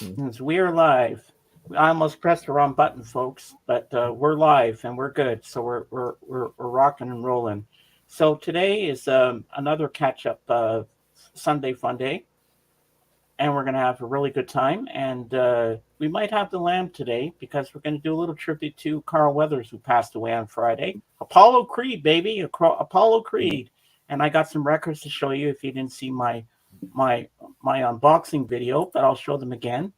Yes, we are live. I almost pressed the wrong button, folks, but we're live and we're good. So we're rocking and rolling. So today is another catch up Sunday fun day, and we're gonna have a really good time. And we might have the lamb today because we're gonna do a little tribute to Carl Weathers, who passed away on Friday. Apollo Creed, baby, Apollo Creed. And I got some records to show you if you didn't see my my unboxing video, but I'll show them again.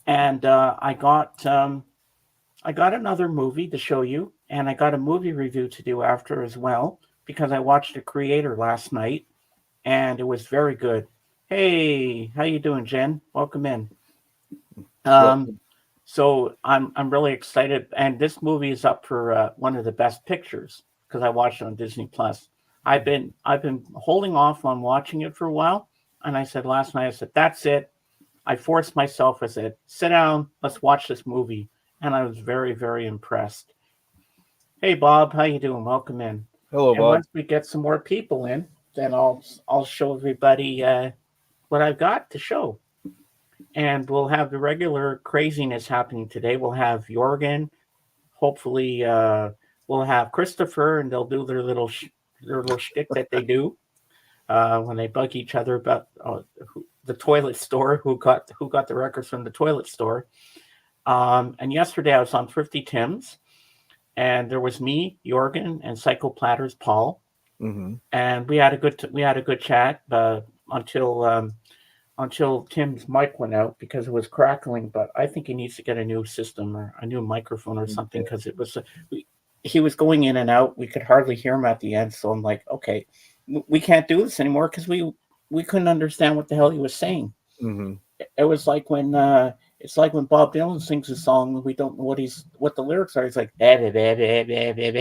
And I got another movie to show you, and I got a movie review to do after as well because I watched The Creator last night, and it was very good. Hey, how you doing, Jen? Welcome in. Well, Um, so I'm really excited, and this movie is up for one of the best pictures because I watched it on Disney Plus. I've been holding off on watching it for a while, and I said last night, I said that's it. I forced myself. I said, sit down, let's watch this movie. And I was very, very impressed. Hey Bob, how you doing? Welcome in. hello, And Bob. once we get some more people in, then I'll show everybody what I've got to show. And we'll have the regular craziness happening today. We'll have Jorgen. Hopefully, we'll have Christopher, and they'll do their little shtick that they do when they bug each other about the toilet store, who got the records from the toilet store. And yesterday I was on Thrifty Tim's, and there was me, Jorgen, and Psycho Platters Paul, Hmm. and we had a good chat until until Tim's mic went out because it was crackling. But I think he needs to get a new system or a new microphone or something because it was he was going in and out. We could hardly hear him at the end. So I'm like, okay, we can't do this anymore because we couldn't understand what the hell he was saying. Hmm. It was like when it's like when Bob Dylan sings a song and we don't know what the lyrics are. He's like "Bah, bah, bah, bah, bah, bah,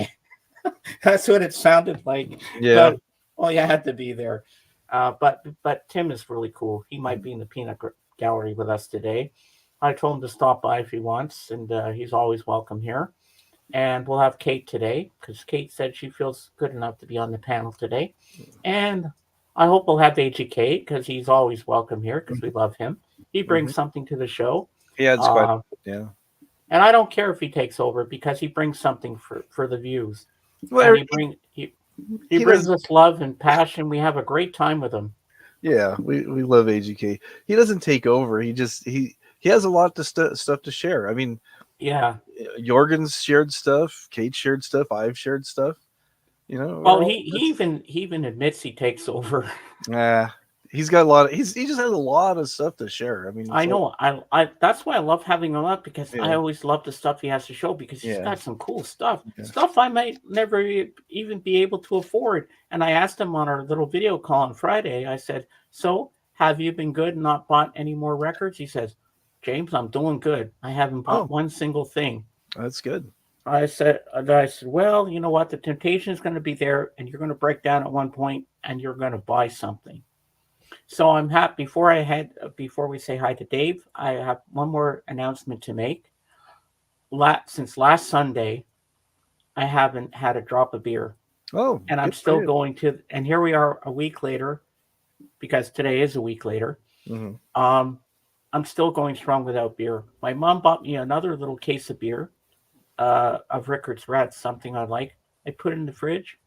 bah." That's what it sounded like. Yeah. But well, you had to be there. But Tim is really cool. He might be in the gallery with us today. I told him to stop by if he wants, and he's always welcome here. And we'll have Kate today because Kate said she feels good enough to be on the panel today. And I hope we'll have AGK because he's always welcome here because we love him. He Hmm. brings something to the show. Yeah, it's quite. Uh, Yeah. and I don't care if he takes over because he brings something for the views. And Well, he he brings doesn't. us love and passion. We have a great time with him. Yeah, we love AGK. He doesn't take over. He has a lot to stuff to share. I mean, Yeah. Jorgen's shared stuff. Kate shared stuff. I've shared stuff. Well, We're all. he even admits he takes over. Nah, he's got a lot. He just has a lot of stuff to share. I mean, I it's like, know. I that's why I love having him up because I yeah, always love the stuff he has to show because he's yeah, got some cool stuff. yeah. Stuff I might never even be able to afford. And I asked him on our little video call on Friday. I said, "So, have you been good and not bought any more records?" He says, "James, I'm doing good. I haven't bought Oh, one single thing." that's good. I said, "Well, you know what? The temptation is going to be there, and you're going to break down at one point, and you're going to buy something." So I'm happy. Before we say hi to Dave, I have one more announcement to make. Since last Sunday, I haven't had a drop of beer, Oh, and I'm good for still you. going to. And here we are a week later, because today is a week later. Hmm. Um, I'm still going strong without beer. My mom bought me another little case of beer, of Rickard's Red, something I like. I put it in the fridge,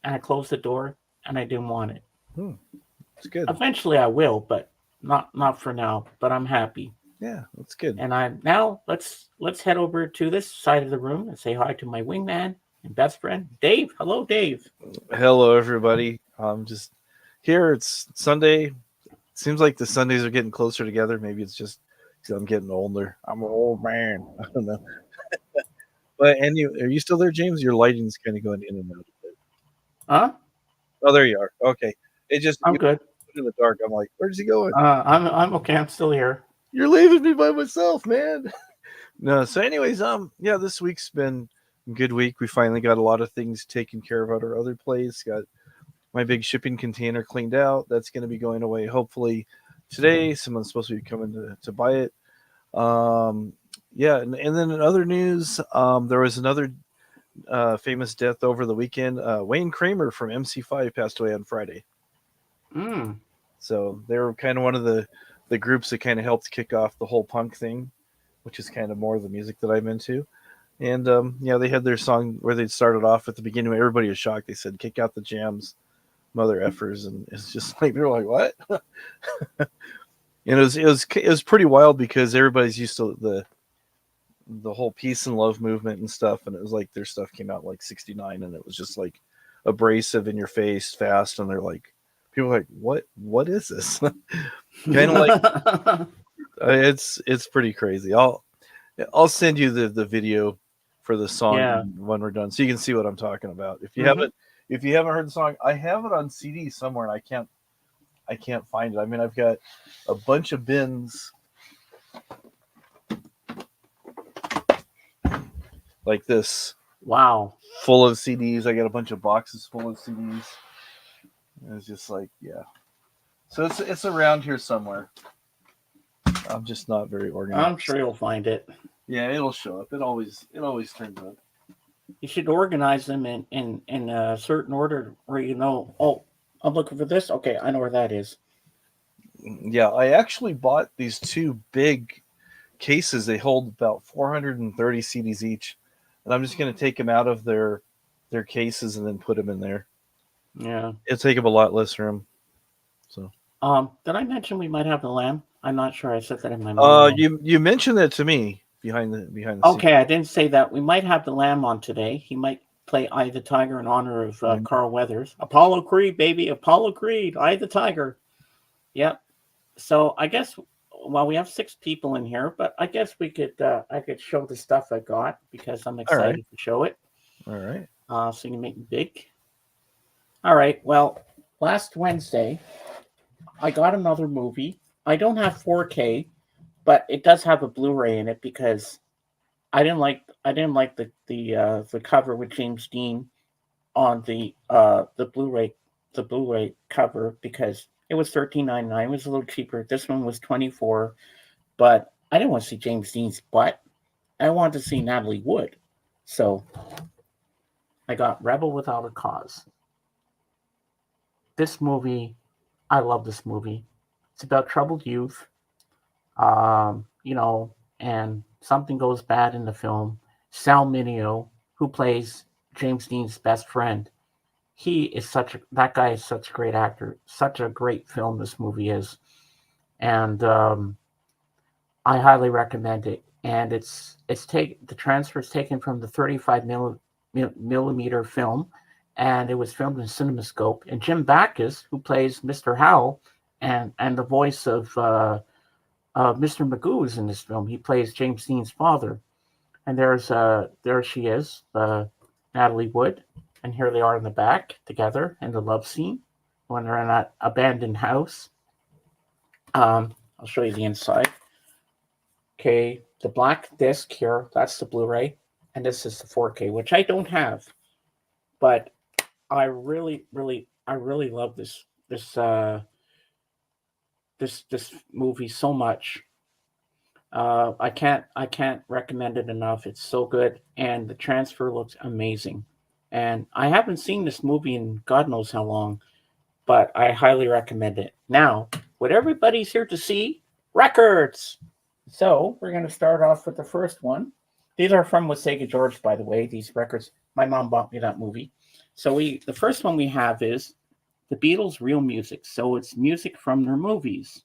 and I closed the door, and I didn't want it. Hmm, it's good. Eventually, I will, but not for now. But I'm happy. Yeah, that's good. And I'm now let's head over to this side of the room and say hi to my wingman and best friend, Dave. Hello, Dave. Hello, everybody. Just here. It's Sunday. Seems like the Sundays are getting closer together. Maybe it's just because I'm getting older. I'm an old man. I don't know. But are you still there, James? Your lighting's kind of going in and out a bit. Huh? Oh, there you are. Okay. It just I'm you good. put in the dark. I'm like, where's he going? I'm okay. I'm still here. You're leaving me by myself, man. No. So, anyways, yeah, this week's been a good week. We finally got a lot of things taken care of at our other place. Got my big shipping container cleaned out. That's going to be going away hopefully today. Someone's supposed to be coming to buy it. Um, yeah, and then in other news, there was another famous death over the weekend. Wayne Kramer from MC5 passed away on Friday. Mm. So they were kind of one of the the groups that kind of helped kick off the whole punk thing, which is kind of more the music that I'm into. And yeah, they had their song where they started off at the beginning where everybody was shocked. They said, "Kick out the jams, mother effers," and it's just like they're like, "What?" And it was pretty wild because everybody's used to the whole peace and love movement and stuff, and it was like their stuff came out in like '69, and it was just like abrasive, in your face, fast, and they're like, people are like, what is this? Kind of like it's pretty crazy. I'll send you the video for the song Yeah. when we're done, so you can see what I'm talking about. If you Mhm. haven't heard the song, I have it on CD somewhere, and I can't find it. I mean, I've got a bunch of bins like this Wow. full of CDs. I got a bunch of boxes full of CDs. It's just like, yeah. So it's around here somewhere. I'm just not very organized. I'm sure you'll find it. Yeah, it'll show up. It always turns up. You should organize them in a certain order where you know, oh, I'm looking for this. Okay, I know where that is. Yeah, I actually bought these two big cases. They hold about 430 CDs each, and I'm just going to take them out of their cases and then put them in there. Yeah. It'll take up a lot less room. So, did I mention we might have the lamb? I'm not sure. I said that in my monologue. you mentioned that to me behind the Okay, I didn't say that. We might have the lamb on today. He might play Eye the Tiger in honor of Carl Weathers. Apollo Creed, baby. Apollo Creed. Eye the Tiger. Yep. So I guess, well, we have 6 people in here, but I guess we could, I could show the stuff I got because I'm excited to show it. All right. So you can make it big. All right. Well, last Wednesday, I got another movie. I don't have 4K, but it does have a Blu-ray in it because I didn't like the cover with James Dean on the Blu-ray cover because it was $13.99. It was a little cheaper. This one was $24, but I didn't want to see James Dean's butt. I wanted to see Natalie Wood, so I got Rebel Without a Cause. This movie, I love this movie. It's about troubled youth, and something goes bad in the film. Sal Mineo, who plays James Dean's best friend, that guy is such a great actor. Such a great film this movie is, and I highly recommend it. And the transfer is taken from the 35 millimeter film, and it was filmed in CinemaScope. And Jim Backus, who plays Mr. Howell, and the voice of Mr. Magoo is in this film. He plays James Dean's father. And there she is, Natalie Wood. And here they are in the back together in the love scene when they're in that abandoned house. I'll show you the inside. Okay, the black disc here, that's the Blu-ray. And this is the 4K, which I don't have. But I really love this movie so much. I can't recommend it enough. It's so good, and the transfer looks amazing. And I haven't seen this movie in God knows how long, but I highly recommend it. Now, what everybody's here to see, records. So we're going to start off with the first one. These are from Wasaga George, by the way. These records, my mom bought me that movie. So the first one we have is the Beatles' Real Music. So it's music from their movies.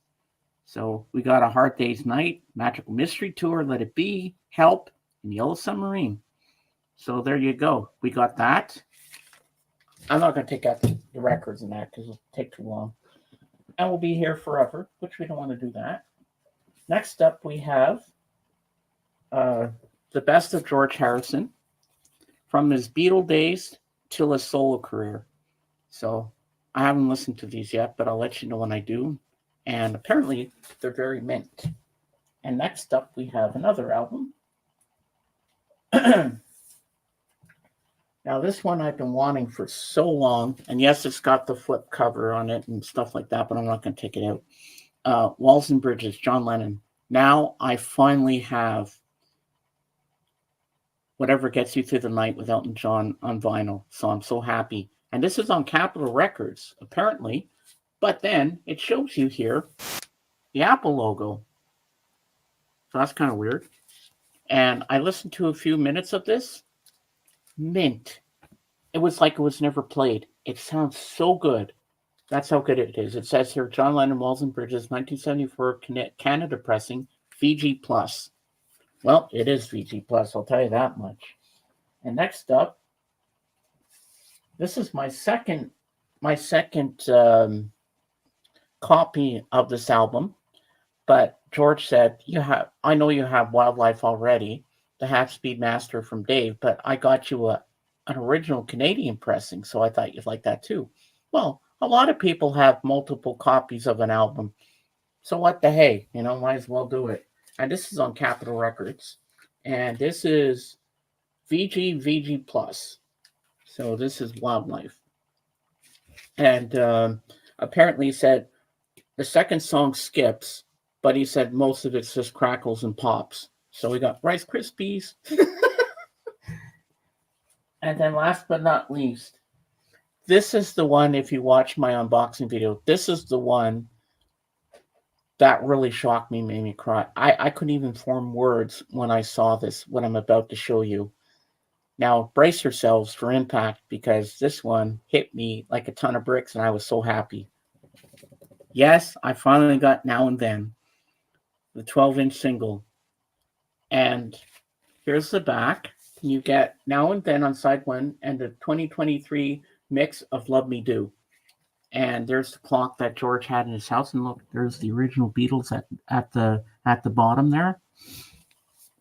So we got A Hard Day's Night, Magical Mystery Tour, Let It Be, Help, and Yellow Submarine. So there you go. We got that. I'm not going to take out the records and that because it'll take too long. And we'll be here forever, which we don't want to do that. Next up, we have the best of George Harrison from his Beatle days till his solo career. So I haven't listened to these yet, but I'll let you know when I do. And apparently, they're very mint. And next up, we have another album. Now, this one I've been wanting for so long. And yes, it's got the flip cover on it and stuff like that, but I'm not going to take it out. Walls and Bridges, John Lennon. Now I finally have Whatever Gets You Through the Night with Elton John on vinyl. So I'm so happy. And this is on Capitol Records, apparently. But then it shows you here, the Apple logo. So that's kind of weird. And I listened to a few minutes of this. Mint. It was like it was never played. It sounds so good. That's how good it is. It says here John Lennon, Walls and Bridges, 1974 Canada pressing, VG Plus. Well, it is VG Plus, I'll tell you that much. And next up, this is my second copy of this album. But George said, I know you have Wildlife already, the half-speed master from Dave, but I got you an original Canadian pressing, so I thought you'd like that too. Well, a lot of people have multiple copies of an album. So what the hey, might as well do it. And this is on Capitol Records. And this is VG Plus. So this is Wildlife. And apparently he said the second song skips, but he said most of it's just crackles and pops. So we got Rice Krispies. And then last but not least, this is the one, if you watch my unboxing video, this is the one that really shocked me, made me cry. I couldn't even form words when I saw this, what I'm about to show you. Now, brace yourselves for impact, because this one hit me like a ton of bricks, and I was so happy. Yes, I finally got Now and Then, the 12-inch single. And here's the back. You get Now and Then on side one, and the 2023 mix of Love Me Do. And there's the clock that George had in his house, and look, there's the original Beatles at the bottom there.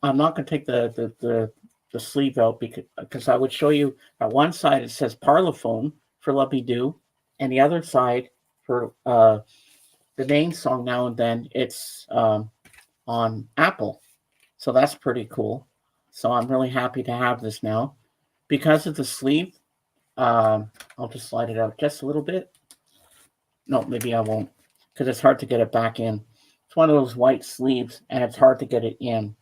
I'm not going to take the sleeve out because I would show you at one side it says Parlophone for Love Me Do, and the other side for the name song Now and Then, it's on Apple. So that's pretty cool. So I'm really happy to have this now. Because of the sleeve, I'll just slide it out just a little bit. No, maybe I won't, because it's hard to get it back in. It's one of those white sleeves, and it's hard to get it in.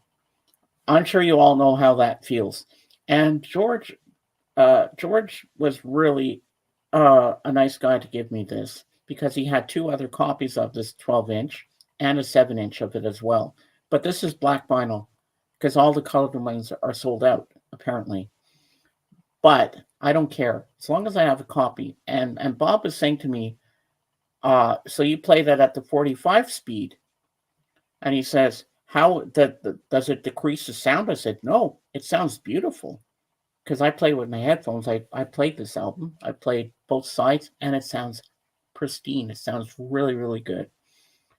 I'm sure you all know how that feels. And George was really a nice guy to give me this, because he had two other copies of this 12-inch and a 7-inch of it as well. But this is black vinyl, because all the colored ones are sold out, apparently. But I don't care, as long as I have a copy. And Bob was saying to me, so you play that at the 45 speed? And he says, how does it decrease the sound? I said, no, it sounds beautiful. Because I play with my headphones. I played this album. I played both sides, and it sounds pristine. It sounds really, really good.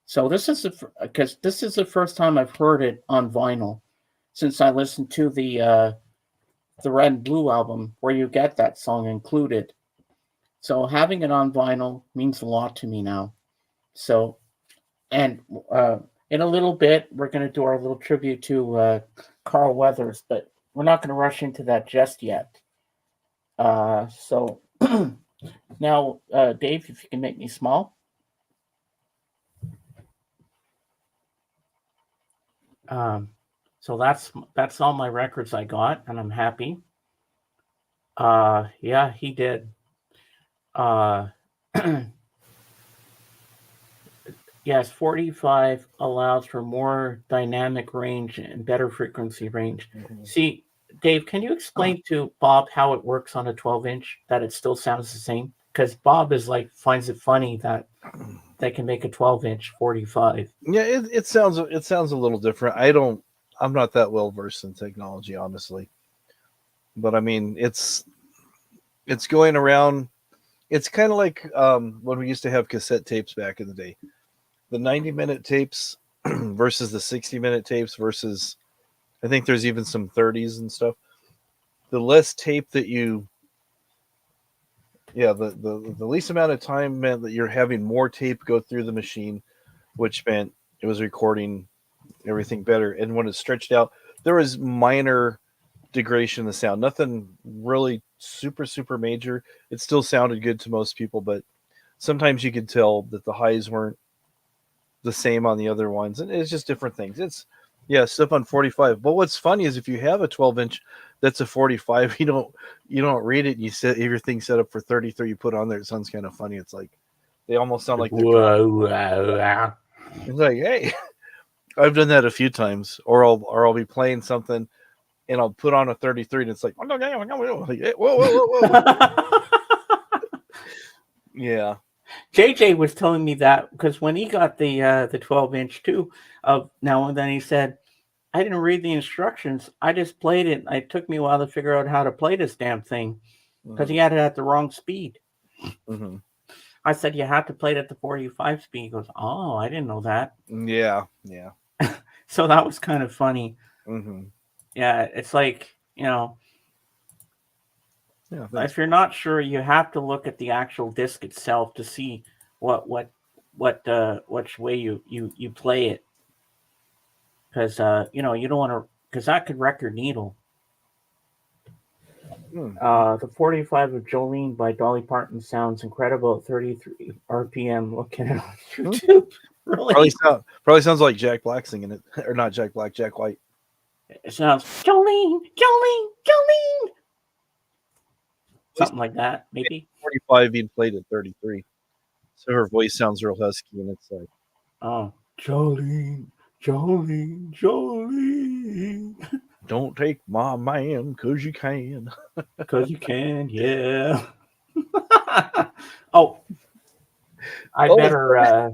So this is the first time I've heard it on vinyl since I listened to the Red and Blue album, where you get that song included. So having it on vinyl means a lot to me now. So, and in a little bit, we're going to do our little tribute to Carl Weathers, but we're not going to rush into that just yet. So now, Dave, if you can make me small. So that's all my records I got, and I'm happy. Yeah, he did. Yes, 45 allows for more dynamic range and better frequency range. Mm-hmm. See, Dave, can you explain to Bob how it works on a 12-inch, that it still sounds the same? Because Bob finds it funny that they can make a 12-inch 45. Yeah, it sounds a little different. I'm not that well versed in technology, honestly. But I mean, it's going around. It's kind of like when we used to have cassette tapes back in the day. The 90-minute tapes versus the 60-minute tapes versus, I think there's even some 30s and stuff. The less tape that the least amount of time meant that you're having more tape go through the machine, which meant it was recording everything better. And when it stretched out, there was minor degradation in the sound. Nothing really super, super major. It still sounded good to most people, but sometimes you could tell that the highs weren't the same on the other ones, and it's just different things. It's stuff on 45. But what's funny is if you have a 12-inch that's a 45, you don't read it, and you set everything set up for 33, you put on there, it sounds kind of funny. It's like they almost sound like they're It's like, hey, I've done that a few times, or I'll be playing something and I'll put on a 33 and it's like, like, hey, whoa. Yeah. JJ was telling me that because when he got the 12-inch too, now and then he said, I didn't read the instructions. I just played it. It took me a while to figure out how to play this damn thing because he had it at the wrong speed. Mm-hmm. I said, you have to play it at the 45 speed. He goes, oh, I didn't know that. Yeah. So that was kind of funny. Mm-hmm. Yeah, it's like, Yeah. if you're not sure, you have to look at the actual disc itself to see which way you play it. Because you don't want to, because that could wreck your needle. The 45 of Jolene by Dolly Parton sounds incredible at 33 RPM. Looking at it on YouTube. Really? Probably sounds like Jack Black singing it. Or not Jack Black, Jack White. It sounds Jolene, Jolene, Jolene. Something like that, maybe. 45 being played at 33. So her voice sounds real husky and it's like, oh, Jolene, Jolene, Jolene. Don't take my man because you can. Because you can, yeah. Oh, I better.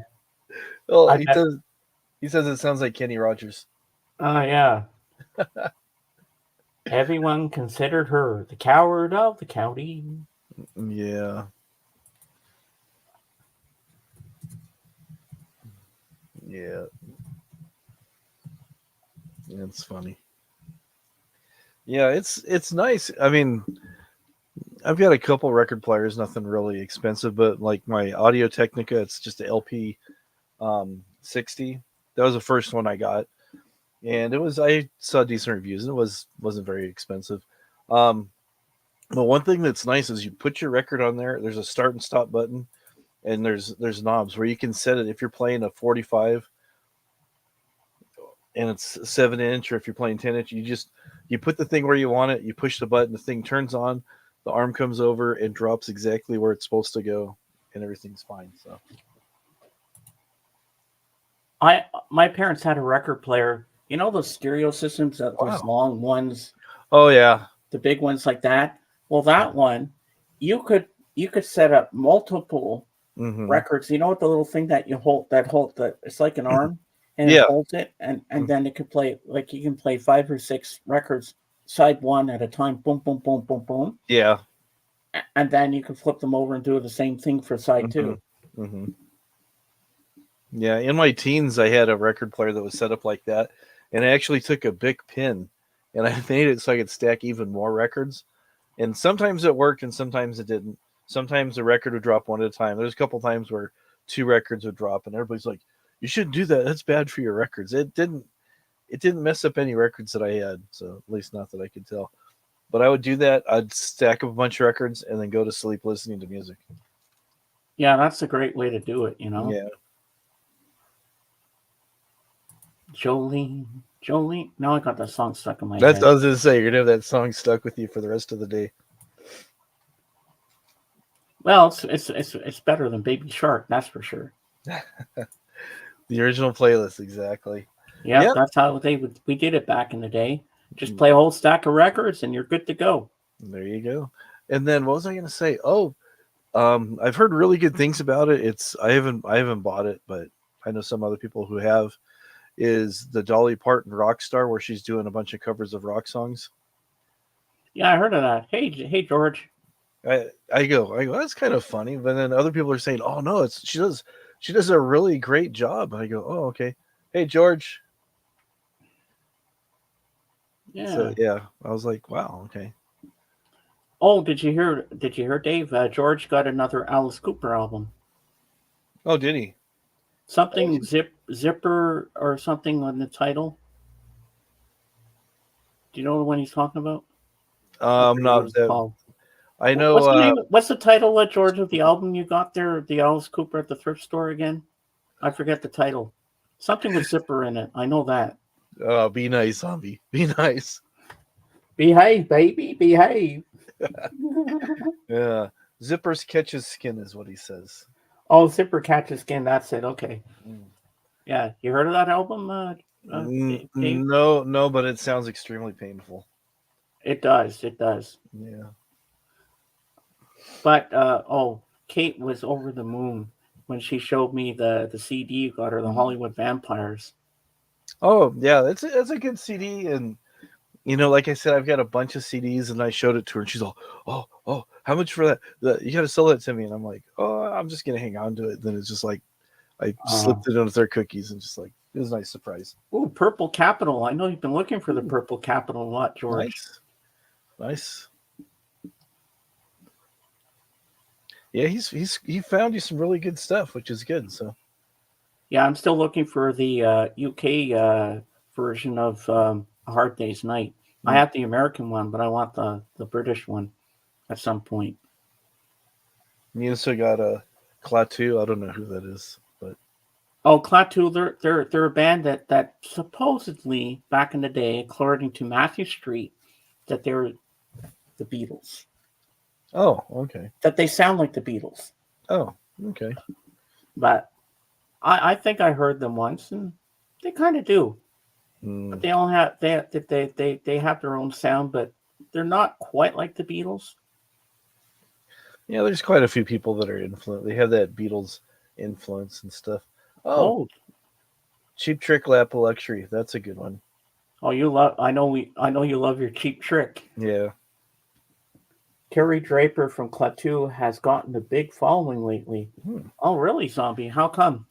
He says it sounds like Kenny Rogers. Oh, yeah. Everyone considered her the coward of the county. Yeah. Yeah. It's funny. Yeah, it's nice. I mean, I've got a couple record players, nothing really expensive, but like my Audio Technica, it's just an LP 60. That was the first one I got. And I saw decent reviews and it wasn't very expensive. But one thing that's nice is you put your record on there, there's a start and stop button, and there's knobs where you can set it if you're playing a 45 and it's 7-inch, or if you're playing 10-inch, you put the thing where you want it, you push the button, the thing turns on, the arm comes over and drops exactly where it's supposed to go, and everything's fine. So my parents had a record player. You know those stereo systems, those long ones? Oh yeah. The big ones like that. Well, that one, you could set up multiple records. You know what the little thing that you hold it's like an arm and it holds it and then it could play, like you can play 5 or 6 records side one at a time. Boom, boom, boom, boom, boom. Yeah. And then you can flip them over and do the same thing for side 2. Mm-hmm. Yeah, in my teens, I had a record player that was set up like that, and I actually took a Bic pen and I made it so I could stack even more records. And sometimes it worked, and sometimes it didn't. Sometimes the record would drop one at a time. There's a couple times where 2 records would drop, and everybody's like, "You shouldn't do that. That's bad for your records." It didn't mess up any records that I had, so at least not that I could tell. But I would do that. I'd stack up a bunch of records and then go to sleep listening to music. Yeah, that's a great way to do it, Yeah. Jolene. Now I got that song stuck in my head. That's what I was going to say. You're going to have that song stuck with you for the rest of the day. Well, it's better than Baby Shark, that's for sure. The original playlist, exactly. Yeah, that's how we did it back in the day. Just play a whole stack of records and you're good to go. There you go. And then what was I going to say? Oh, I've heard really good things about it. I haven't bought it, but I know some other people who have. Is the Dolly Parton Rockstar, where she's doing a bunch of covers of rock songs. Yeah, I heard of that. Hey, George. I go, that's kind of funny. But then other people are saying, oh no, she does a really great job. I go, oh, okay. Hey, George. Yeah. So, yeah, I was like, wow, okay. Oh, did you hear, Dave? George got another Alice Cooper album. Oh, did he? Something Zipper or something on the title. Do you know the one he's talking about? Not that. I know. What's the title, George, of the album you got there? The Alice Cooper at the thrift store again? I forget the title. Something with Zipper in it. I know that. Be nice, zombie. Be nice. Behave, baby. Behave. Yeah. Zippers catches skin is what he says. Oh, Zipper catches skin. That's it. Okay. Yeah, you heard of that album, Dave? No, but it sounds extremely painful. It does. It does. Yeah. But Kate was over the moon when she showed me the CD you got her, the Hollywood Vampires. Oh yeah, that's a good CD, and like I said, I've got a bunch of CDs, and I showed it to her, and she's all, oh, how much for that? You got to sell that to me, and I'm like, oh, I'm just gonna hang on to it. Then it's just like I slipped it in with their cookies, and just like it was a nice surprise. Ooh, Purple Capital. I know you've been looking for the Purple Capital a lot, George. Nice. Yeah, he found you some really good stuff, which is good. So yeah, I'm still looking for the UK version of A Hard Day's Night. I have the American one, but I want the British one at some point. You also got a Klaatu. I don't know who that is, but Klaatu, they're a band that supposedly back in the day, according to Matthew Street, that they were the Beatles. Oh, okay. That they sound like the Beatles. Oh, okay. But I think I heard them once, and they kind of do. But they all have they have their own sound, but they're not quite like the Beatles. Yeah, there's quite a few people that are influenced. They have that Beatles influence and stuff. Oh, Cheap Trick, Lap of Luxury. That's a good one. Oh, I know you love your Cheap Trick. Yeah. Kerry Draper from Klaatu has gotten a big following lately. Oh, really, Zombie? How come?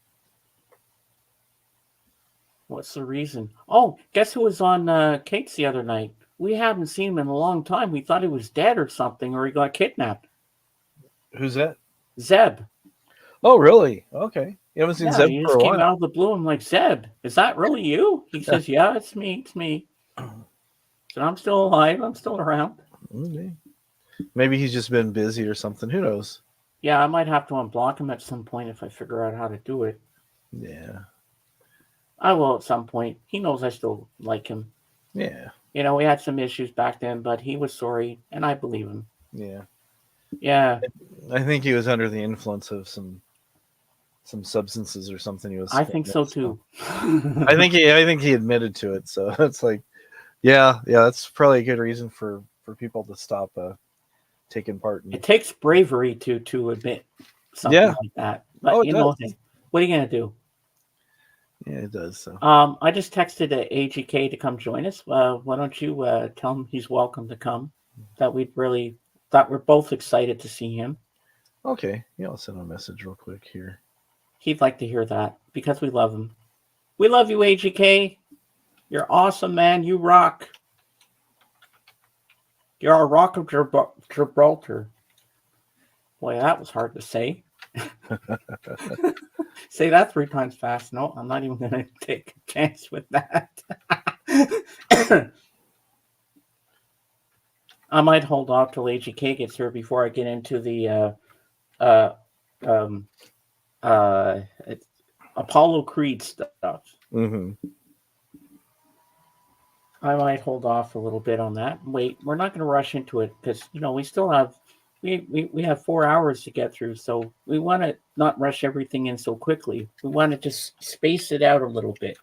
What's the reason? Oh, guess who was on Kate's the other night? We haven't seen him in a long time. We thought he was dead or something, or he got kidnapped. Who's that? Zeb. Oh, really? Okay. You haven't seen Zeb he for just a came while. out of the blue. I'm like, Zeb, is that really you? He says, yeah, it's me. So I'm still alive. I'm still around. Okay. Maybe he's just been busy or something. Who knows? Yeah, I might have to unblock him at some point if I figure out how to do it. Yeah. I will at some point. He knows I still like him. Yeah. We had some issues back then, but he was sorry, and I believe him. Yeah. Yeah. I think he was under the influence of some substances or something. I think so too. I think he admitted to it. So it's like, yeah, that's probably a good reason for people to stop taking part in. It takes bravery to admit something like that. But what are you gonna do? Yeah, it does. So I just texted AGK to come join us. Why don't you tell him he's welcome to come? That we're both excited to see him. Okay, yeah, I'll send him a message real quick here. He'd like to hear that because we love him. We love you, AGK. You're awesome, man. You rock. You're our rock of Gibraltar. Boy, that was hard to say. Say that 3 times fast. No, I'm not even going to take a chance with that. I might hold off till AGK gets here before I get into the Apollo Creed stuff. Mm-hmm. I might hold off a little bit on that. Wait, we're not going to rush into it because we still have we have 4 hours to get through, so we want to not rush everything in so quickly. We want to just space it out a little bit,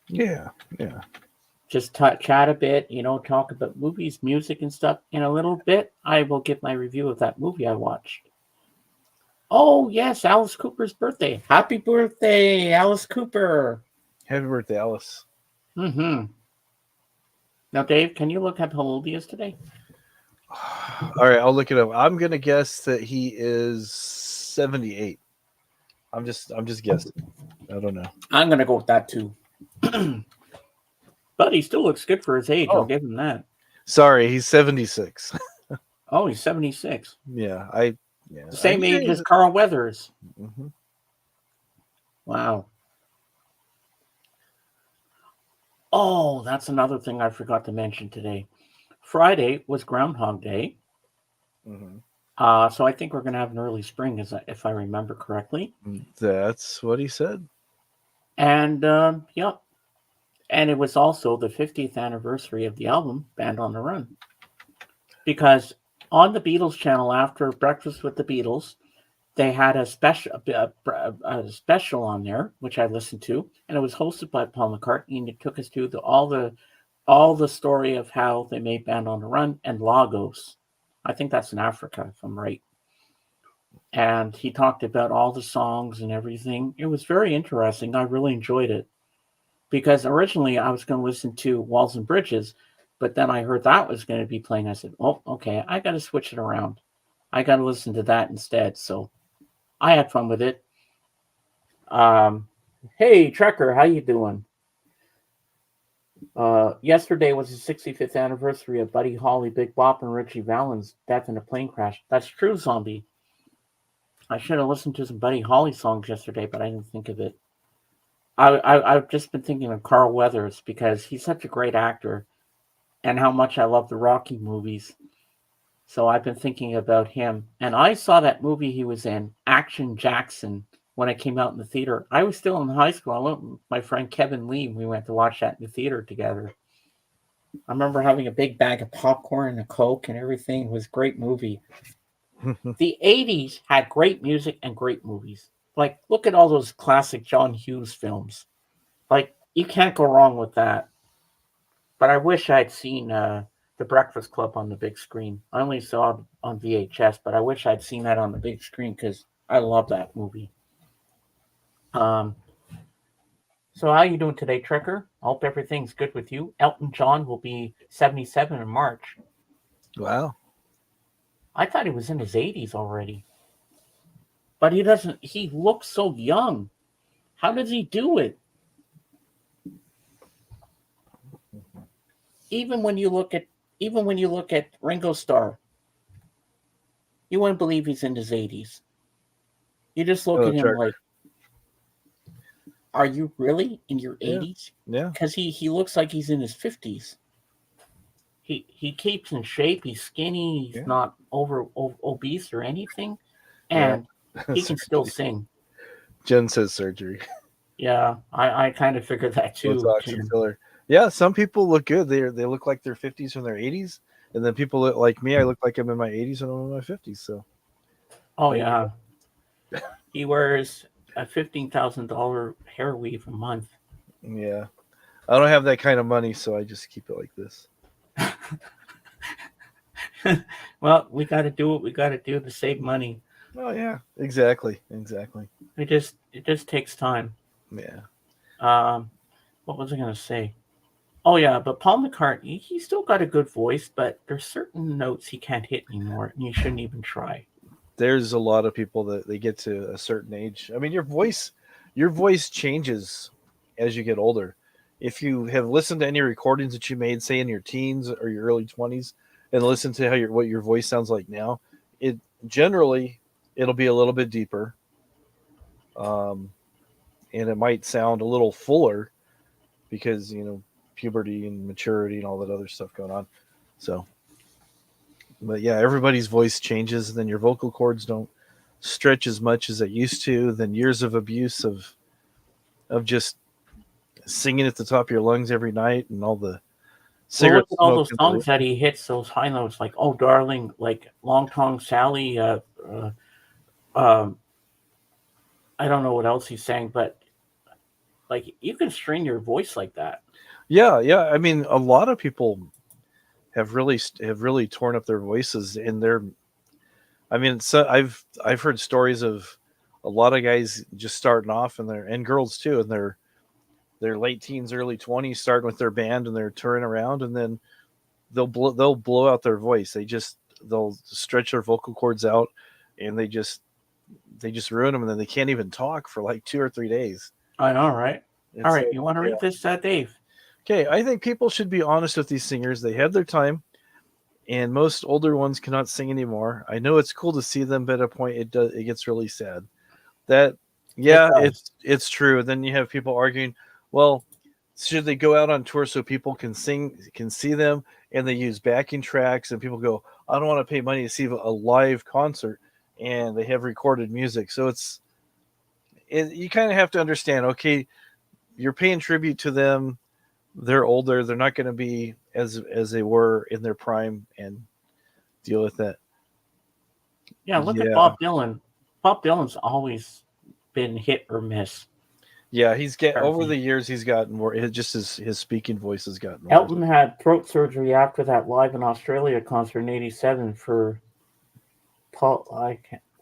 Yeah. Just chat a bit, talk about movies, music, and stuff. In a little bit, I will give my review of that movie I watched. Oh yes, Alice Cooper's birthday! Happy birthday, Alice Cooper! Happy birthday, Alice. Mm-hmm. Now, Dave, can you look up how old he is today? All right, I'll look it up. I'm gonna guess that he is 78. I'm just guessing. I don't know. I'm gonna go with that too. But he still looks good for his age. Oh. I'll give him that. Sorry, he's 76. Oh, he's 76. Yeah, the same age as Carl Weathers. Mm-hmm. Wow. Oh, that's another thing I forgot to mention today. Friday was Groundhog Day. Mm-hmm. So I think we're going to have an early spring, if I remember correctly. That's what he said. And, yeah. And it was also the 50th anniversary of the album, Band on the Run. Because on the Beatles channel, after Breakfast with the Beatles, they had a special on there, which I listened to, and it was hosted by Paul McCartney, and it took us through all the story of how they made Band on the Run and Lagos. I think that's in Africa, if I'm right. And he talked about all the songs and everything. It was very interesting. I really enjoyed it because originally I was going to listen to Walls and Bridges, but then I heard that was going to be playing. I said, "Oh, okay, I got to switch it around. I got to listen to that instead." So I had fun with it. Um, hey, Trekker, how you doing? Yesterday was the 65th anniversary of Buddy Holly, Big Bop, and Richie Valens' death in a plane crash. That's true, Zombie. I should have listened to some Buddy Holly songs yesterday, but I didn't think of it. I've just been thinking of Carl Weathers because he's such a great actor and how much I love the Rocky movies. So I've been thinking about him. And I saw that movie he was in, Action Jackson, when it came out in the theater. I was still in high school. I went with my friend Kevin Lee. We went to watch that in the theater together. I remember having a big bag of popcorn and a Coke and everything. It was a great movie. The 80s had great music and great movies. Like, look at all those classic John Hughes films. Like, you can't go wrong with that. But I wish I'd seen The Breakfast Club on the big screen. I only saw it on VHS, but I wish I'd seen that on the big screen because I love that movie. Um, so how you doing today, Trekker? I hope everything's good with you. Elton John will be 77 in March. Wow. I thought he was in his 80s already. But he doesn't, he looks so young. How does he do it? Even when you look at Ringo Starr, you wouldn't believe he's in his 80s. You just look Oh, at him Trevor. like, are you really in your Yeah. 80s? Yeah. Because he looks like he's in his 50s. He keeps in shape. He's skinny. He's Yeah. not obese or anything, Yeah. and he can still sing. Jen says surgery. Yeah, I kind of figured that too. Botox and filler. Yeah, some people look good. They look like their 50s and their 80s, and then people look like me. I look like I'm in my 80s and I'm in my 50s. So. Oh yeah, he wears a $15,000 hair weave a month. Yeah, I don't have that kind of money, so I just keep it like this. Well, we got to do what we got to do to save money. Oh yeah, exactly. It just takes time. Yeah. What was I gonna say? Oh yeah, but Paul McCartney, he's still got a good voice, but there's certain notes he can't hit anymore, and you shouldn't even try. There's a lot of people that they get to a certain age. I mean, your voice changes as you get older. If you have listened to any recordings that you made, say in your teens or your early 20s, and listen to what your voice sounds like now, it generally it'll be a little bit deeper, and it might sound a little fuller because puberty and maturity and all that other stuff going on. So, but yeah, everybody's voice changes. Then your vocal cords don't stretch as much as it used to. Then years of abuse of just singing at the top of your lungs every night and all the Well, look cigarette at all smoke. those songs that he hits those high notes, like "Oh Darling," like "Long Tongue Sally." Um, I don't know what else he sang, but like you can strain your voice like that. Yeah. I mean, a lot of people have really torn up their voices in their. I mean, so I've heard stories of a lot of guys just starting off and girls too, in their late teens, early 20s, starting with their band and they're touring around, and then they'll blow out their voice. They'll stretch their vocal cords out, and they just ruin them, and then they can't even talk for like 2 or 3 days. I know, right? It's All right, you want to read this, Dave? Okay, I think people should be honest with these singers. They had their time, and most older ones cannot sing anymore. I know it's cool to see them, but at a point it gets really sad. That it's true. Then you have people arguing, well, should they go out on tour so people can see them, and they use backing tracks, and people go, I don't want to pay money to see a live concert, and they have recorded music. So you kind of have to understand, okay, you're paying tribute to them. They're older. They're not going to be as they were in their prime, and deal with that. Yeah, look at Bob Dylan. Bob Dylan's always been hit or miss. Yeah, he's get over Apparently. the years he's gotten more. Just his speaking voice has gotten worse. Elton had throat surgery after that live in Australia concert in '87 for Paul.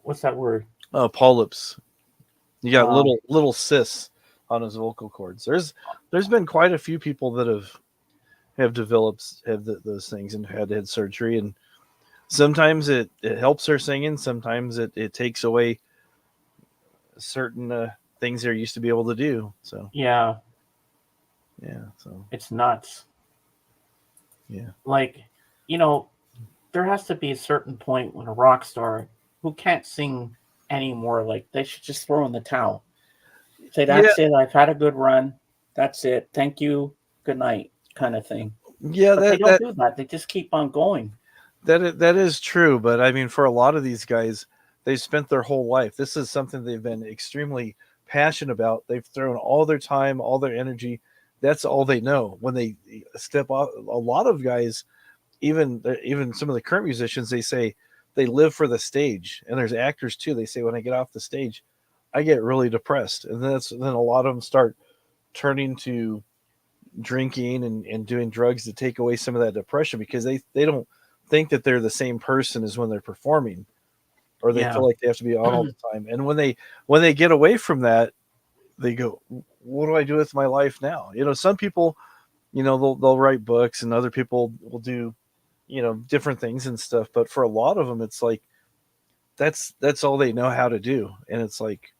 What's that word? Polyps. You got Um, little cysts on his vocal cords. There's been quite a few people that have developed those things and had surgery, and sometimes it helps their singing. Sometimes it takes away certain things they're used to be able to do. So yeah, yeah, so it's nuts. yeah, Like, you know, there has to be a certain point when a rock star who can't sing anymore, like they should just throw in the towel. Say, yeah, that's it. I've had a good run. That's it. Thank you. Good night, kind of thing. yeah. But they That don't that do that. They just keep on going. that is true. But I mean, for a lot of these guys, they've spent their whole life. This is something they've been extremely passionate about. They've thrown all their time, all their energy. That's all they know. When they step off, a lot of guys, even some of the current musicians, they say they live for the stage. And there's actors too. They say when I get off the stage, I get really depressed, and then a lot of them start turning to drinking and doing drugs to take away some of that depression because they don't think that they're the same person as when they're performing, or they Yeah. feel like they have to be on all the time. And when they get away from that, they go, what do I do with my life now? Some people, they'll write books, and other people will do, different things and stuff. But for a lot of them, it's like that's all they know how to do. And it's like,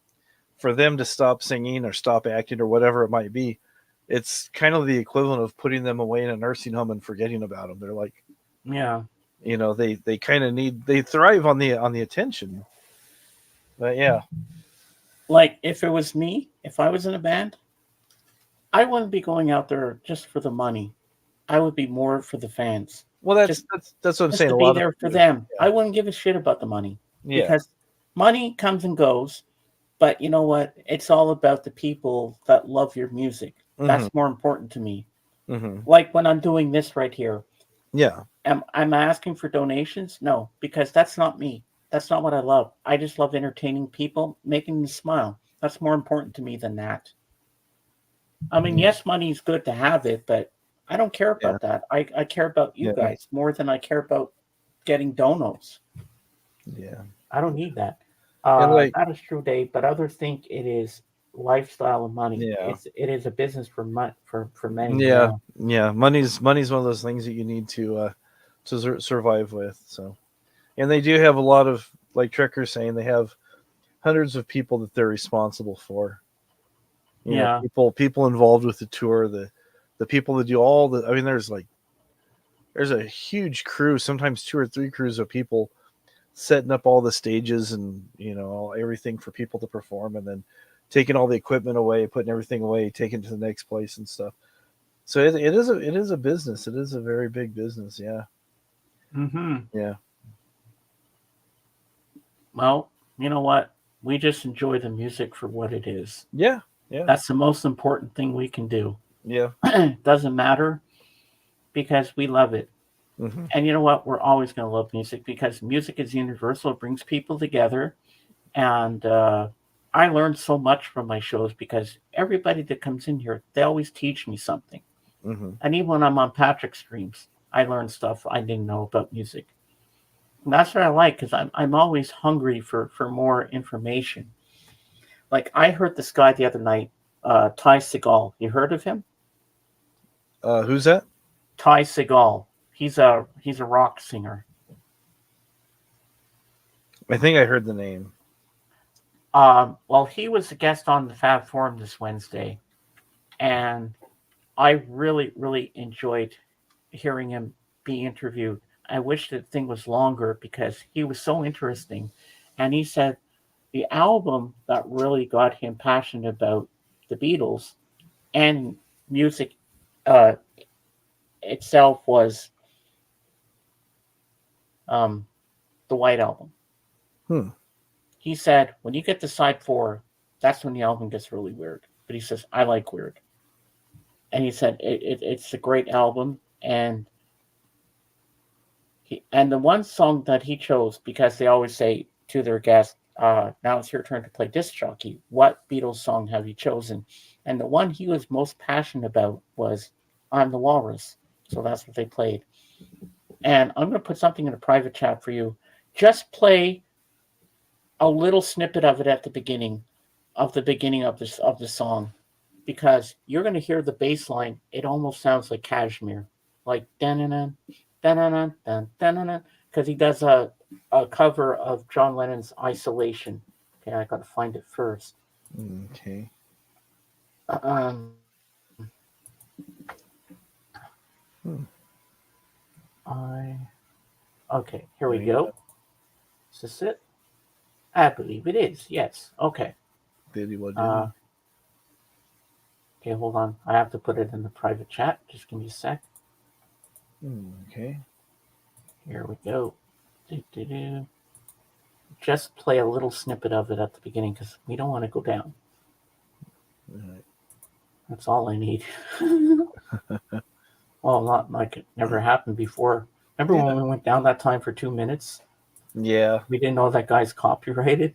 for them to stop singing or stop acting or whatever it might be, it's kind of the equivalent of putting them away in a nursing home and forgetting about them. They're like, Yeah. they kind of they thrive on the attention. But yeah, Like if it was me, if I was in a band, I wouldn't be going out there just for the money. I would be more for the fans. well, Just that's what I'm just saying. to A be lot of there for them do. them. I wouldn't give a shit about the money Yeah, because money comes and goes. But you know what? It's all about the people that love your music. hmm That's more important to me. hmm Like when I'm doing this right here, yeah, am I asking for donations? No, because that's not me. That's not what I love. I just love entertaining people, making them smile. That's more important to me than that. I mean, yes, money is good to have it, but I don't care yeah, about that. I care about you yeah, guys more than I care about getting donos. yeah, I don't need that. and like, That is true, Dave. But others think it is lifestyle and money. yeah, It is a business for many. yeah, Yeah. yeah. Money's one of those things that you need to survive with. So, and they do have a lot of, like Trekker's saying, they have hundreds of people that they're responsible for. Yeah. People involved with the tour, the people that do all the. I mean, there's a huge crew, sometimes two or three crews of people setting up all the stages and everything for people to perform, and then taking all the equipment away, putting everything away, taking it to the next place and stuff. So it is a business. It is a very big business. Yeah, Hmm. yeah, Well, you know what? We just enjoy the music for what it is. yeah, yeah, That's the most important thing we can do. yeah. Doesn't matter because we love it. hmm And you know what? We're always going to love music because music is universal. It brings people together. And I learned so much from my shows because everybody that comes in here, they always teach me something. hmm And even when I'm on Patrick's streams, I learn stuff I didn't know about music. And that's what I like because I'm always hungry for more information. Like I heard this guy the other night, Ty Segall. You heard of him? Who's that? Ty Segall. He's a rock singer. I think I heard the name. Well, he was a guest on the Fab Forum this Wednesday, and I really, really enjoyed hearing him be interviewed. I wish the thing was longer because he was so interesting. And he said the album that really got him passionate about the Beatles and music uh, itself was um, the White Album. Hmm. He said when you get to side four, that's when the album gets really weird. But he says, I like weird. And he said it's a great album. And the one song that he chose, because they always say to their guest, Now it's your turn to play disc jockey. What Beatles song have you chosen? And the one he was most passionate about was I'm the Walrus. So that's what they played. And I'm going to put something in a private chat for you. Just play a little snippet of it at the beginning of this of the song, because you're going to hear the bass line. It almost sounds like Kashmir, like dun dun dun, because he does a cover of John Lennon's Isolation. Okay, I got to find it first. Okay. Um, Hmm. Okay, here we go. Is this it? I believe it is. Yes. Okay. Okay, hold on. I have to put it in the private chat. Just give me a sec. Okay. Here we go. Do-do-do. Just play a little snippet of it at the beginning because we don't want to go down. All right. That's all I need. Well, not like it never happened before. Remember when we went down that time for 2 minutes? Yeah. We didn't know that guy's copyrighted.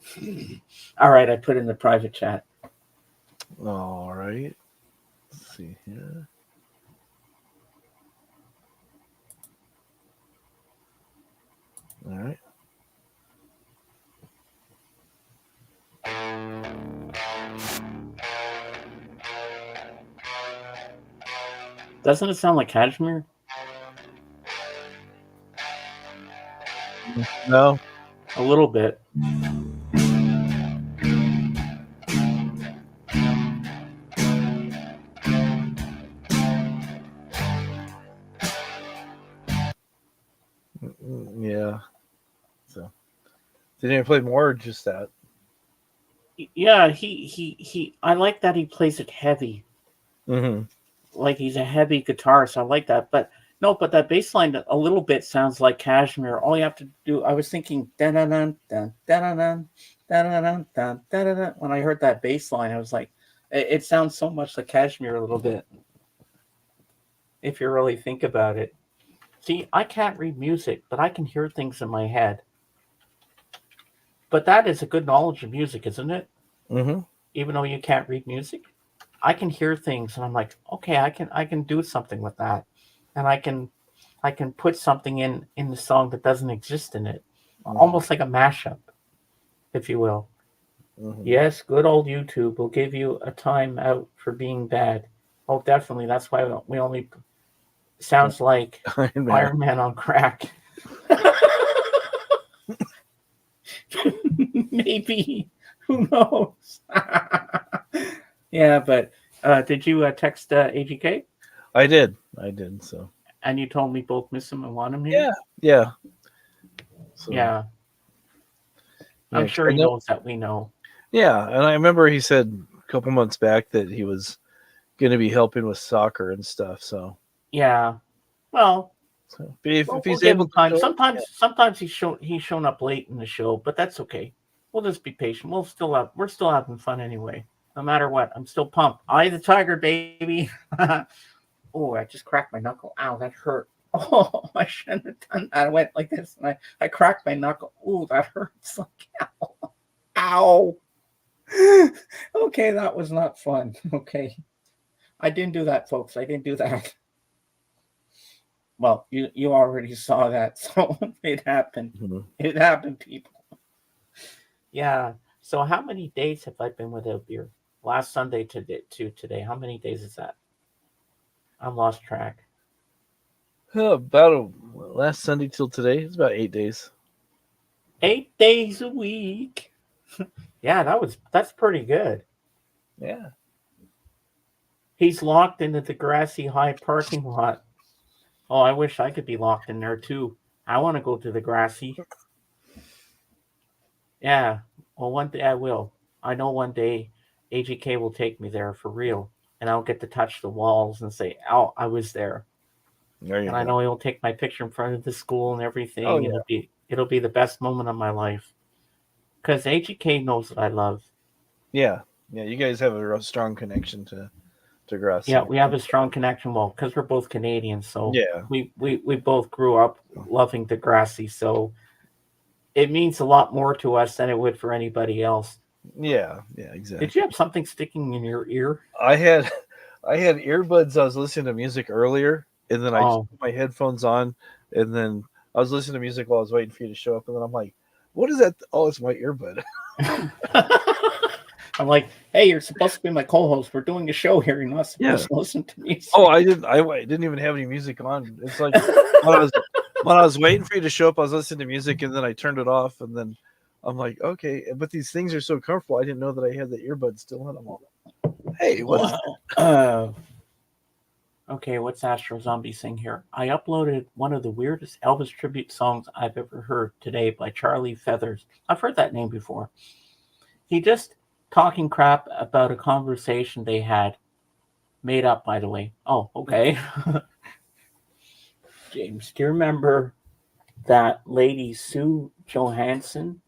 All right, I put it in the private chat. All right. Let's see here. All right. Doesn't it sound like Kashmir? No. A little bit. Yeah. So did he play more or just that? Yeah, he. I like that he plays it heavy. Mm-hmm. Like he's a heavy guitarist. I like that. But no, but that bass line a little bit sounds like Kashmir. All you have to do, I was thinking dun dun dun dun dun dun dun dun dun. When I heard that bass line, I was like, it sounds so much like Kashmir a little bit. If you really think about it. See, I can't read music, but I can hear things in my head. But that is a good knowledge of music, isn't it? Mm-hmm. Even though you can't read music, I can hear things, and I'm like, okay, I can do something with that, and I can put something in the song that doesn't exist in it, almost like a mashup, if you will. Mm-hmm. Yes, good old YouTube will give you a time out for being bad. Oh, definitely. That's why we only sounds like Iron Man on crack. Maybe. Who knows? Yeah, but did you text AGK? I did. So. And you told me both miss him and want him here? Yeah. So, yeah. I'm sure he knows that we know. Yeah, and I remember he said a couple months back that he was going to be helping with soccer and stuff. So yeah, well, if he's we'll able to, time. Sometimes he's shown up late in the show, but that's okay. We'll just be patient. We're still having fun anyway. No matter what, I'm still pumped. Eye the tiger, baby. Oh, I just cracked my knuckle. Ow, that hurt. Oh, I shouldn't have done that. I went like this, and I cracked my knuckle. Ooh, that hurts. Like, ow. Okay, that was not fun. Okay. I didn't do that, folks. I didn't do that. Well, you already saw that, so it happened. Mm-hmm. It happened, people. Yeah. So how many days have I been without beer? Last Sunday to today. How many days is that? I'm lost track. About last Sunday till today. It's about 8 days. 8 days a week. Yeah, that's pretty good. Yeah. He's locked into the Grassy High parking lot. Oh, I wish I could be locked in there too. I want to go to the Grassy. Yeah. Well, one day I will. I know one day AGK will take me there for real, and I'll get to touch the walls and say, "Oh, I was there." And I know he'll take my picture in front of the school and everything. Oh, yeah. It'll be the best moment of my life. Because AGK knows what I love. Yeah. You guys have a real strong connection to Grassy. Yeah, we have a strong connection. Well, because we're both Canadians, so yeah, we both grew up loving Degrassi. So it means a lot more to us than it would for anybody else. Yeah, exactly. Did you have something sticking in your ear? I had earbuds. I was listening to music earlier, and then I just Oh. put my headphones on, and then I was listening to music while I was waiting for you to show up, and then I'm like, "What is that?" Oh, it's my earbud. I'm like, hey, you're supposed to be my co-host. We're doing a show here. You're not supposed to listen to music. Oh, I didn't even have any music on. It's like when I was waiting for you to show up, I was listening to music, and then I turned it off, and then I'm like, okay, but these things are so comfortable. I didn't know that I had the earbuds still in. I'm all, hey, what is that? Okay, what's Astro Zombie sing here? I uploaded one of the weirdest Elvis tribute songs I've ever heard today by Charlie Feathers. I've heard that name before. He just talking crap about a conversation they had. Made up, by the way. Oh, okay. James, do you remember that lady Sue Johansson?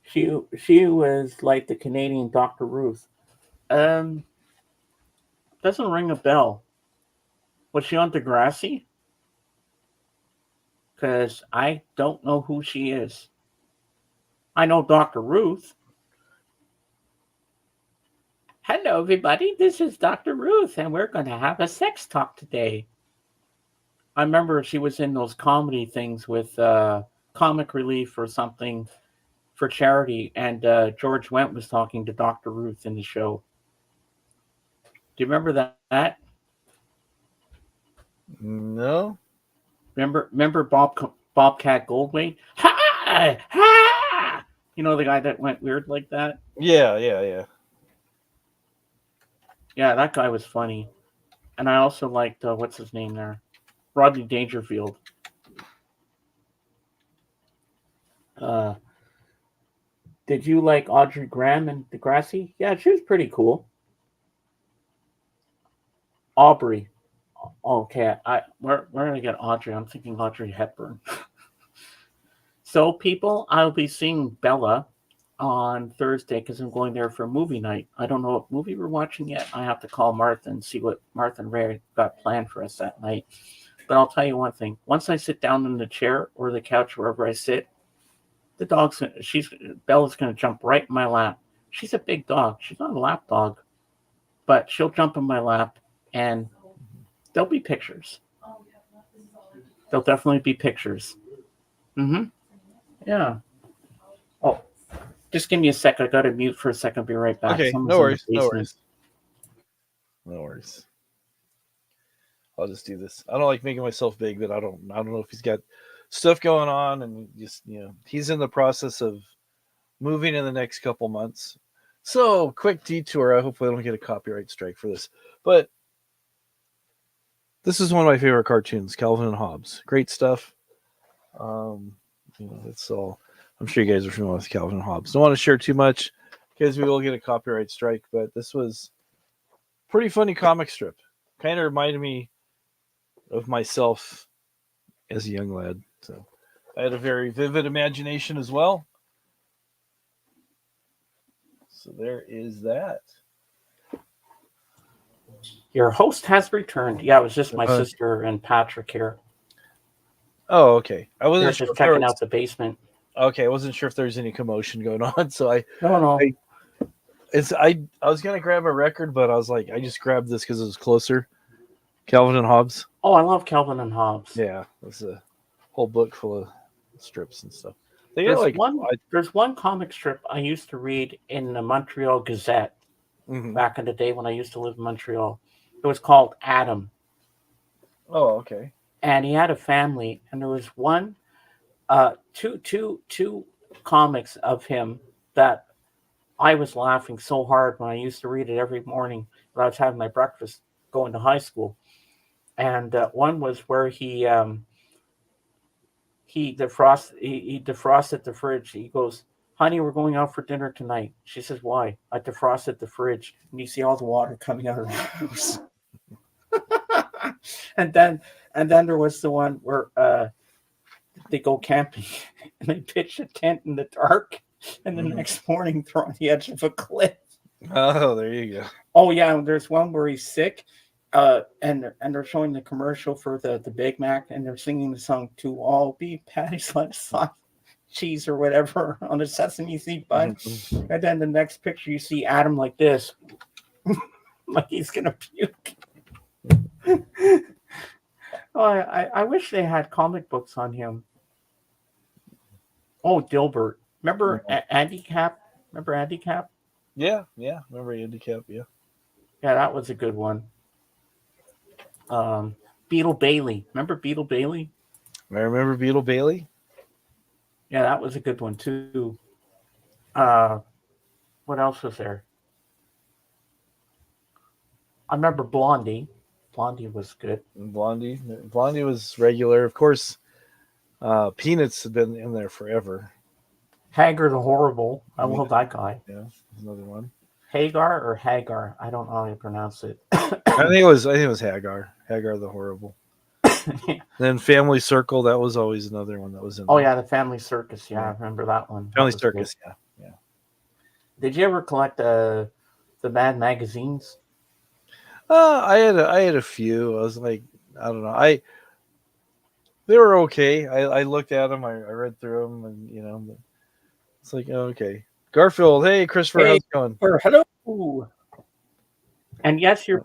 She was like the Canadian Dr. Ruth. Doesn't ring a bell. Was she on Degrassi? Because I don't know who she is. I know Dr. Ruth. Hello, everybody. This is Dr. Ruth, and we're going to have a sex talk today. I remember she was in those comedy things with Comic Relief or something for charity, and George Wendt was talking to Dr. Ruth in the show. Do you remember that? No. Remember Bobcat Goldthwait? Ha! Ha! You know the guy that went weird like that? Yeah. Yeah, that guy was funny. And I also liked, what's his name there? Rodney Dangerfield. Did you like Audrey Graham and Degrassi? Yeah, she was pretty cool. Aubrey. Okay, where did I get Audrey? I'm thinking Audrey Hepburn. So, people, I'll be seeing Bella on Thursday because I'm going there for a movie night. I don't know what movie we're watching yet. I have to call Martha and see what Martha and Ray got planned for us that night. But I'll tell you one thing. Once I sit down in the chair or the couch, wherever I sit, Bella's going to jump right in my lap. She's a big dog. She's not a lap dog, but she'll jump in my lap, and there'll be pictures. There'll definitely be pictures. Mm-hmm. Yeah. Oh, just give me a sec. I got to mute for a second. I'll be right back. Okay, Someone's no in the worries. basement. No worries. I'll just do this. I don't like making myself big, but I don't know if he's got stuff going on, and just he's in the process of moving in the next couple months. So quick detour. I hopefully don't get a copyright strike for this, but this is one of my favorite cartoons, Calvin and Hobbes. Great stuff. It's all. I'm sure you guys are familiar with Calvin and Hobbes. Don't want to share too much because we will get a copyright strike, but this was a pretty funny comic strip. Kind of reminded me of myself as a young lad. So I had a very vivid imagination as well. So there is that. Your host has returned. Yeah, it was just my sister and Patrick here. Oh, okay. I They're wasn't just sure checking out the basement. Okay, I wasn't sure if there was any commotion going on, so I No. I was gonna grab a record, but I was like, I just grabbed this because it was closer. Calvin and Hobbes. Oh, I love Calvin and Hobbes. Yeah, it's a whole book full of strips and stuff. There's one comic strip I used to read in the Montreal Gazette back in the day when I used to live in Montreal. It was called Adam. Oh, okay. And he had a family, and there was two comics of him that I was laughing so hard when I used to read it every morning when I was having my breakfast going to high school. And one was where he defrosted the fridge. He goes, "Honey, we're going out for dinner tonight." She says, "Why?" "I defrosted the fridge." And you see all the water coming out of the house. and then there was the one where they go camping and they pitch a tent in the dark, and the next morning they're on the edge of a cliff. Oh, there you go. Oh yeah, there's one where he's sick, and they're showing the commercial for the Big Mac, and they're singing the song "To All Be Patty's Lettuce Sauce." cheese or whatever on a sesame seed bun. Mhm. And then the next picture, you see Adam like this, like he's gonna puke. Oh, I wish they had comic books on him. Oh, Dilbert. Remember Andy Cap? Remember Andy Cap? Yeah, yeah. Remember handicap? Yeah. Yeah, that was a good one. Beetle Bailey. Remember Beetle Bailey? I remember Beetle Bailey. Yeah, that was a good one too. Uh, what else was there? I remember Blondie. Blondie was good. Blondie. Blondie was regular. Of course, Peanuts had been in there forever. Hagar the Horrible. I Yeah. love that guy. Yeah, another one. Hagar or Hagar? I don't know how you pronounce it. I think it was Hagar. Hagar the Horrible. Then Family Circle, that was always another one that was in Oh there. yeah, the Family Circus. Yeah, I Yeah. remember that one. That Family was Circus, good. yeah. Did you ever collect the Mad magazines? I had a few. I was like, I don't know. They were okay. I looked at them. I read through them, and it's like, oh, okay. Garfield, hey Christopher, Hey, how's it going? hello. And yes, your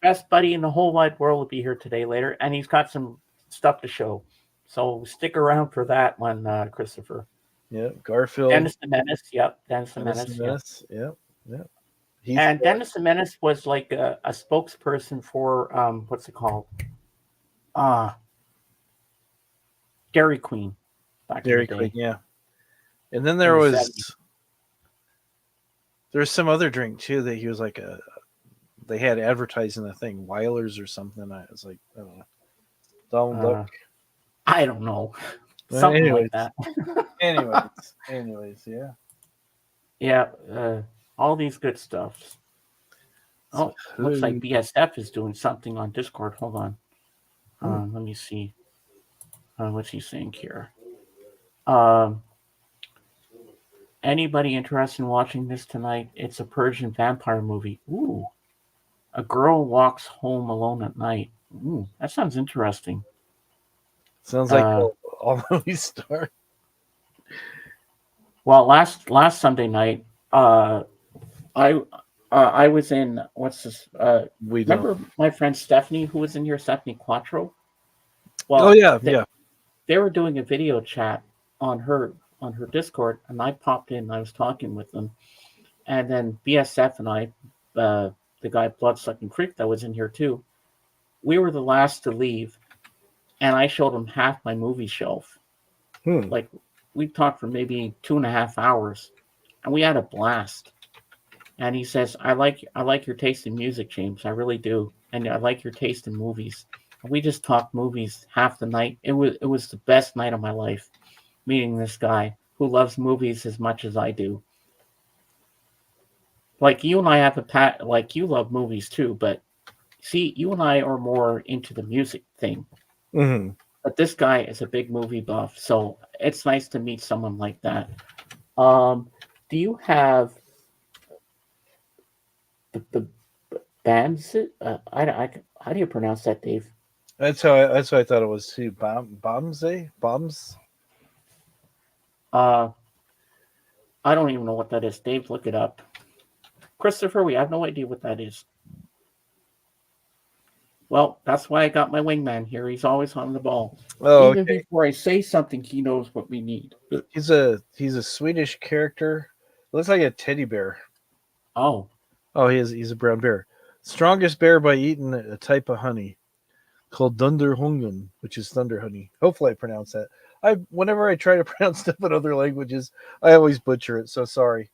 best buddy in the whole wide world will be here today later, and he's got some stuff to show. So stick around for that one, Christopher. Yeah, Garfield. Dennis the Menace. Yep, Dennis the Dennis Menace. the Menace. Yep. Yep. And Dennis the Menace was like a spokesperson for what's it called? Dairy Queen. Back Dairy in the Queen, day. yeah. And then there was some other drink too that he was like they had advertising a thing, Weiler's or something. I was like, I don't know. Donald Duck. I don't know. Well, Something anyways. like that. anyways, yeah. Yeah, all these good stuff. Oh, looks like BSF is doing something on Discord. Hold on. Let me see. What's he saying here? Anybody interested in watching this tonight? It's a Persian vampire movie. Ooh. A girl walks home alone at night. Ooh, that sounds interesting. Sounds like all movie star. Well, last Sunday night, I was in what's this? Remember my friend Stephanie, who was in here, Stephanie Quattro? Well, yeah. They were doing a video chat on her Discord, and I popped in. And I was talking with them, and then BSF and I, the guy Bloodsucking Creek that was in here too, we were the last to leave, and I showed him half my movie shelf. Like we talked for maybe 2.5 hours, and we had a blast. And he says, I like your taste in music, James. I really do. And I like your taste in movies. And we just talked movies half the night. It was the best night of my life, meeting this guy who loves movies as much as I do. Like you and I have like you love movies too, but see, you and I are more into the music thing. Mm-hmm. But this guy is a big movie buff, so it's nice to meet someone like that. Do you have the BAMS? How do you pronounce that, Dave? That's how I thought it was too. Bombs. I don't even know what that is. Dave, look it up. Christopher, we have no idea what that is. Well, that's why I got my wingman here. He's always on the ball. Oh, Even before I say something, he knows what we need. He's a Swedish character. Looks like a teddy bear. Oh, he's a brown bear. Strongest bear by eating a type of honey called Dunderhungen, which is thunder honey. Hopefully I pronounce that. Whenever I try to pronounce stuff in other languages, I always butcher it, so sorry.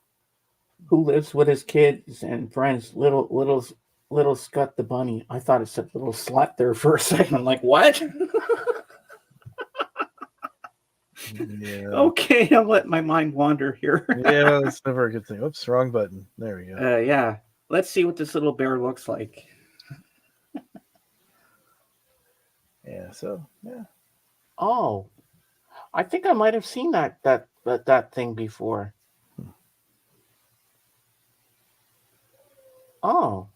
Who lives with his kids and friends, little Scott the bunny. I thought it said little slut there for a second. I'm like, what? Yeah. Okay, I'll let my mind wander here. Yeah, that's never a good thing. Oops, wrong button. There we go. Yeah. Let's see what this little bear looks like. Yeah, so yeah. Oh, I think I might have seen that thing before. Oh.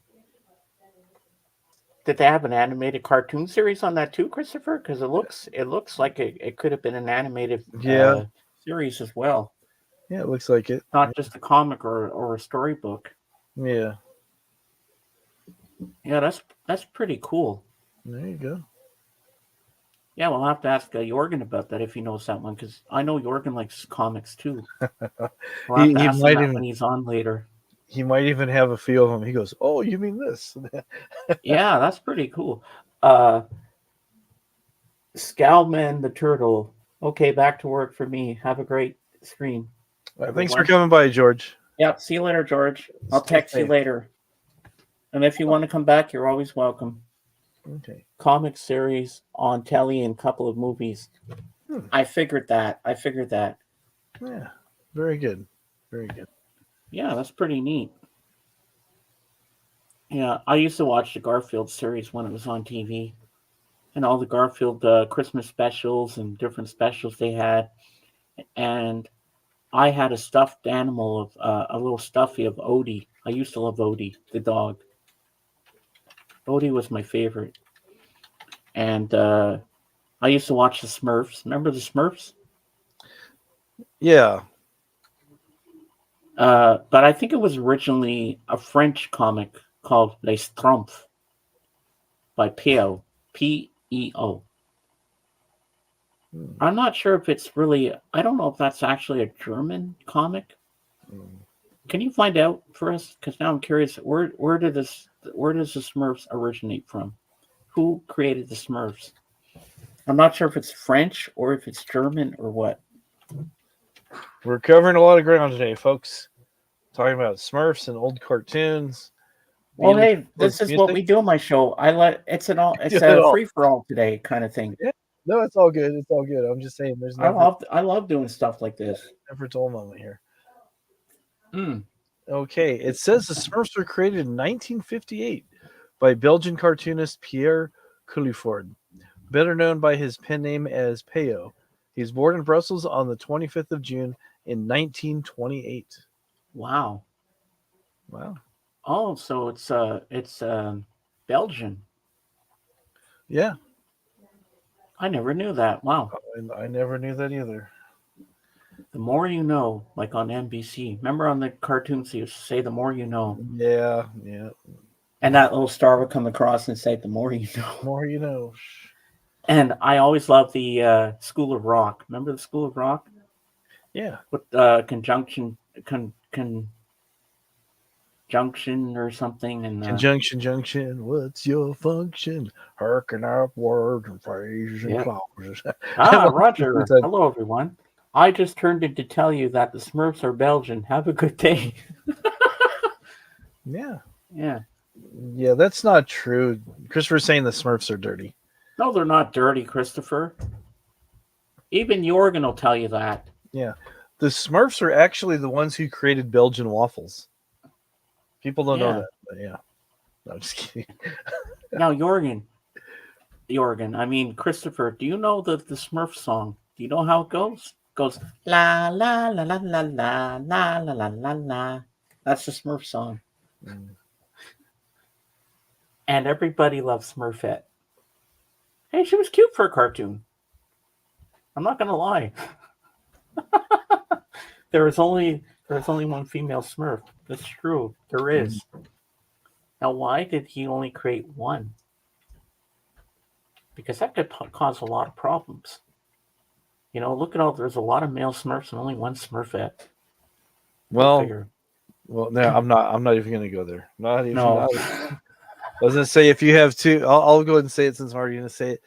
Did they have an animated cartoon series on that too, Christopher? Because it looks like it could have been an animated series as well, Yeah, it looks like it. not just a comic or a storybook. Yeah, Yeah, that's pretty cool. there you go. Yeah, we'll have to ask Jorgen about that if he knows that one, because I know Jorgen likes comics too. We'll have to He ask him might that even when he's on later. have a feel of them. He goes, "Oh, you mean this?" Yeah, that's pretty cool. Uh, Scowman the Turtle. Okay, back to work for me. Have a great stream. Thanks for Everyone. coming by, George. Yep, see you later, George. I'll Stay text you safe. later. And if you want to come back, you're always welcome. Okay. Comic series on telly and a couple of movies. I figured that. Yeah. Very good. Very good. Yeah, that's pretty neat. Yeah, I used to watch the Garfield series when it was on TV, and all the Garfield Christmas specials and different specials they had. And I had a stuffed animal of a little stuffy of Odie. I used to love Odie, the dog. Odie was my favorite. And I used to watch the Smurfs. Remember the Smurfs? Yeah. But I think it was originally a French comic called Les Schtroumpfs by Peo, P-E-O. I'm not sure if it's really, I don't know if that's actually a German comic. Can you find out for us? Because now I'm curious, where does the Smurfs originate from? Who created the Smurfs? I'm not sure if it's French or if it's German or what. We're covering a lot of ground today, folks. Talking about Smurfs and old cartoons. Well, Beatles, hey, this is what music. we do on my show. It's Do a it all. free for all today kind of thing. Yeah. No, it's all good. It's all good. I'm just saying there's I never love doing stuff like this. a dull moment here. Mm. Okay, it says the Smurfs were created in 1958 by Belgian cartoonist Pierre Culliford, better known by his pen name as Peo. He was born in Brussels on the 25th of June in 1928. Wow. Wow. Oh, so it's Belgian. Yeah, I never knew that. Wow. and I never knew that either. The more you know, like on NBC. Remember on the cartoons, they used to say, "The more you know," Yeah, yeah. and that little star would come across and say, "The more you know." More you know. And I always loved the School of Rock. Remember the School of Rock Yeah. with conjunction or something, and Conjunction, junction. What's your function? Harken up words and phrases and Yeah. clauses. Roger. Hello, everyone. I just turned in to tell you that the Smurfs are Belgian. Have a good day. Yeah. Yeah. Yeah, that's not true. Christopher's saying the Smurfs are dirty. No, they're not dirty, Christopher. Even Jorgen will tell you that. Yeah. The Smurfs are actually the ones who created Belgian waffles. People don't know that, but yeah. No, I'm just kidding. Now, Jorgen, I mean, Christopher, do you know the Smurf song? Do you know how it goes? It goes, la, la, la, la, la, la, la, la, la, la, la. That's the Smurf song. And everybody loves Smurfette. Hey, she was cute for a cartoon. I'm not going to lie. There was only one female Smurf. That's true. There is. Now, why did he only create one? Because that could cause a lot of problems. You know, look at all. There's a lot of male Smurfs and only one Smurfette. Well, no, I'm not even going to go there. Not even. No. I was going to say if you have two, I'll go ahead and say it since I'm already going to say it.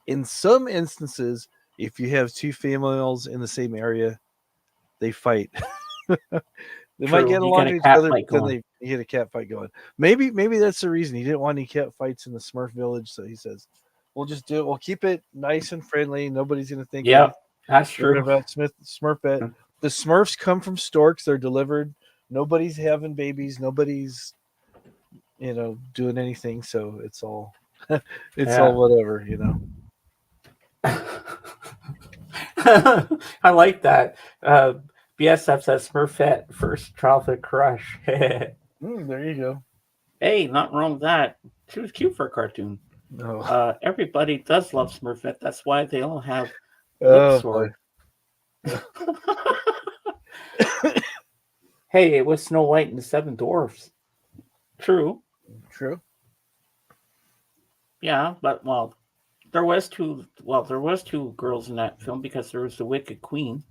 In some instances, if you have two females in the same area, they fight. They might get along to each other, but then they get a cat fight going. Maybe that's the reason he didn't want any cat fights in the Smurf village. So he says, "We'll just do it. We'll keep it nice and friendly. Nobody's going to think." Yeah, that's true. About Smurfette. The Smurfs come from storks. They're delivered. Nobody's having babies. Nobody's, doing anything. So it's all, all whatever, I like that. BSF says Smurfette first childhood crush. There you go. Hey, not wrong with that. She was cute for a cartoon. Oh. Everybody does love Smurfette. That's why they all have Oh, sword. Hey, it was Snow White and the Seven Dwarfs. True. True. Yeah, but there was two. Well, there was two girls in that film because there was the Wicked Queen.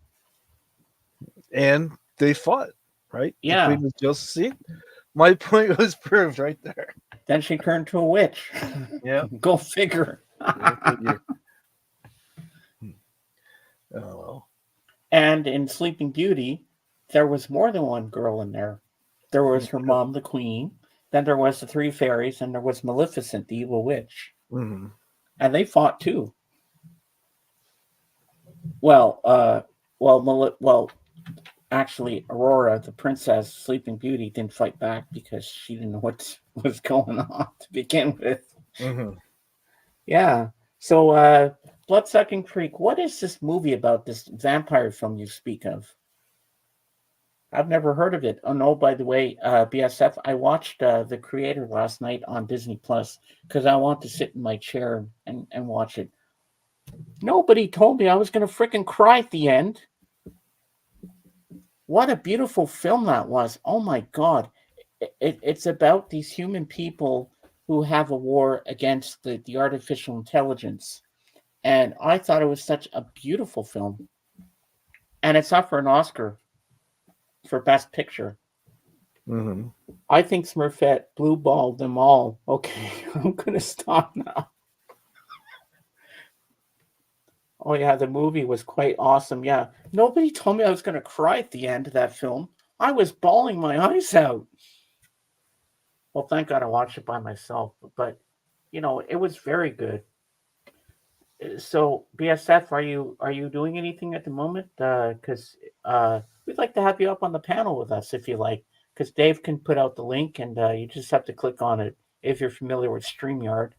And they fought, right? The Yeah. queen was just see. My point was proved right there. Then she turned to a witch. Yeah. Go figure. Go figure. Oh well. And in Sleeping Beauty, there was more than one girl in there. There was her mom, the queen. Then there was the three fairies, and there was Maleficent, the evil witch. Mm-hmm. And they fought too. Well, actually, Aurora, the princess, Sleeping Beauty, didn't fight back because she didn't know what was going on to begin with. Mm-hmm. Yeah. So, Bloodsucking Creek, what is this movie about, this vampire film you speak of? I've never heard of it. Oh, no, by the way, BSF, I watched The Creator last night on Disney Plus because I want to sit in my chair and watch it. Nobody told me I was going to freaking cry at the end. What a beautiful film that was. Oh, my God. It's about these human people who have a war against the artificial intelligence. And I thought it was such a beautiful film. And it's up for an Oscar for Best Picture. Mm-hmm. I think Smurfette blue balled them all. Okay, I'm going to stop now. Oh, yeah, the movie was quite awesome. Yeah, nobody told me I was going to cry at the end of that film. I was bawling my eyes out. Well, thank God I watched it by myself. But, it was very good. So, BSF, are you doing anything at the moment? Because we'd like to have you up on the panel with us if you like. Because Dave can put out the link, and you just have to click on it if you're familiar with StreamYard.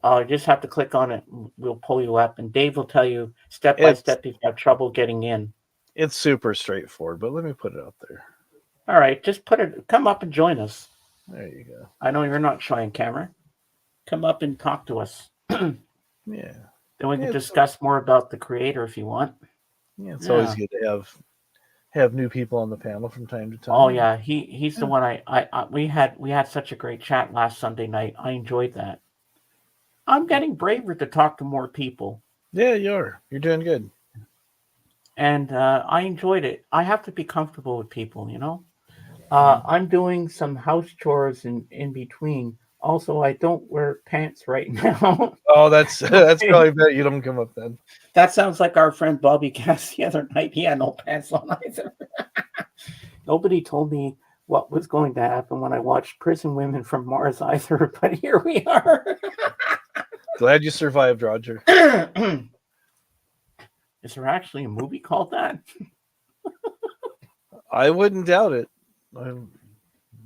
You just have to click on it, and we'll pull you up, and Dave will tell you step by step if you have trouble getting in. It's super straightforward, but let me put it up there. All right, just come up and join us. There you go. I know you're not shy on camera. Come up and talk to us. Yeah. Then we can discuss more about The Creator if you want. Yeah, it's always good to have new people on the panel from time to time. Oh yeah, he's the one we had such a great chat last Sunday night. I enjoyed that. I'm getting braver to talk to more people. Yeah, you're doing good. And I enjoyed it. I have to be comfortable with people, I'm doing some house chores in between. Also, I don't wear pants right now. Oh, that's probably better you don't come up then. That sounds like our friend Bobby Cass the other night. He had no pants on either. Nobody told me what was going to happen when I watched Prison Women from Mars either, but here we are. Glad you survived, Roger. Is there actually a movie called that? I wouldn't doubt it.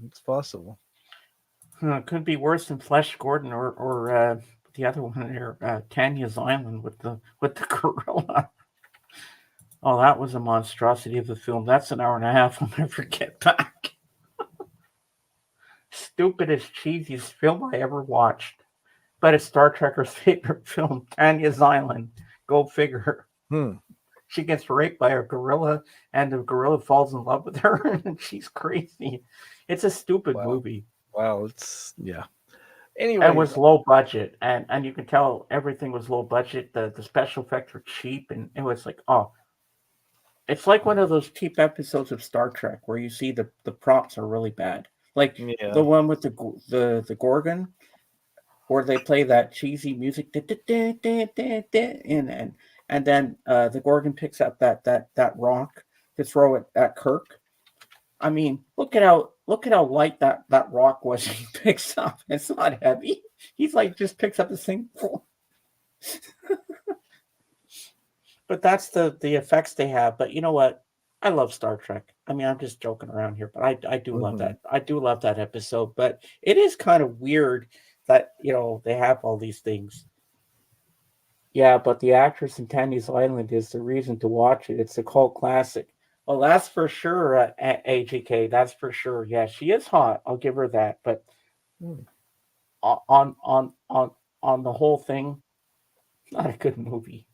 It's possible. It could be worse than Flesh Gordon or the other one there, Tanya's Island with the gorilla. Oh, that was a monstrosity of a film. That's an hour and a half I'll never get back. Stupidest, cheesiest film I ever watched. But it's Star Trekker's favorite film, Tanya's Island. Go figure. She gets raped by a gorilla, and the gorilla falls in love with her, and she's crazy. It's a stupid movie. Wow, Anyway, it was low budget, and you can tell everything was low budget. The special effects were cheap, and it was like, it's like one of those cheap episodes of Star Trek where you see the props are really bad, like the one with the Gorgon, where they play that cheesy music, and then the Gorgon picks up that rock to throw it at Kirk. I mean, look at how light that rock was he picks up. It's not heavy. He's like just picks up this thing. But that's the effects they have. But you know what? I love Star Trek. I mean, I'm just joking around here, but I do love that. I do love that episode. But it is kind of weird that they have all these things. Yeah, but the actress in Tanya's Island is the reason to watch it. It's a cult classic. Well, that's for sure, AGK. That's for sure. Yeah, she is hot. I'll give her that. But on the whole thing, not a good movie.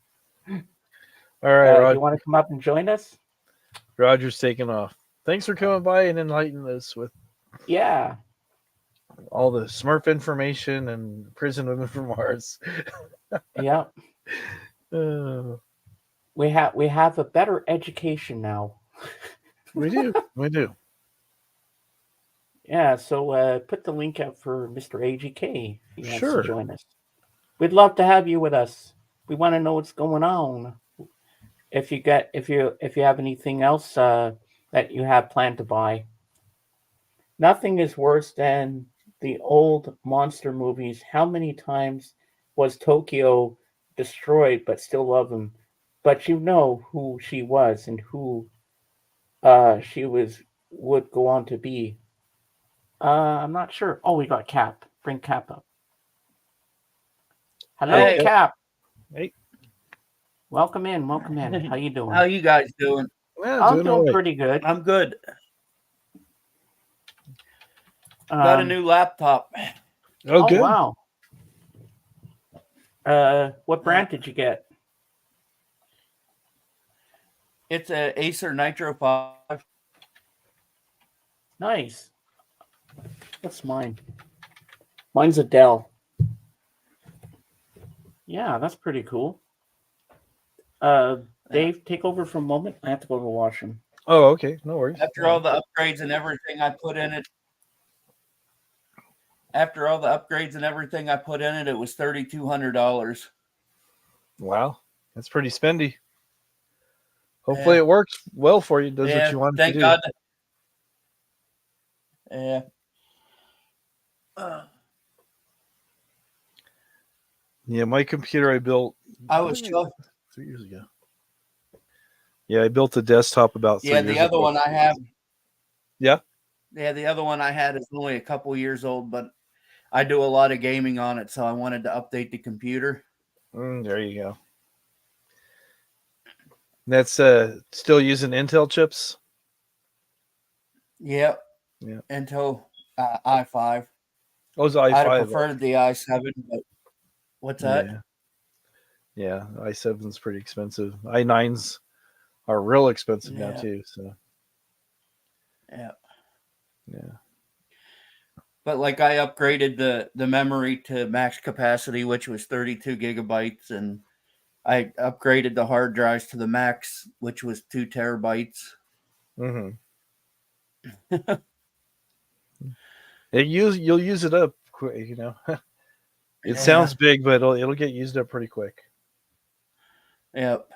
All right, Do Roger. you want to come up and join us? Roger's taking off. Thanks for coming by and enlightening us with Yeah. all the Smurf information and prison women from Mars. Yeah. Uh, We have a better education now. we do. We do. Yeah, so put the link up for Mr. AGK if he wants Sure. to join us. We'd love to have you with us. We want to know what's going on. If you have anything else that you have planned to buy. Nothing is worse than the old monster movies. How many times was Tokyo destroyed but still love him? But you know who she was and who she would go on to be. I'm not sure. Oh, we got Cap. Bring Cap up. Hello, Hey. Cap. Hey. Welcome in. Welcome in. How you doing? How you guys doing? Yeah, I'm all doing right. pretty good. I'm good. Got a new laptop. Oh, good. Wow. What brand did you get? It's a Acer Nitro 5. Nice. What's mine? Mine's a Dell. Yeah, that's pretty cool. Dave, take over for a moment. I have to go to the washroom. Oh, okay. No worries. After all the upgrades and everything I put in it, it was $3,200. Wow. That's pretty spendy. Hopefully it works well for you. Does what you want it to Thank do. God. Yeah. Yeah, my computer I built I was chuffed. 3 years ago. Yeah, I built a desktop about 3 years ago. The other one I have. Yeah? Yeah, the other one I had is only a couple years old, but I do a lot of gaming on it, so I wanted to update the computer. There you go. That's still using Intel chips? Yep. Yeah. Intel i5. Oh, it's i5. I'd have preferred the i7, but what's that? Yeah, i7's pretty expensive. i9s are real expensive now Yeah. too. So Yeah. yeah. But like I upgraded the memory to max capacity, which was 32 gigabytes, and I upgraded the hard drives to the max, which was 2 terabytes. Mm-hmm. You'll use it up quick, you know. It sounds big, but it'll get used up pretty quick. Yep.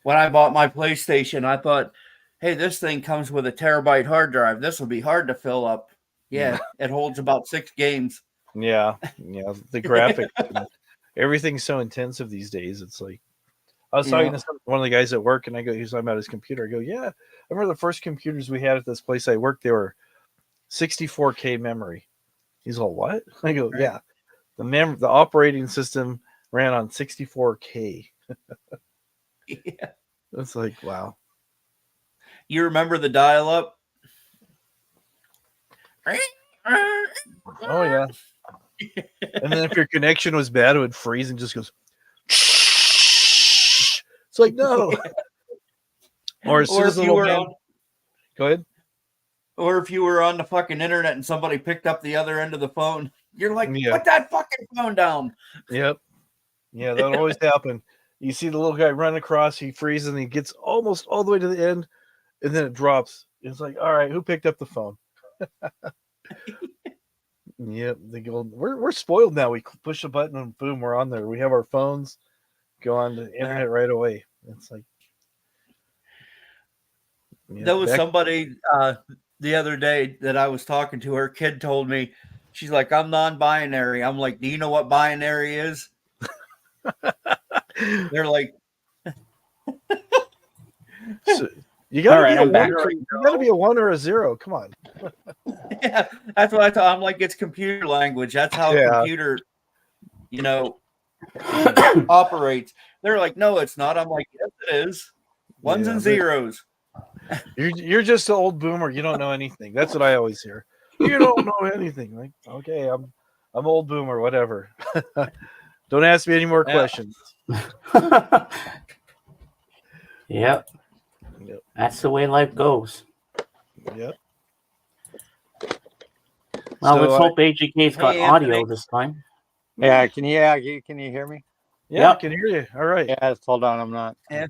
When I bought my PlayStation, I thought, hey, this thing comes with a terabyte hard drive. This will be hard to fill up. Yeah, it holds about 6 games. Yeah. The graphics, everything's so intensive these days. It's like I was talking to one of the guys at work, and he was talking about his computer. I go, yeah, I remember the first computers we had at this place I worked. They were 64K memory. He's all, what? I go, yeah, the operating system ran on 64K. Yeah. It's like, wow. You remember the dial-up? Oh yeah. And then if your connection was bad, it would freeze and just goes. It's like, no. Or as soon as you were go ahead. Or if you were on the fucking internet and somebody picked up the other end of the phone, you're like, Yeah. put that fucking phone down. Yep. Yeah, that would always happen. You see the little guy run across, he freezes, and he gets almost all the way to the end, and then it drops. It's like, all right, who picked up the phone? Yep, they go. We're spoiled now. We push a button and boom, we're on there. We have our phones, go on the internet right away. It's like There was somebody the other day that I was talking to. Her kid told me, she's like, I'm non-binary. I'm like, do you know what binary is? They're like, so, you gotta All right, be a 1 or a 0. Come on. yeah, that's what I thought. I'm like, it's computer language. That's how a computer, operates. They're like, no, it's not. I'm like, yes, it is. Ones and zeros. You're just an old boomer. You don't know anything. That's what I always hear. You don't know anything. Like, okay, I'm old boomer. Whatever. Don't ask me any more questions. Yep. Yep. That's the way life goes. Yep. Well, So, let's hope AGK's got Hey, audio Anthony. this time. Yeah, can you hear me? yeah, Yep. I can hear you. All right. Yeah, just hold on. I'm not Yeah.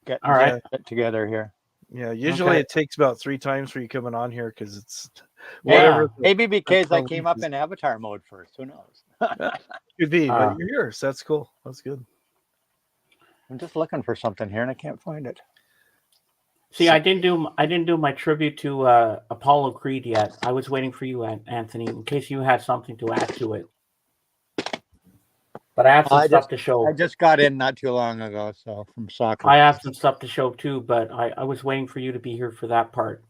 getting All right. get together here. Yeah. Usually Okay. it takes about 3 times for you coming on here because it's Yeah. whatever. the- Maybe because I the came link up is. in avatar mode first. Who knows? Could be, Uh, but you're here, so that's cool. That's good. I'm just looking for something here and I can't find it. See, So- I didn't do my tribute to Apollo Creed yet. I was waiting for you, Anthony, in case you had something to add to it. But I have some I stuff to show. I just got in not too long ago, so from soccer. I have some stuff to show too, but I was waiting for you to be here for that part.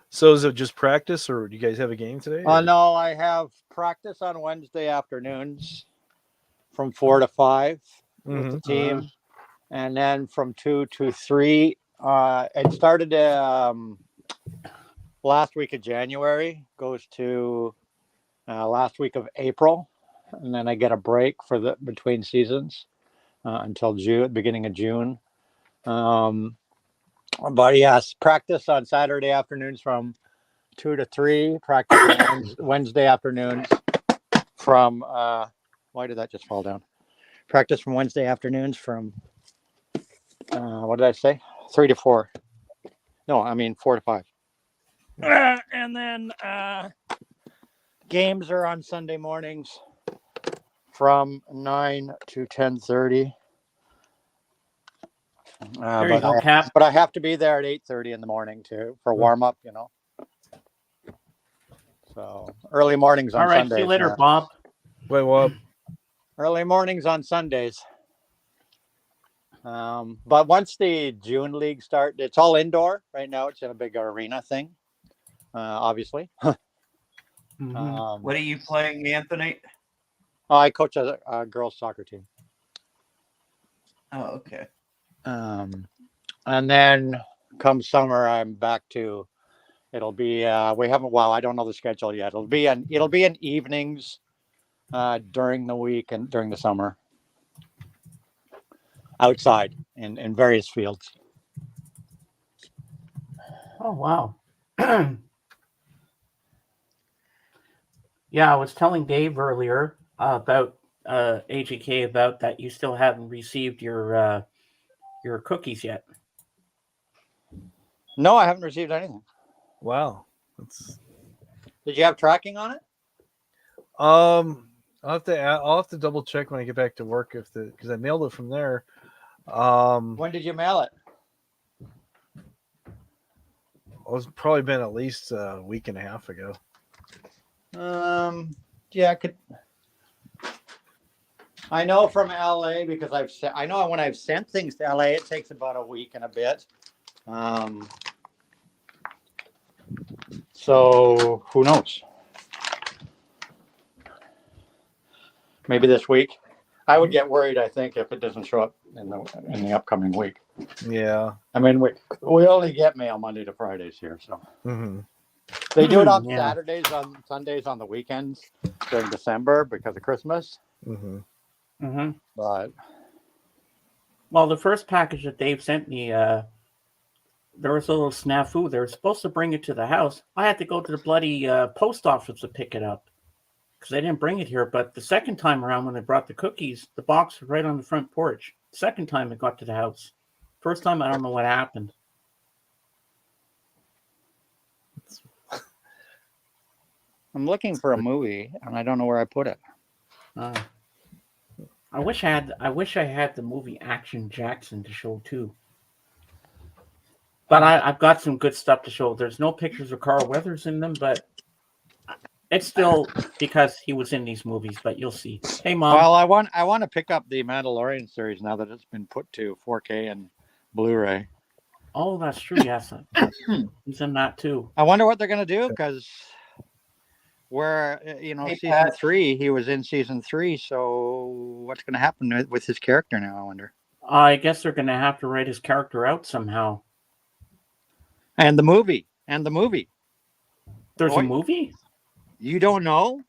So is it just practice, or do you guys have a game today? or- No, I have practice on Wednesday afternoons from 4 to 5 with the Mhm. team, and then from 2 to 3. It started last week of January, goes to last week of April, and then I get a break for the between seasons until June, beginning of June. But yes, practice on Saturday afternoons from 2 to 3. Practice on Wednesday afternoons from why did that just fall down? Practice from Wednesday afternoons from what did I say? 3 to 4. No, I mean 4 to 5. And then games are on Sunday mornings from 9 to 10:30. There you go, Cap. But I have to be there at 8:30 in the morning for warm up, So early mornings on All right, Sundays. see you later, yeah. Bob. Wait, what? Early mornings on Sundays. But once the June league start, it's all indoor right now. It's in a big arena thing, obviously. Mhm. What are you playing, Anthony? I coach a girls soccer team. Oh, okay. And then come summer, I'm back to. It'll be we haven't. Well, I don't know the schedule yet. It'll be in evenings during the week and during the summer. Outside in various fields. Oh wow. Yeah, I was telling Dave earlier about AGK about that you still haven't received your cookies yet. No, I haven't received anything. Wow. That's Did you have tracking on it? I'll have to double check when I get back to work because I mailed it from there. When did you mail it? It's probably been at least a week and a half ago. Yeah, I could. I know from LA because I know when I've sent things to LA, it takes about a week and a bit. So who knows? Maybe this week. I would get worried, I think, if it doesn't show up in the upcoming week. Yeah. I mean, we only get mail Monday to Fridays here, so Mm-hmm. they do it on Yeah. Saturdays, on Sundays, on the weekends during December because of Christmas. Mm-hmm. Mm-hmm. But Well, the first package that Dave sent me, there was a little snafu. They were supposed to bring it to the house. I had to go to the bloody post office to pick it up because they didn't bring it here. But the second time around, when they brought the cookies, the box was right on the front porch. Second time it got to the house. First time, I don't know what happened. I'm looking for a movie and I don't know where I put it. I wish I had the movie Action Jackson to show too. But I've got some good stuff to show. There's no pictures of Carl Weathers in them, but it's still because he was in these movies. But you'll see. Hey, Mom. Well, I want to pick up the Mandalorian series now that it's been put to 4K and Blu-ray. Oh, that's true. Yes, he's in that too. I wonder what they're gonna do because where Hey, season Pat. 3, he was in season 3. So what's gonna happen with his character now? I wonder. I guess they're going to have to write his character out somehow. And the movie. There's Oh, a movie? You don't know?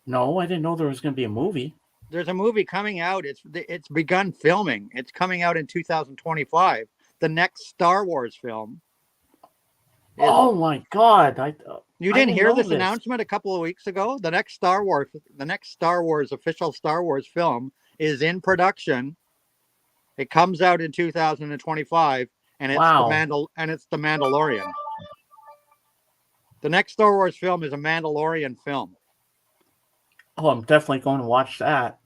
No, I didn't know there was going to be a movie. there's a movie coming out. It's begun filming. It's coming out in 2025. The next Star Wars film. Oh my God! You I didn't hear know this this. announcement a couple of weeks ago? The next Star Wars official Star Wars film is in production. It comes out in 2025, and it's Wow. it's the Mandalorian. The next Star Wars film is a Mandalorian film, Oh, I'm definitely going to watch that.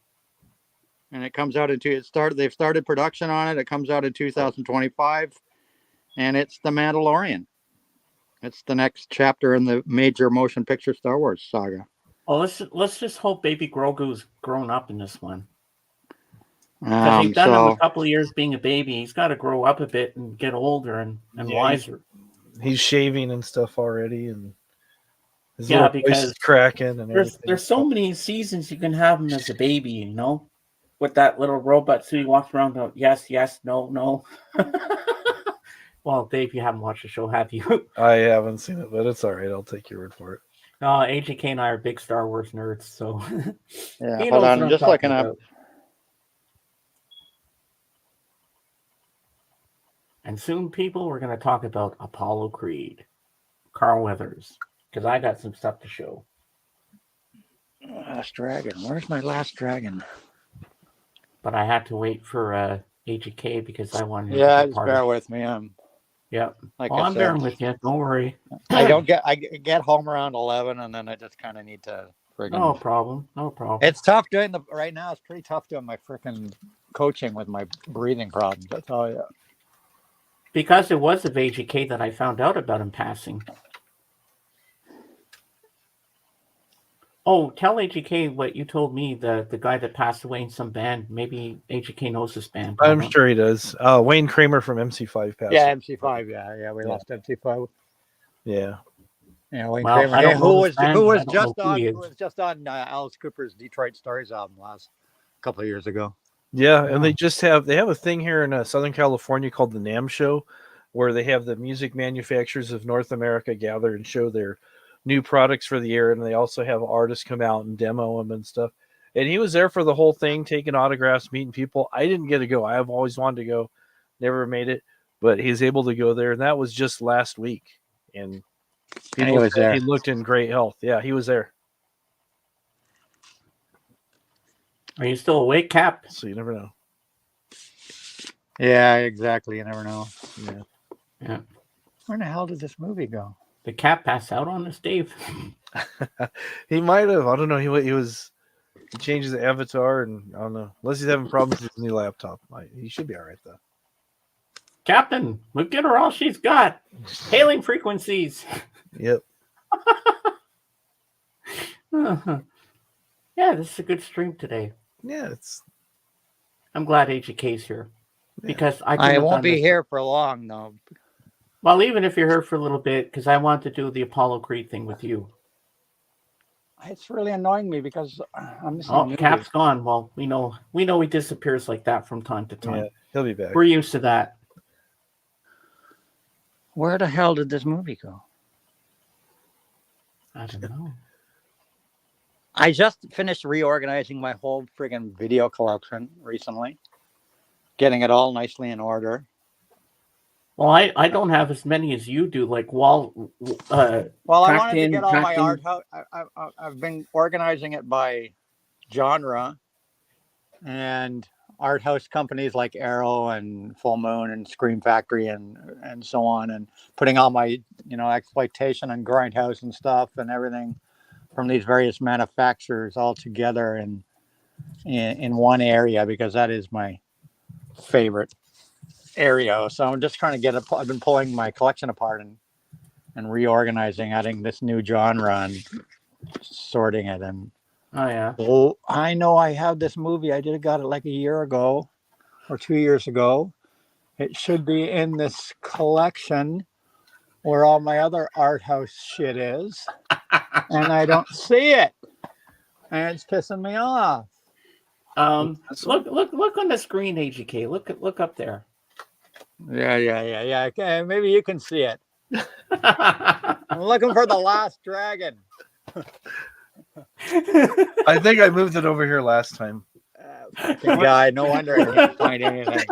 and it comes out they've started production on it. It comes out in 2025, and it's the Mandalorian. It's the next chapter in the major motion picture Star Wars saga. Oh, let's just hope Baby Grogu's grown up in this one. Because they've done him a couple of years being a baby. He's got to grow up a bit and get older and Yeah, wiser. He's shaving and stuff already, and his Yeah, little voice is cracking and everything. There's so many seasons you can have him as a baby, you know, with that little robot. So he walks around going, yes, yes, no, no. Well, Dave, you haven't watched the show, have you? I haven't seen it, but it's all right. I'll take your word for it. AJK and I are big Star Wars nerds, so Yeah, he hold knows on, what I'm just talking looking up. about. And soon, people, we're going to talk about Apollo Creed, Carl Weathers, because I got some stuff to show. Last Dragon. Where's my Last Dragon? But I had to wait for AJK because I wanted. Yeah, to be just part bear of. with me. Yep. Like Well, I I'm said, bearing with you. Don't worry. I get home around 11, and then I just kind of need to friggin'. No problem. No problem. It's tough doing right now. It's pretty tough doing my freaking coaching with my breathing problems. I tell you. Because it was of AJK that I found out about him passing. Oh, tell AJK what you told me, the guy that passed away in some band. Maybe AJK knows this band. I'm sure he does. Wayne Kramer from MC5 passed. Yeah, MC5. Yeah, we lost MC5. Yeah. Yeah, Wayne Well, Kramer. I don't Who know was this band, who I was don't just know who on he who is. was just on Alice Cooper's Detroit Stories album a couple of years ago. Yeah, and they have a thing here in Southern California called the NAMM Show, where they have the music manufacturers of North America gather and show their new products for the year, and they also have artists come out and demo them and stuff. And he was there for the whole thing, taking autographs, meeting people. I didn't get to go. I have always wanted to go, never made it, but he's able to go there, and that was just last week. And And he was there. He looked in great health. Yeah, he was there. Are you still awake, Cap? So you never know. Yeah, exactly. You never know. Yeah. Yeah. Where the hell did this movie go? Did Cap pass out on us, Dave? He might have. I don't know. He changes the avatar, and I don't know. Unless he's having problems with his new laptop, he should be all right though. Captain, look at her, all she's got. Hailing frequencies. Yep. Yeah, this is a good stream today. Yeah, it's. I'm glad AJK's here. Yeah. Because I I couldn't have won't done be this. here for long though. Well, even if you're here for a little bit, because I want to do the Apollo Creed thing with you. It's really annoying me because I'm missing. Oh, Cap's gone. Well, we know he disappears like that from time to time. Yeah, he'll be back. We're used to that. Where the hell did this movie go? I don't know. I just finished reorganizing my whole friggin' video collection recently, getting it all nicely in order. Well, I don't have as many as you do. Like Well, I wanted to in, get all my packed art. in. I've been organizing it by genre, and art house companies like Arrow and Full Moon and Scream Factory and so on, and putting all my exploitation and grindhouse and stuff and everything from these various manufacturers all together in one area, because that is my favorite area. So I'm just trying to get I've been pulling my collection apart and reorganizing, adding this new genre and sorting it. And Oh yeah. oh, I know I have this movie. I got it like a year ago or 2 years ago. It should be in this collection where all my other art house shit is, and I don't see it, and it's pissing me off. Look on the screen, AGK. Look up there. Yeah. Okay, maybe you can see it. I'm looking for the Last Dragon. I think I moved it over here last time. fucking guy. No wonder I can't find anything.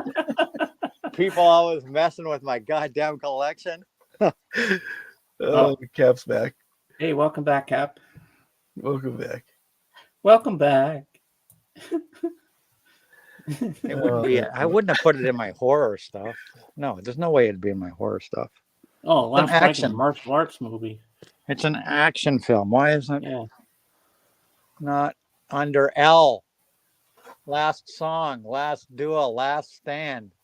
People always messing with my goddamn collection. Oh, Cap's back. Hey, welcome back, Cap. Welcome back. Welcome back. It wouldn't be. I wouldn't have put it in my horror stuff. No, there's no way it'd be in my horror stuff. Oh, It's an Last Dragon, action. martial arts movie. It's an action film. Why isn't it Yeah. not under L? Last song, last duel, last stand.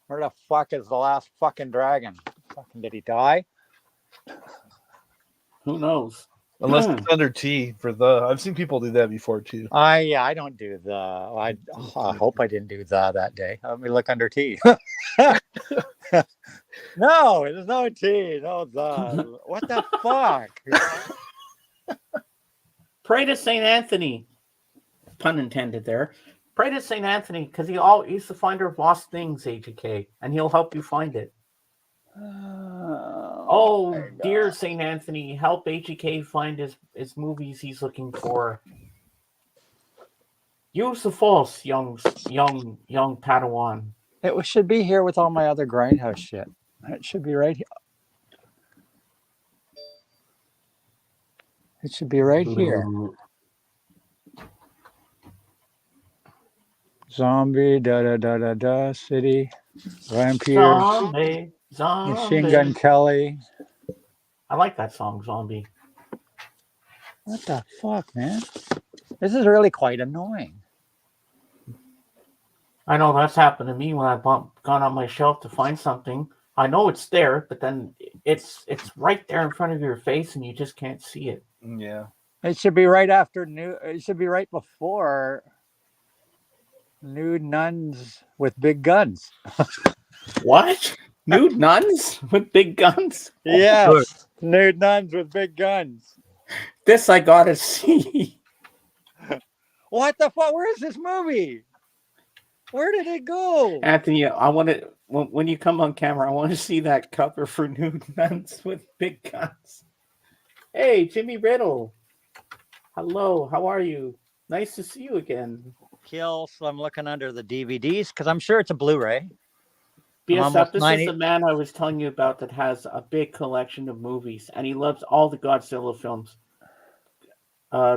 Where the fuck is the last fucking dragon? Fucking did he die? Who knows? Unless it's under T for the. I've seen people do that before too. I don't do the. I hope I didn't do that day. Let me look under T. No, there's no T. No the. What the fuck? Pray to St. Anthony. Pun intended there. Pray to St. Anthony because he's the finder of lost things, AGK, and he'll help you find it. Oh, my dear God. St. Anthony, help AGK find his movies he's looking for. Use the false, young Padawan. It should be here with all my other grindhouse shit. It should be right here. It should be right here. Zombie, city, vampires, Zombie. Machine Gun Kelly. I like that song, Zombie. What the fuck, man? This is really quite annoying. I know that's happened to me when I've gone on my shelf to find something. I know it's there, but then it's right there in front of your face and you just can't see it. Yeah. It should be right after new. It should be right before nude nuns with big guns. What? Nude nuns with big guns? Yes, nude nuns with big guns. This I gotta see. What the fuck? Where is this movie? Where did it go? Anthony, I want to when you come on camera, I want to see that cover for nude nuns with big guns. Hey, Jimmy Riddle. Hello, how are you? Nice to see you again. Kill. So I'm looking under the DVDs because I'm sure it's a Blu-ray. BSF, almost this 90 is the man I was telling you about that has a big collection of movies, and he loves all the Godzilla films.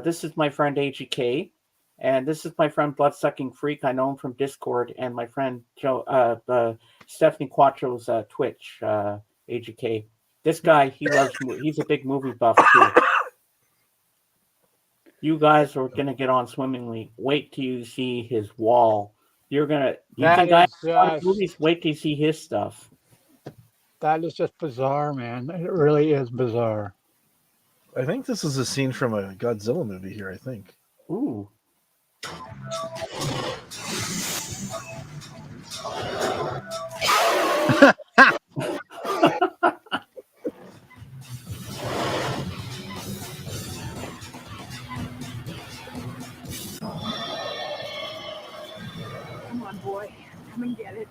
This is my friend AGK, and this is my friend Bloodsucking Freak. I know him from Discord, and my friend Stephanie Quattro's Twitch, AGK. This guy, he's a big movie buff too. You guys are gonna get on swimmingly. Wait till you see his wall. You think I like movies? Wait till you see his stuff. That is just bizarre, man. It really is bizarre. I think this is a scene from a Godzilla movie here. I think. Ooh. Come on, boy. Come and get it.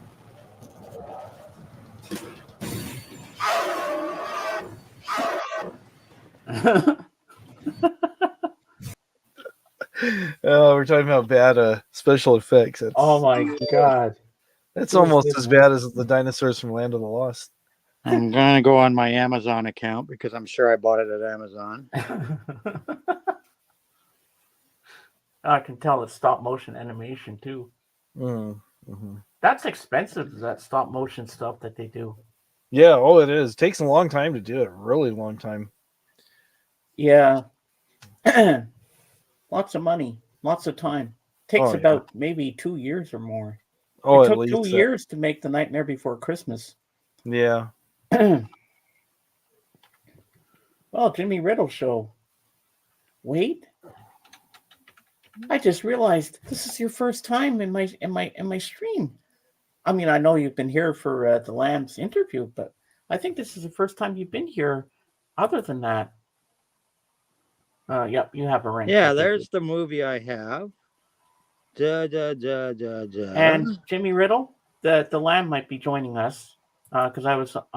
We're talking about bad special effects. Oh my god. That's almost as bad as the dinosaurs from Land of the Lost. I'm gonna go on my Amazon account because I'm sure I bought it at Amazon. I can tell it's stop motion animation too. Mm-hmm. That's expensive, that stop motion stuff that they do. Yeah, oh, it is. It takes a long time to do it. Really long time. Yeah. Lots of money, lots of time. Takes Oh, about maybe 2 years or more. Oh, It at took least 2 years to make The Nightmare Before Christmas. Yeah. Well, Jimmy Riddle show. Wait. I just realized this is your first time in my stream. I mean, I know you've been here for the Lamb's interview, but I think this is the first time you've been here. Other than that, yep, you have a ring. Yeah, there's the movie I have. And Jimmy Riddle, the Lamb might be joining us because I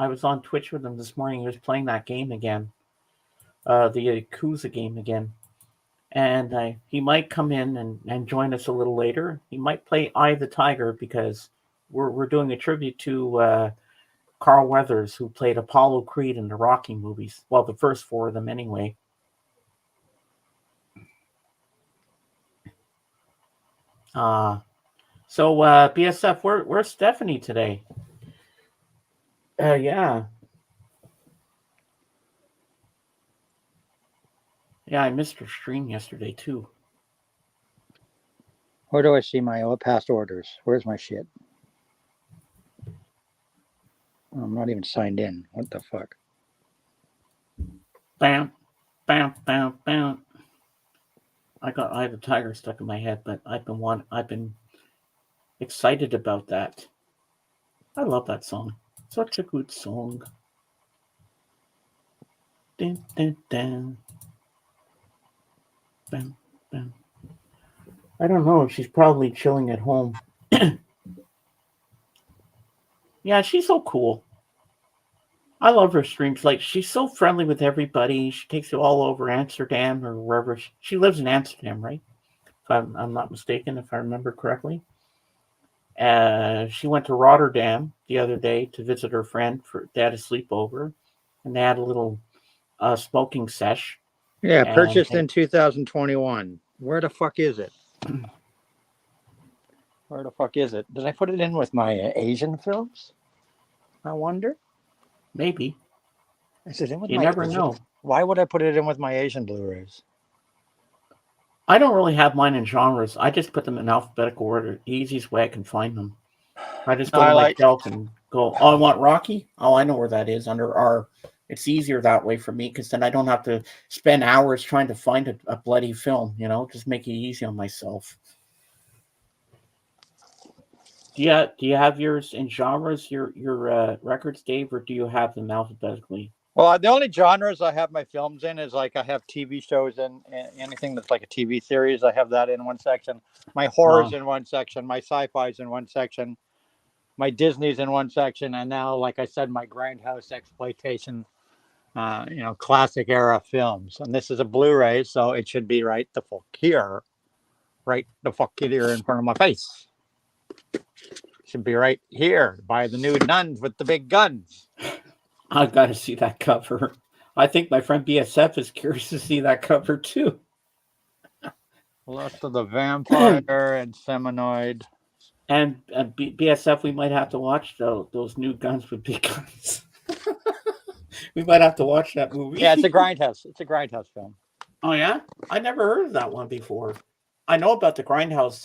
was on Twitch with him this morning. He was playing that game again, the Yakuza game again. and he might come in and join us a little later. He might play Eye of the Tiger because we're doing a tribute to Carl Weathers, who played Apollo Creed in the Rocky movies. Well, the first four of them, anyway. So BSF, where's Stephanie today? Yeah. Yeah, I missed her stream yesterday too. Where do I see my past orders? Where's my shit? I'm not even signed in. What the fuck? Bam, bam, bam, bam. I got Eye of the Tiger stuck in my head, but I've been excited about that. I love that song. Such a good song. Dun, dun, dun. Bam, bam. I don't know. She's probably chilling at home. Yeah, she's so cool. I love her streams. Like, she's so friendly with everybody. She takes you all over Amsterdam or wherever. She lives in Amsterdam, right? If I'm not mistaken, if I remember correctly. She went to Rotterdam the other day to visit her friend. They had a sleepover, and they had a little smoking sesh. Yeah, And purchased in 2021. Where the fuck is it? Where the fuck is it? Did I put it in with my Asian films? I wonder. Maybe. Is it in with You my never Asian? know. Why would I put it in with my Asian Blu-rays? I don't really have mine in genres. I just put them in alphabetical order. The easiest way I can find them. I just go to my shelf and go, oh, I want Rocky? Oh, I know where that is, under R. It's easier that way for me because then I don't have to spend hours trying to find a bloody film, just make it easy on myself. Do you have yours in genres, your records, Dave, or do you have them alphabetically? Well, the only genres I have my films in is like I have TV shows and anything that's like a TV series. I have that in one section. My horrors in one section. My sci-fi's in one section. My Disney's in one section. And now, like I said, my Grindhouse exploitation, classic era films. And this is a Blu-ray, so it should be right the fuck here. Right the fuck here in front of my face. Should be right here by the nude nuns with the big guns. I've got to see that cover. I think my friend BSF is curious to see that cover too. Lust of the Vampire and Seminoid. And BSF, we might have to watch those new guns with big guns. We might have to watch that movie. Yeah, it's a Grindhouse. It's a Grindhouse film. Oh yeah, I never heard of that one before. I know about the Grindhouse,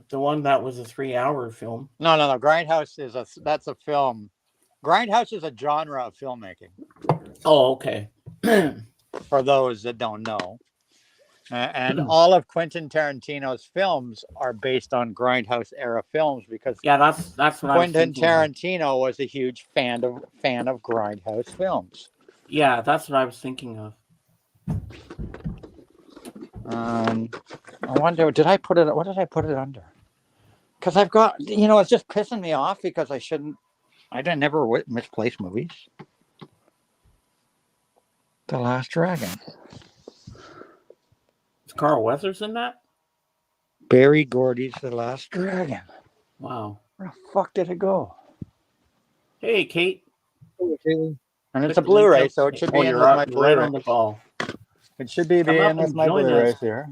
the one that was a 3-hour film. No. Grindhouse that's a film. Grindhouse is a genre of filmmaking. Oh, okay. For those that don't know. And all of Quentin Tarantino's films are based on Grindhouse era films because that's what Quentin Tarantino was a huge fan of Grindhouse films. Yeah, that's what I was thinking of. I wonder, what did I put it under? Because I've got, it's just pissing me off because I never misplace movies. The Last Dragon. Is Carl Weathers in that? Barry Gordy's The Last Dragon. Wow. Where the fuck did it go? Hey, Kate. And it's a Blu-ray, so it should be in with my Blu-ray. Right on the ball. It should be in with my Blu-rays here.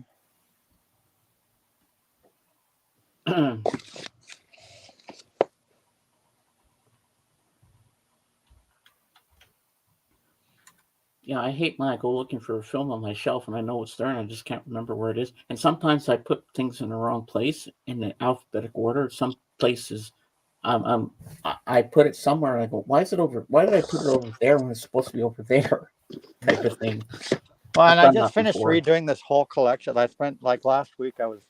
Yeah, I hate when I go looking for a film on my shelf and I know it's there and I just can't remember where it is. And sometimes I put things in the wrong place in the alphabetical order. Some places, I put it somewhere and I go, why is it over? Why did I put it over there when it's supposed to be over there? Type of thing. Well, and I just finished redoing this whole collection. I spent last week. I was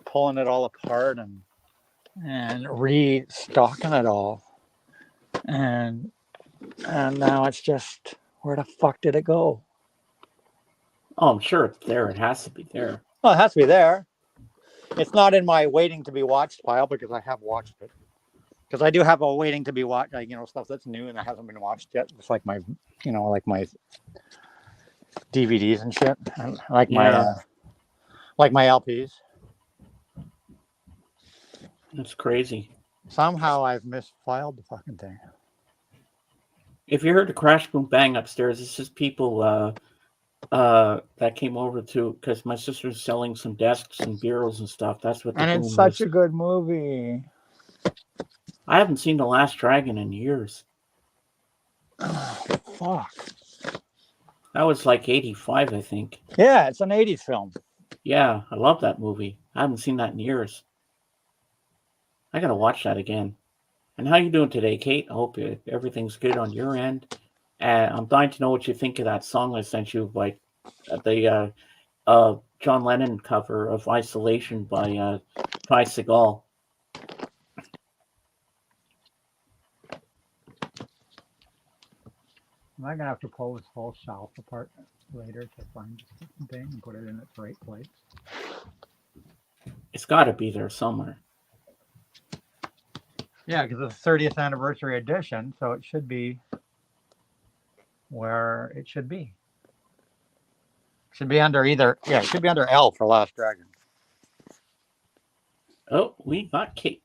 pulling it all apart and restocking it all, and now it's just. Where the fuck did it go? Oh, I'm sure it's there. It has to be there. Well, it has to be there. It's not in my waiting to be watched pile because I have watched it. Because I do have a waiting to be watched, stuff that's new and that hasn't been watched yet. It's like my, DVDs and shit. I like Yeah. my LPs. That's crazy. Somehow I've misfiled the fucking thing. If you heard the crash, boom, bang upstairs, it's just people that came over to because my sister's selling some desks and bureaus and stuff. That's what the And boom it's such is. a good movie. I haven't seen The Last Dragon in years. Oh, fuck. That was like 85, I think. Yeah, it's an 80s film. Yeah, I love that movie. I haven't seen that in years. I gotta watch that again. And how you doing today, Kate? I hope everything's good on your end. And I'm dying to know what you think of that song I sent you, by the John Lennon cover of "Isolation" by Ty Segall. Am I gonna have to pull this whole shelf apart later to find this thing and put it in its right place? It's got to be there somewhere. Yeah, because it's the 30th anniversary edition, so it should be where it should be. Should be under it should be under L for Last Dragon. Oh, we got Kate.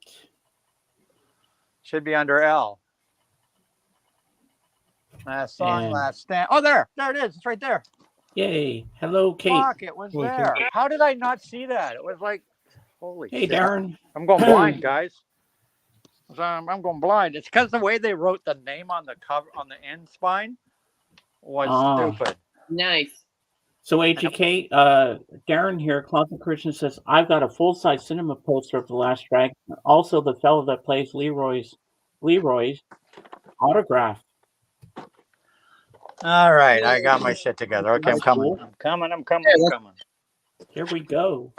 Should be under L. Last song, And- last stand. Oh, there it is. It's right there. Yay! Hello, Kate. Fuck, it was Hello, there. How did I not see that? It was like, holy Hey, shit. Darren. I'm going blind, guys. I'm going blind. It's because the way they wrote the name on the cover on the end spine was stupid. Nice. So AGK, Darren here, Closet Christian says, I've got a full-size cinema poster of The Last Dragon. Also, the fellow that plays Leroy's autograph. All right, I got my shit together. Okay, I'm That's coming. cool. I'm coming. Here we go.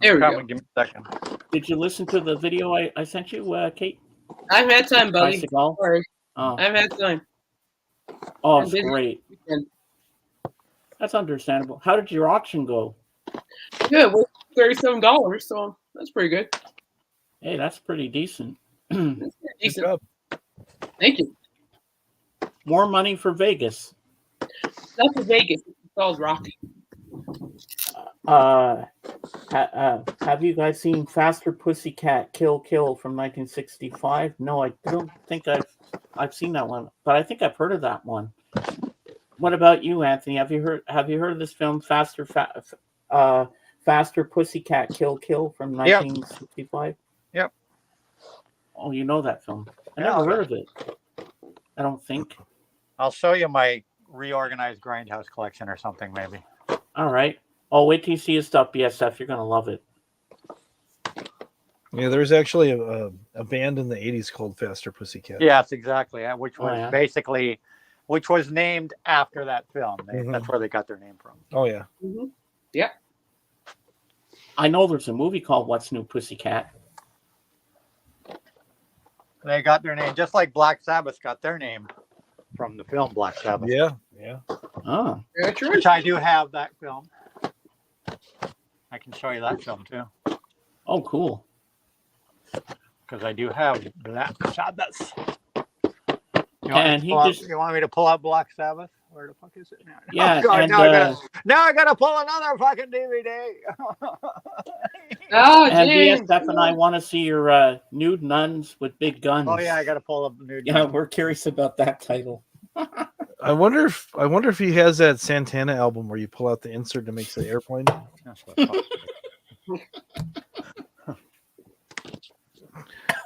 There we go. Give me a second. Did you listen to the video I sent you, Kate? I've had time, Ty buddy. Segall? Sorry. Oh, I've had time. it's busy. great. Weekend. That's understandable. How did your auction go? Good. We're $37, so that's pretty good. Hey, that's pretty decent. That's pretty Good decent. job. Thank you. More money for Vegas. That's for Vegas. It's all rocky. Have you guys seen Faster Pussycat Kill Kill from 1965? No, I don't think I've seen that one, but I think I've heard of that one. What about you, Anthony? Have you heard of this film, Faster Pussycat Kill Kill from 1965? Yep. Oh, you know that film? I Yeah, never okay. heard of it. I don't think. I'll show you my reorganized Grindhouse collection or something, maybe. All right. Oh, wait till you see his stuff, BSF. You're gonna love it. Yeah, there's actually a band in the 80s called Faster Pussycat. Yes, exactly. Which Oh, was yeah. basically, which was named after that film. Mhm. That's where they got their name from. Oh, yeah. Mm-hmm. I know there's a movie called What's New Pussycat. They got their name just like Black Sabbath got their name from the film Black Sabbath. Yeah, yeah. Oh, That's right. Which I do have that film. I can show you that film too, oh, cool. because I do have Black Sabbath. You And he just- you want me to pull out Black Sabbath? Where the fuck is it now? Yeah, Oh, God, and now I gotta pull another fucking DVD. Oh, and James. BSF and I want to see your nude nuns with big guns. Oh yeah, I gotta pull up new. Yeah, we're curious about that title. I wonder if he has that Santana album where you pull out the insert that makes the airplane. That's what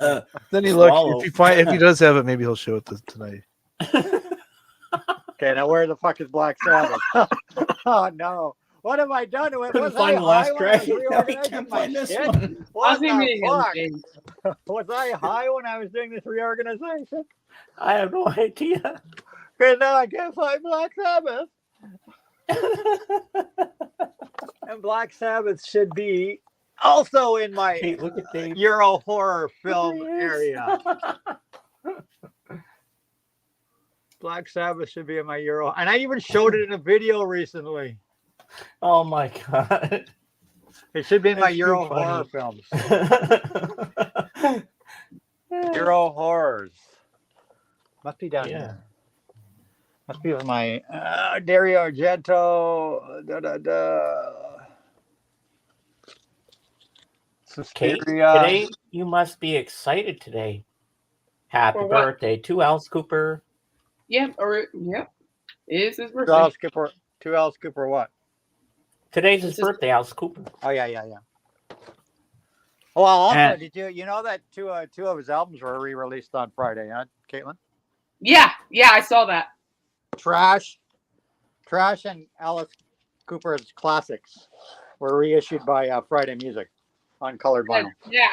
fuck. Then he look Swallow. if he does have it, maybe he'll show it tonight. Okay, now where the fuck is Black Sabbath? Oh no. What have I done to it? Couldn't Was I find the last high when I was dragon. Now we reorganizing can't my find this shit? one. What I'll see the me again, fuck? James. Was I high when I was doing this reorganization? I have no idea. Because now I can't find Black Sabbath. And Black Sabbath should be also in my Hey, look at Dave. Euro horror film There he is. area. Black Sabbath should be in my Euro. And I even showed it in a video recently. Oh my god. It should be in my That's too Euro funny. horror films. Euro horrors. Must be down Yeah. here. Must be with my Dario Argento. Kate, Suspiria. today you must be excited today. Happy For what? birthday to Alice Cooper. Yeah, it is his Two birthday. Alice Cooper. Two Alice Cooper. What? Today's his It's his- birthday, Alice Cooper. Oh yeah. Well, also, And- did you know that two of his albums were re-released on Friday, huh, Caitlin? Yeah, I saw that. Trash, and Alice Cooper's classics were reissued by Friday Music on colored vinyl. Yeah,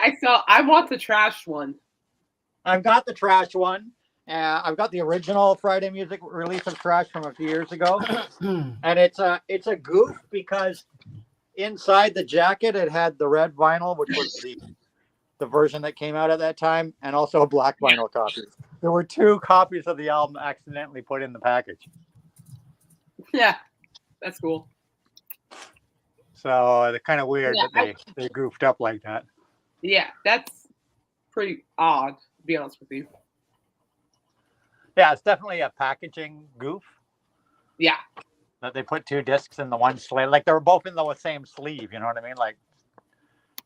I want the trash one. I've got the trash one. I've got the original Friday Music release of Trash from a few years ago, and it's a goof because inside the jacket it had the red vinyl, which was the version that came out at that time, and also a black vinyl copy. There were 2 copies of the album accidentally put in the package. Yeah, that's cool. So it's kind of weird Yeah, that they goofed up like that. Yeah, that's pretty odd, to be honest with you. Yeah, it's definitely a packaging goof. Yeah. That they put 2 discs in the one sleeve. Like they were both in the same sleeve, you know what I mean? Like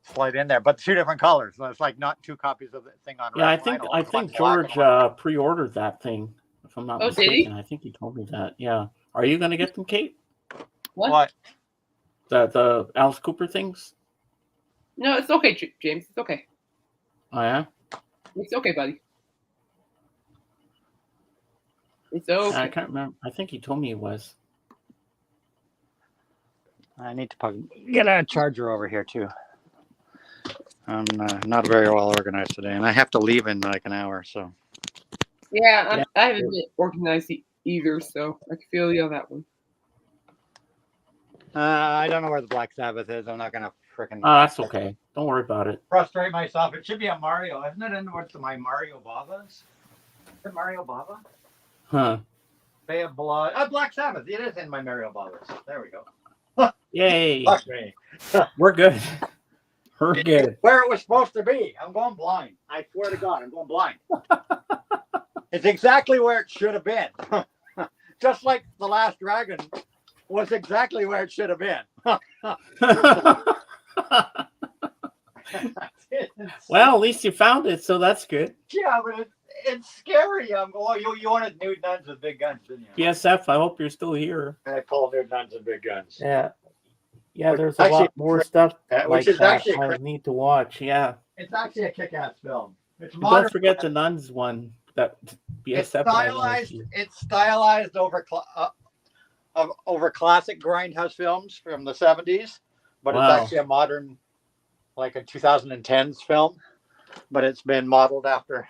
slide in there, but 2 different colors. So it's like not 2 copies of the thing on Yeah, red I think vinyl. I It's one think black and George one- pre-ordered that thing. If I'm not Oh, did he? mistaken, I think he told me that. Yeah. Are you going to get them, Kate? What? The Alice Cooper things? No, it's okay, James. It's okay. Oh yeah. It's okay, buddy. It's I okay. can't remember. I think he told me he was. I need to get a charger over here too. I'm not very well organized today, and I have to leave in like an hour. So Yeah, I haven't been organized either, so I can feel you on that one. I don't know where the Black Sabbath is. I'm not gonna freaking Oh, that's okay. Don't worry about it. frustrate myself. It should be a Mario, isn't it? In my Mario Babas. Is it Mario Baba? Huh. Bay of Blood. Black Sabbath. It is in my Mario Babas. There we go. Yay. Fuck me. We're good. We're good. Where it was supposed to be. I'm going blind. I swear to God, I'm going blind. It's exactly where it should have been. Just like The Last Dragon was exactly where it should have been. Well, at least you found it, so that's good. Yeah, but it's scary. I'm going, you wanted nude nuns with big guns, didn't you? PSF, I hope you're still here. I pull nude nuns with big guns. Yeah. Yeah, Which there's is a actually- lot more stuff which like is that actually I need to watch. Yeah. It's actually a kick-ass film. It's And modern. don't forget the Nuns one that It's PSF. and I wanna stylized. see. It's stylized over classic grindhouse films from the 70s, but Wow. it's actually a modern, like a 2010s film. But it's been modeled after,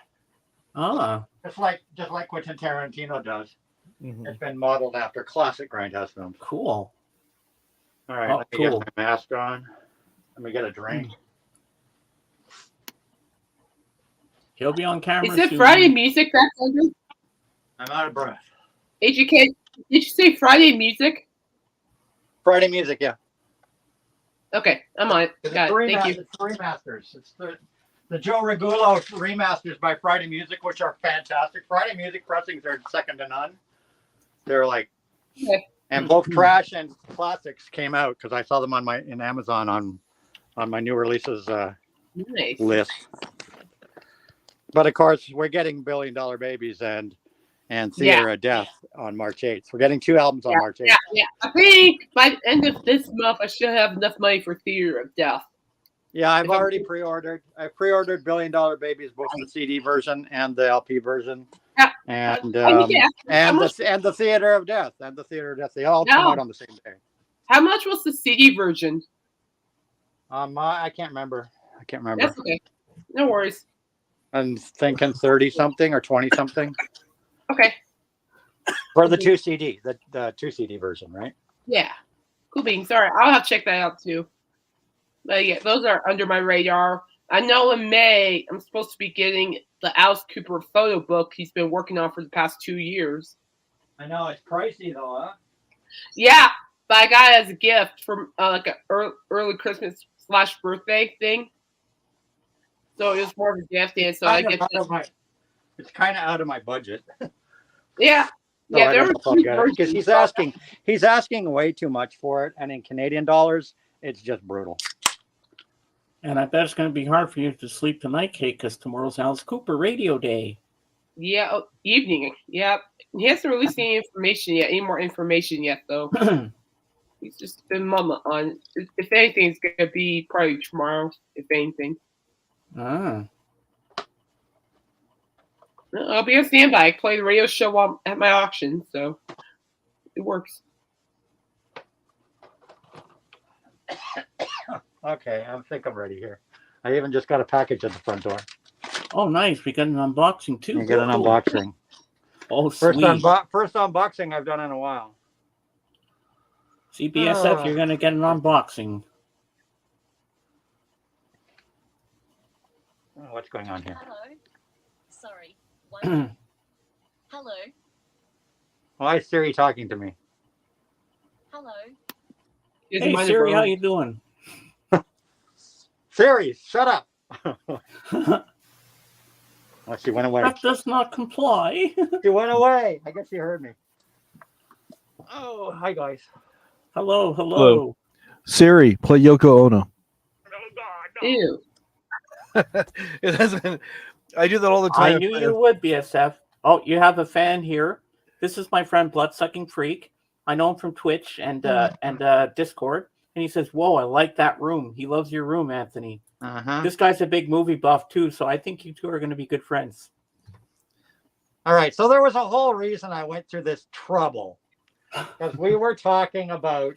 Ah, just like Quentin Tarantino does. Mhm. It's been modeled after classic grindhouse films. cool. All right, Oh, let me cool. get my mask on. Let me get a drink. He'll be on camera Is it soon. Friday music that's under? I'm out of breath. HK, did you say Friday music? Friday music, yeah. Okay, I'm on it. It's Got it. Thank you. It's the remasters. It's the Joe Regulo remasters by Friday Music, which are fantastic. Friday Music pressings are second to none. They're like, Okay. and both Trash and Classics came out because I saw them in Amazon on my new releases Nice. list. But of course, we're getting $1 Billion Babies and Theater of Death on March 8th. We're getting 2 albums on March 8th. Yeah. I think by the end of this month, I should have enough money for Theater of Death. Yeah, I've If I'm- already pre-ordered. I pre-ordered $1 Billion Babies, both the CD version and the LP version. Yeah. And I need to ask you, how much- the Theater of Death They all come No. out on the same day. How much was the CD version? I can't remember. That's okay. No worries. I'm thinking 30 something or 20 something Okay. for the 2 CD, the 2 CD version, right? Yeah. Cool beans. All right. I'll have to check that out too. But yeah, those are under my radar. I know in May I'm supposed to be getting the Alice Cooper photo book he's been working on for the past 2 years. I know it's pricey though, huh? Yeah, but I got it as a gift from like an early Christmas / birthday thing. So it was more of a gift, and so I get It's kind of out of my budget. yeah. So Yeah, I there don't were know if I'll two get it because versions. he's asking way too much for it, and in Canadian dollars, it's just brutal. And I bet it's going to be hard for you to sleep tonight, Kate, because tomorrow's Alice Cooper Radio Day. Yeah, evening. Yeah, he hasn't released any information yet. Any more information yet, though? He's just been mama on. If anything, it's gonna be probably tomorrow. If anything, Ah. I'll be on standby. I play the radio show while at my auction, so it works. Okay, I think I'm ready here. I even just got a package at the front door. Oh, nice. We got an unboxing, too. You get an Cool. unboxing. Oh, First, sweet. first unboxing I've done in a while. CBSF, you're going to get an unboxing. Oh, what's going on here? Hello. Sorry. One. Hello. Why is Siri talking to me? Hello. He doesn't Hey, mind Siri, the how road. you doing? Siri, shut up. Oh, she went away. That does not comply. She went away. I guess she heard me. Oh, hi guys. Hello. Hello. Siri, play Yoko Ono. Ew. It hasn't. I do that all the time. I knew you would, BSF. Oh, you have a fan here. This is my friend Bloodsucking Freak. I know him from Twitch and Discord. And he says, "Whoa, I like that room." He loves your room, Anthony. Uh-huh. This guy's a big movie buff too, so I think you two are going to be good friends. All right. So there was a whole reason I went through this trouble. Because we were talking about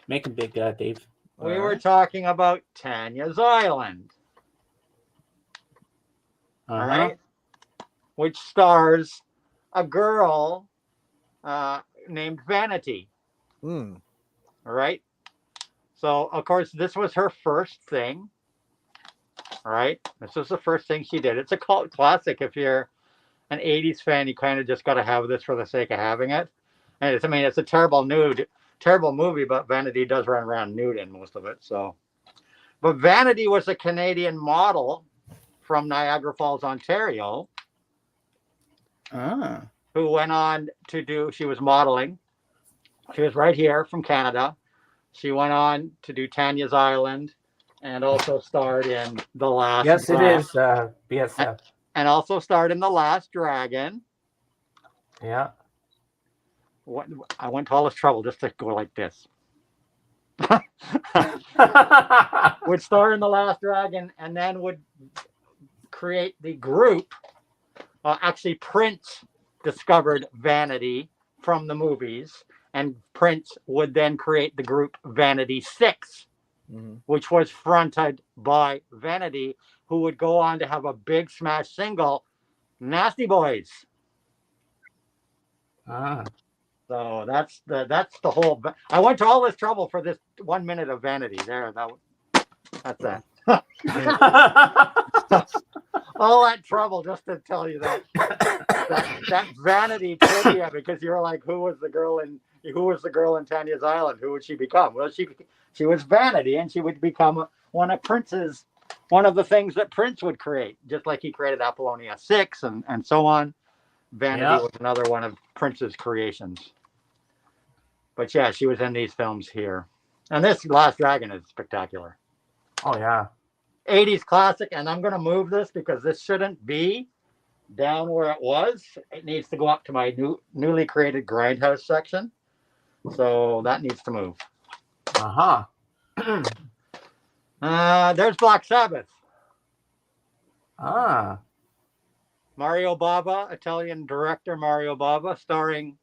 Make him big, Dave. we were talking about Tanya's Island. All Uh-huh. right. Which stars a girl named Vanity. Mm. All right. So, of course, this was her first thing. All right. This was the first thing she did. It's a cult classic. If you're an 80s fan, you kind of just got to have this for the sake of having it. And it's a terrible movie, but Vanity does run around nude in most of it. So, but Vanity was a Canadian model from Niagara Falls, Ontario, Ah. who went on to she was modeling. She was right here from Canada. She went on to do Tanya's Island and also starred in The Last Yes, it Dra- is, BSF. And also starred in The Last Dragon. Yeah. I went to all this trouble just to go like this. Would star in The Last Dragon and then would create the group. Actually, Prince discovered Vanity from the movies, and Prince would then create the group Vanity Six, which was fronted by Vanity, who would go on to have a big smash single, Nasty Boys. Ah. So that's the whole. I went to all this trouble for this 1 minute of Vanity. That's that. All that trouble just to tell you that Vanity trivia, because you're like, who was the girl in Tanya's Island? Who would she become? Well, she was Vanity, and she would become one of the things that Prince would create, just like he created Apollonia 6 and so on. Vanity was another one of Prince's creations. But yeah, she was in these films here. And this Last Dragon is spectacular. Oh, yeah. 80s classic, and I'm going to move this because this shouldn't be down where it was. It needs to go up to my newly created Grindhouse section. So that needs to move. Uh-huh. There's Black Sabbath. Ah. Mario Bava, Italian director Mario Bava, starring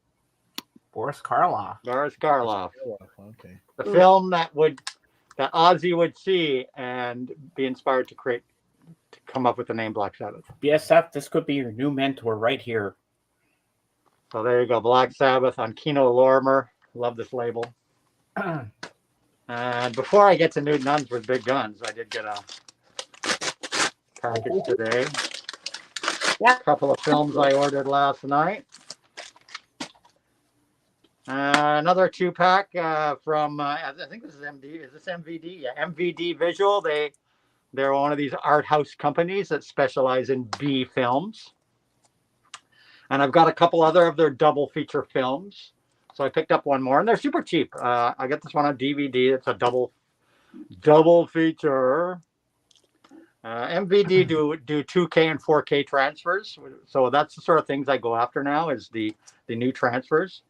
Boris Karloff. Boris Karloff. Okay. The film that Ozzy would see and be inspired to come up with the name Black Sabbath. BSF, this could be your new mentor right here. So there you go, Black Sabbath on Kino Lormer. Love this label. And before I get to Nude Nuns with Big Guns, I did get a package today. A couple of films I ordered last night. Another 2-pack from I think this is MD. Is this MVD? Yeah, MVD Visual. They're one of these art house companies that specialize in B films. and I've got a couple other of their double feature films. So I picked up one more, and they're super cheap. I got this one on DVD. It's a double feature. MVD do 2K and 4K transfers, so that's the sort of things I go after now is the new transfers.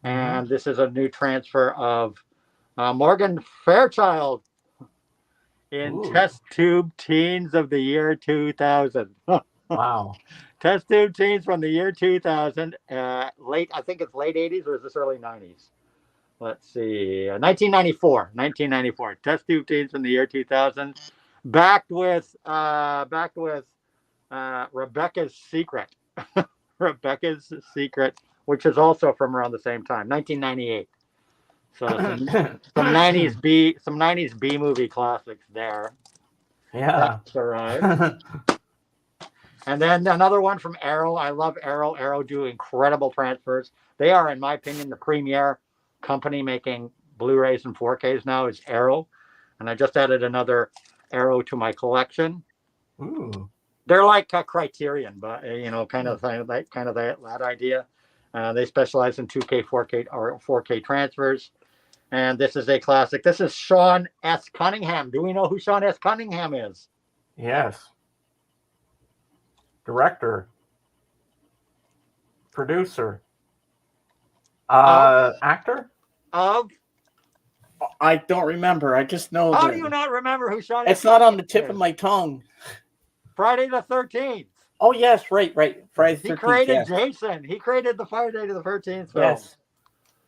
And this is a new transfer of Morgan Fairchild in Ooh. Test Tube Teens of the year 2000. Wow. Test Tube Teens from the year 2000, I think it's late 80s or is this early 90s? Let's see, 1994. Test Tube Teens from the year 2000, backed with Rebecca's Secret. Rebecca's Secret, which is also from around the same time, 1998. So some 90s B movie classics there. Yeah. That's all right. And then another one from Arrow. I love Arrow. Arrow do incredible transfers. They are, in my opinion, the premier company making Blu-rays and 4Ks now is Arrow. And I just added another Arrow to my collection. Ooh. They're like a Criterion, but kind of that idea. They specialize in 2K, 4K, or 4K transfers. And this is a classic. This is Sean S. Cunningham. Do we know who Sean S. Cunningham is? Yes. Director. Producer. Actor? Of I don't remember. I just know how that do you not remember who Sean? it's not on the tip of my tongue. Friday the 13th. Oh yes, right. Friday He 13th. created Yes. Jason. He created the Friday the 13th film. Yes.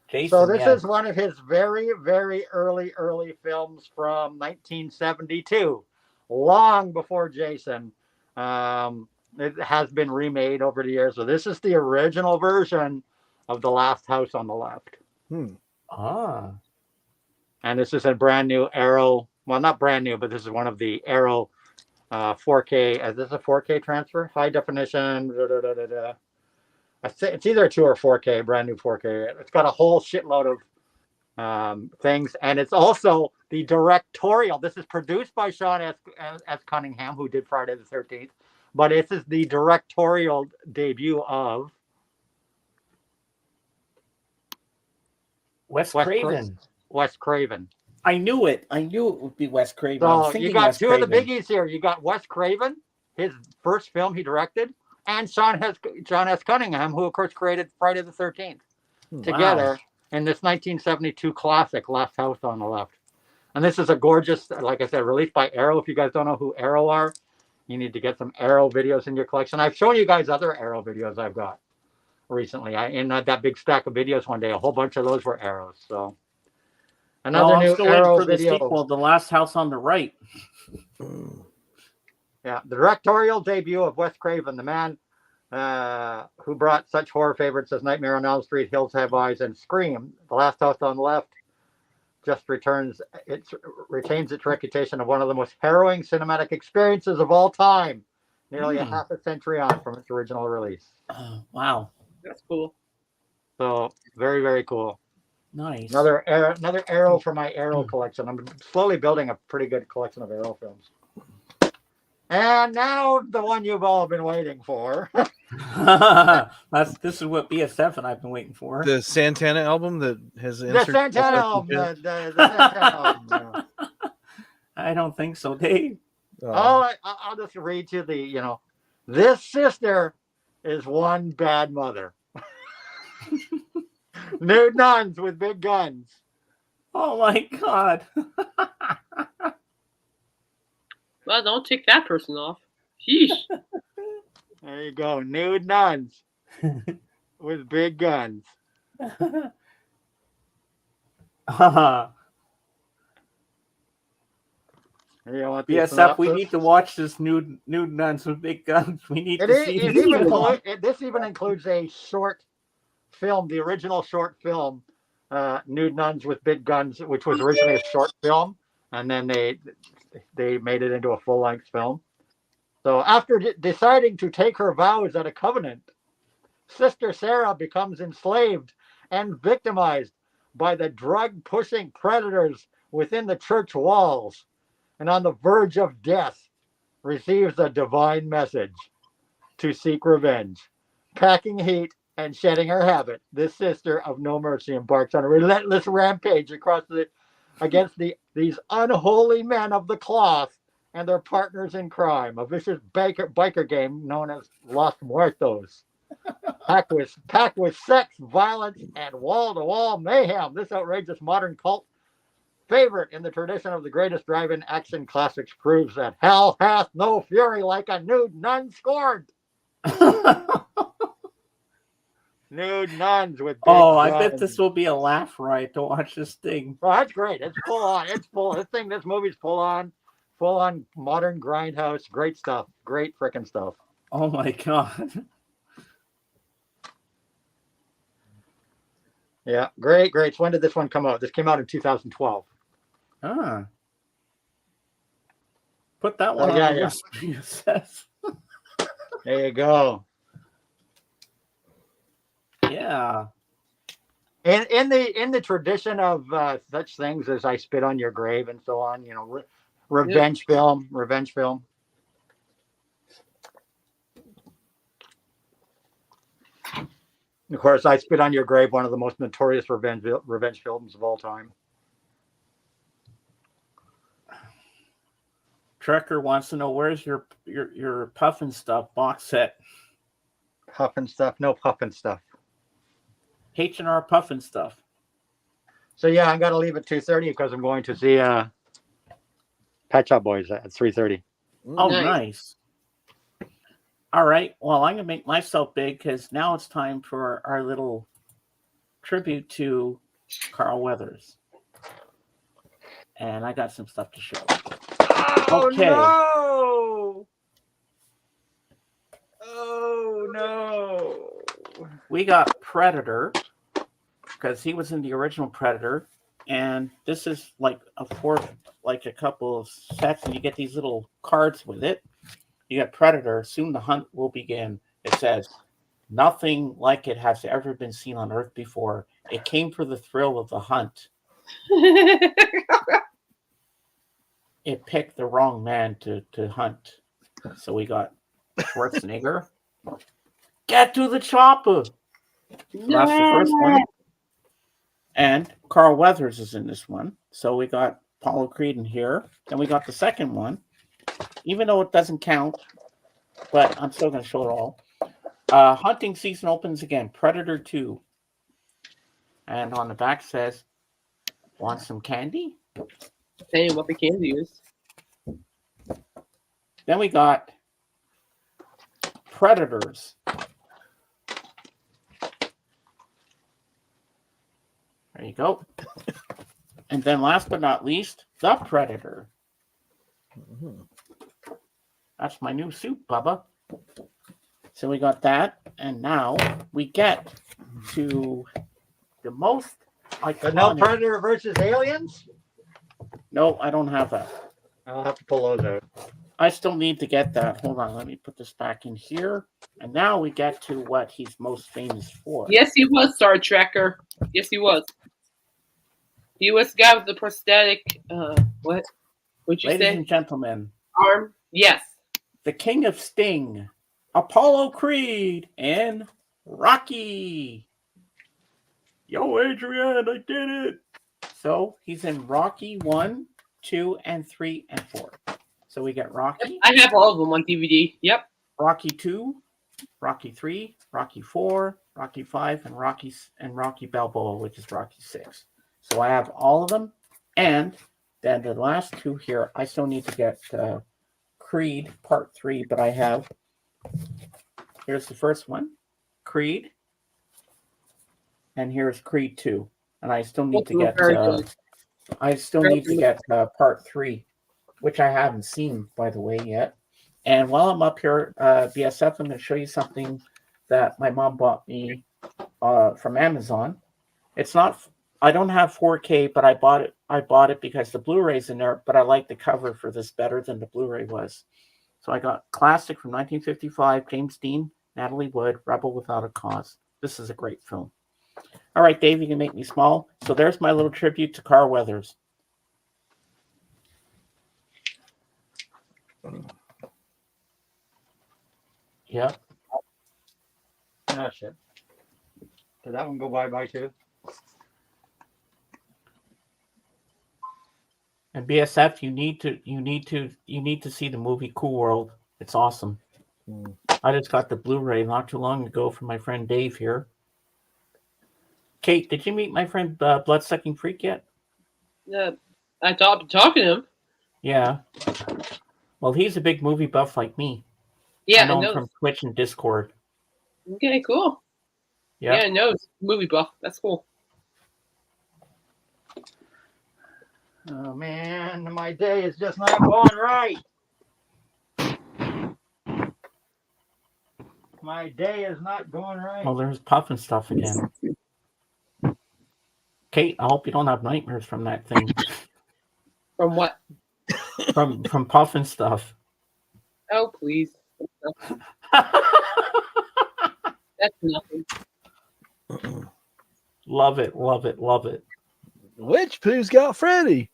Jason. So this yeah. is one of his very, very early films from 1972, long before Jason. It has been remade over the years. So this is the original version of The Last House on the Left. Ah. And this is a brand new Arrow. Well, not brand new, but this is one of the Arrow 4K. Is this a 4K transfer? High definition. It's either a 2 or 4K, brand new 4K. It's got a whole shitload of things. And it's also the directorial. This is produced by Sean S. Cunningham, who did Friday the 13th. But this is the directorial debut of Wes Wes Craven. Wes Craven. I knew it. I knew it would be Wes Craven. I was So thinking you got Wes two of the Craven. biggies here. You got Wes Craven, his first film he directed, and John S. Cunningham, who of course created Friday the 13th, together in this 1972 classic, Last House on the Left. And this is a gorgeous, like I said, released by Arrow. If you guys don't know who Arrow are, you need to get some Arrow videos in your collection. I've shown you guys other Arrow videos I've got recently. In that big stack of videos one day, a whole bunch of those were Arrows. So another I'm new still waiting Arrow for the video. sequel, The Last House on the Right. Yeah, the directorial debut of Wes Craven, the man who brought such horror favorites as Nightmare on Elm Street, Hills Have Eyes, and Scream. The Last House on the Left just retains its reputation of one of the most harrowing cinematic experiences of all time, nearly a half a century on from its original release. Wow. That's cool. So very, very cool. Nice. Another Arrow for my Arrow collection. I'm slowly building a pretty good collection of Arrow films. And now the one you've all been waiting for. This is what BSF and I've been waiting for. The Santana album that has The Santana album. The Santana album. I don't think so, Dave. I'll just read you this sister is one bad mother. Nude nuns with big guns. Oh my God. Well, don't take that person off. Sheesh. There you go. Nude nuns with big guns. BSF, we need to watch this nude nuns with big guns. We need to see this even includes a short film, the original short film, Nude Nuns with Big Guns, which was originally a short film, and then they made it into a full-length film. So after deciding to take her vows at a covenant, Sister Sarah becomes enslaved and victimized by the drug-pushing predators within the church walls, and on the verge of death, receives a divine message to seek revenge. packing heat and shedding her habit, this sister of no mercy embarks on a relentless rampage against these unholy men of the cloth and their partners in crime. A vicious biker game known as Los Muertos. Packed with sex, violence, and wall-to-wall mayhem. This outrageous modern cult favorite in the tradition of the greatest drive-in action classics proves that hell hath no fury like a nude nun scorned. Nude nuns with big Oh, I bet guns. this will be a laugh riot to watch this thing. Oh, that's great. It's full on. It's full. This movie's full on modern grindhouse. Great stuff. Great freaking stuff. Oh my god. Yeah, great. So when did this one come out? This came out in 2012. Ah. Put that one yeah, on the yeah. list for you, Seth. There you go. Yeah. In the tradition of such things as I Spit on Your Grave and so on, revenge film. Of course, I Spit on Your Grave, one of the most notorious revenge films of all time. Trekker wants to know where's your Puffin Stuff box set. Puffin stuff, no puffin stuff. H&R Puffin Stuff. So yeah, I got to leave at 2:30 because I'm going to see Pet Shop Boys at 3:30. Oh, Nice. nice. All right. Well, I'm going to make myself big because now it's time for our little tribute to Carl Weathers. And I got some stuff to show. Oh Okay. no! Oh no! We got Predator because he was in the original Predator. And this is like a couple of sets, and you get these little cards with it. You got Predator. Soon the hunt will begin. It says, nothing like it has ever been seen on Earth before. It came for the thrill of the hunt. It picked the wrong man to hunt. So we got Schwarzenegger. Get to the chopper. So that's the first one. And Carl Weathers is in this one. So we got Apollo Creed in here. Then we got the second one. Even though it doesn't count, but I'm still going to show it all. Hunting season opens again. Predator 2. And on the back says, want some candy? Tell you what the candy is. Then we got Predators. There you go. And then last but not least, The Predator. That's my new suit, Bubba. So we got that. And now we get to the most But no iconic. Predator versus Aliens? No, I don't have that. I'll have to pull those out. I still need to get that. Hold on, let me put this back in here. And now we get to what he's most famous for. Yes, he was Star Trekker. Yes, he was. He was the guy with the prosthetic. What? What'd you Ladies say? and gentlemen, Arm. Yes. the King of Sting, Apollo Creed, and Rocky. Yo, Adrian, I did it. So he's in Rocky 1, 2, and 3, and 4. So we get Rocky, I have all of them on DVD. Yep. Rocky 2, Rocky 3, Rocky 4, Rocky 5, and Rocky Balboa, which is Rocky 6. So I have all of them. And then the last two here, I still need to get Creed Part 3, but I have. Here's the first one, Creed. And here's Creed 2. And I still need to get Part 3, which I haven't seen, by the way, yet. And while I'm up here, BSF, I'm going to show you something that my mom bought me from Amazon. It's not. I don't have 4K, but I bought it because the Blu-ray's in there. But I like the cover for this better than the Blu-ray was. So I got classic from 1955, James Dean, Natalie Wood, Rebel Without a Cause. This is a great film. All right, Dave, you can make me small. So there's my little tribute to Carl Weathers. Yeah. Oh shit. Did that one go bye too? And BSF, you need to see the movie Cool World. It's awesome. Hmm. I just got the Blu-ray not too long ago from my friend Dave here. Kate, did you meet my friend Bloodsucking Freak yet? I thought talking to him. Yeah. Well, he's a big movie buff like me. Yeah, I know him know. from Twitch and Discord. Okay, cool. Yeah. Yeah, I know. Movie buff. That's cool. Oh man, my day is just not going right. My day is not going right. Well, there's Puff and stuff again. Kate, I hope you don't have nightmares from that thing. From what? from Puff and stuff. Oh, please. That's nothing. Love it, love it, love it. Which poo's got Freddy?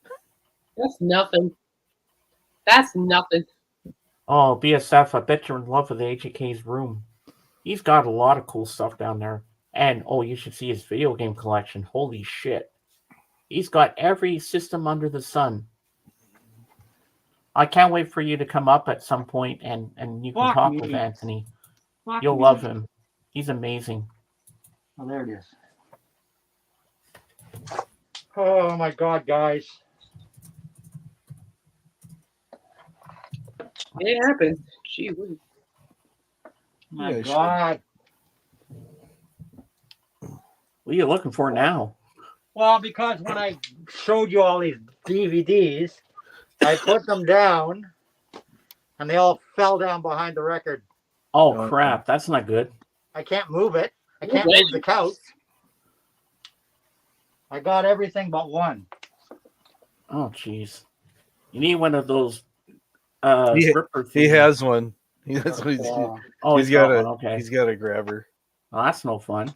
That's nothing. That's nothing. Oh, BSF, I bet you're in love with AJK's room. He's got a lot of cool stuff down there. And, oh, you should see his video game collection. Holy shit. He's got every system under the sun. I can't wait for you to come up at some point and you can Fuck talk me. with Anthony. Fuck You'll me. love him. He's amazing. Oh, there it is. Oh my god, guys. It happens. Gee whiz. My Yeah, sure. god. What are you looking for now? Well, because when I showed you all these DVDs, I put them down and they all fell down behind the record. Oh, Oh, crap. That's not good. I can't move it. I can't move the couch. I got everything but one. Oh, jeez. You need one of those He- ripper He things. has one. That's what he's Oh, he's got one. a Okay. he's got a grabber. Well, that's no fun.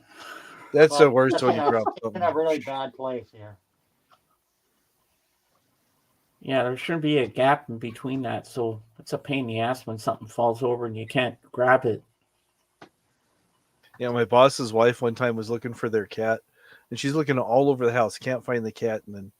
That's the worst it's when you in a- drop It's in a something. really bad place here. Yeah, there shouldn't be a gap in between that, so it's a pain in the ass when something falls over and you can't grab it. Yeah, my boss's wife one time was looking for their cat, and she's looking all over the house, can't find the cat, and then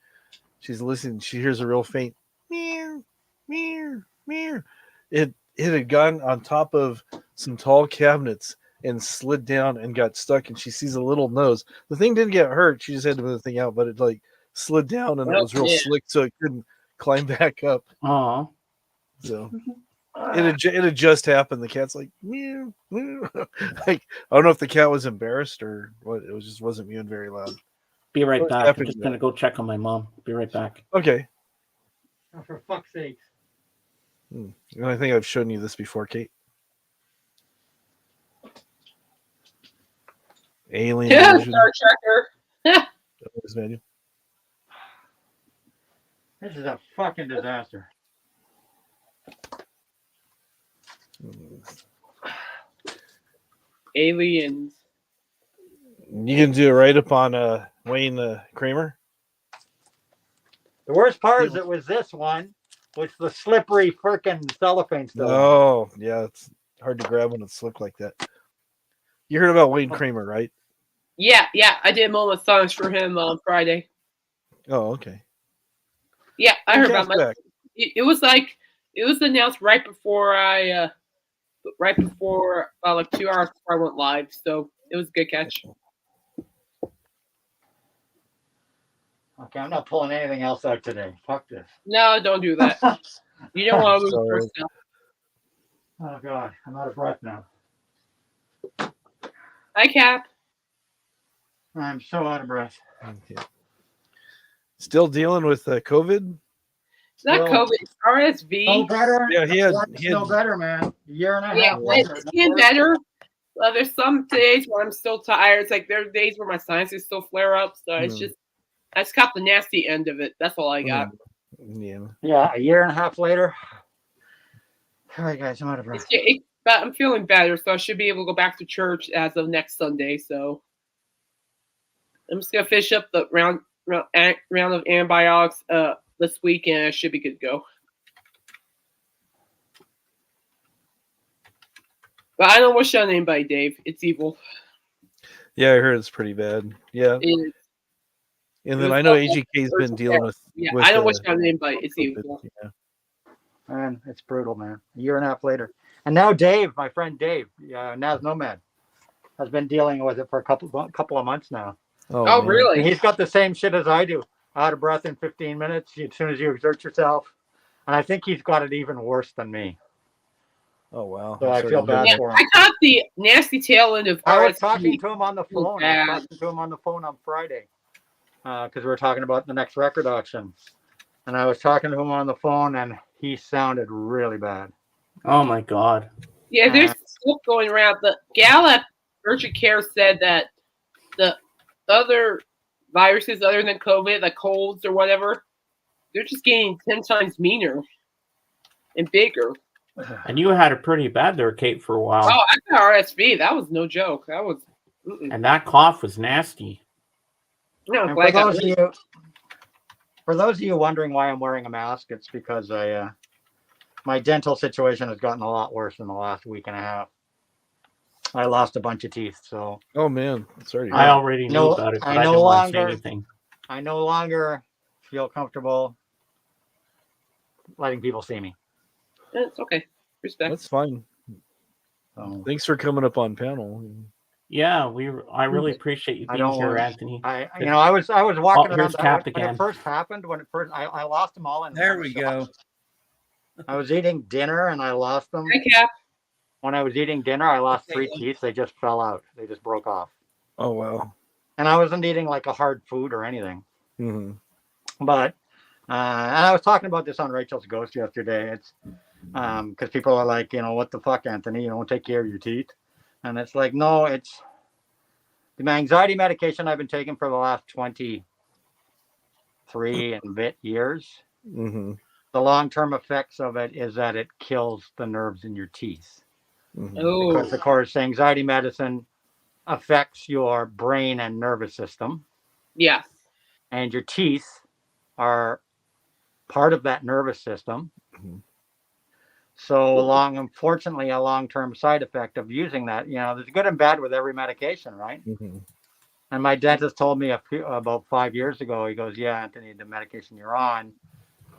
she's listening. She hears a real faint meow, meow, meow. It had gone on top of some tall cabinets and slid down and got stuck, and she sees a little nose. The thing didn't get hurt; she just had to move the thing out, but it like slid down and it was real Yeah. slick, so it couldn't climb back up. Oh, So it had just happened. The cat's like meow, meow. Like I don't know if the cat was embarrassed or what. It was just wasn't mewing very loud. be right What back. I'm happened just to going to that? go check on my mom. Be right back. Okay, Oh, for fuck's sake. and I think I've shown you this before, Kate. Alien Yeah, version Star Trekker. of this menu. This is a fucking disaster. Aliens. You can do it right up on Wayne Kramer. The worst part is it was this one, which the slippery frickin' cellophane stuff. Oh, yeah, it's hard to grab when it's slick like that. You heard about Wayne Kramer, right? Yeah, I did moment songs for him on Friday. Oh, okay. Yeah, I heard about Cat's my. back. It was like it was announced right before like 2 hours before I went live. So it was a good catch. Okay, I'm not pulling anything else out today. Fuck this. No, don't do that. You don't want to lose Sorry. yourself. Oh god, I'm out of breath now. Hi, Cap. I'm so out of breath. Okay. Still dealing with COVID? It's not Well, COVID. It's RSV. No better. Yeah, he had- No better, man. A year and a Yeah, half. it's later, getting no better. There's some days where I'm still tired. It's like there are days where my sinuses still flare up. So it's Mm. just, I just got the nasty end of it. That's all I got. Yeah. Yeah, a year and a half later. All right, guys, I'm out of breath. But I'm feeling better, so I should be able to go back to church as of next Sunday. So I'm just gonna finish up the round of antibiotics this week, and I should be good to go. But I don't wish it on anybody, Dave. It's evil. Yeah, I heard it's pretty bad. Yeah, It, and it then was I know awful. AGK's been dealing with. yeah, with I don't wish it on anybody. It's COVID. evil. Yeah. And it's brutal, man. A year and a half later. And now Dave, my friend Dave, Naz Nomad, has been dealing with it for a couple of months now. Oh, man. really? And he's got the same shit as I do. Out of breath in 15 minutes as soon as you exert yourself. And I think he's got it even worse than me. Oh wow. So I'm I sorry feel to hear bad Yeah, that. for him. I caught the nasty tail end of I was RSV. talking to him on the phone. I bad. was talking to him on the phone on Friday because we were talking about the next record auction. And I was talking to him on the phone, and he sounded really bad. Oh my God. Yeah, there's stuff going around. The gal at urgent care said that the other viruses other than COVID, like colds or whatever, they're just getting 10 times meaner and bigger. And you had it pretty bad there, Kate, for a while. Oh, I got RSV. That was no joke. That was. And that cough was nasty. No, I'm And glad I got for those of you wondering why I'm wearing a mask, it's because my dental situation has gotten a lot worse in the last week and a half. I lost a bunch of teeth, so Oh man, sorry. to I hear already knew No, about it, but I I no didn't want to say longer- anything. I no longer feel comfortable letting people see me. It's okay. that. Respect. That's fine. So Thanks for coming up on panel. Yeah, I really appreciate you I being don't here, worry. Anthony. I was walking here's around Cap when again. it first happened. When it first, I lost them all in There one we shot. go. I was eating dinner and I lost them. Hi, Cap. When I was eating dinner, I lost 3 Okay. teeth. They just fell out. They just broke off. Oh wow. And I wasn't eating like a hard food or anything. hmm But and I was talking about this on Rachel's Ghost yesterday. It's because people are like, what the fuck, Anthony? You don't take care of your teeth. And it's like, no, it's the anxiety medication I've been taking for the last 23 and bit years. hmm The long-term effects of it is that it kills the nerves in your teeth. Oh, Because, of course, anxiety medicine affects your brain and nervous system. yeah. And your teeth are part of that nervous system. Mhm. So unfortunately, a long-term side effect of using that, there's good and bad with every medication, right? hmm And my dentist told me about 5 years ago, he goes, yeah, Anthony, the medication you're on,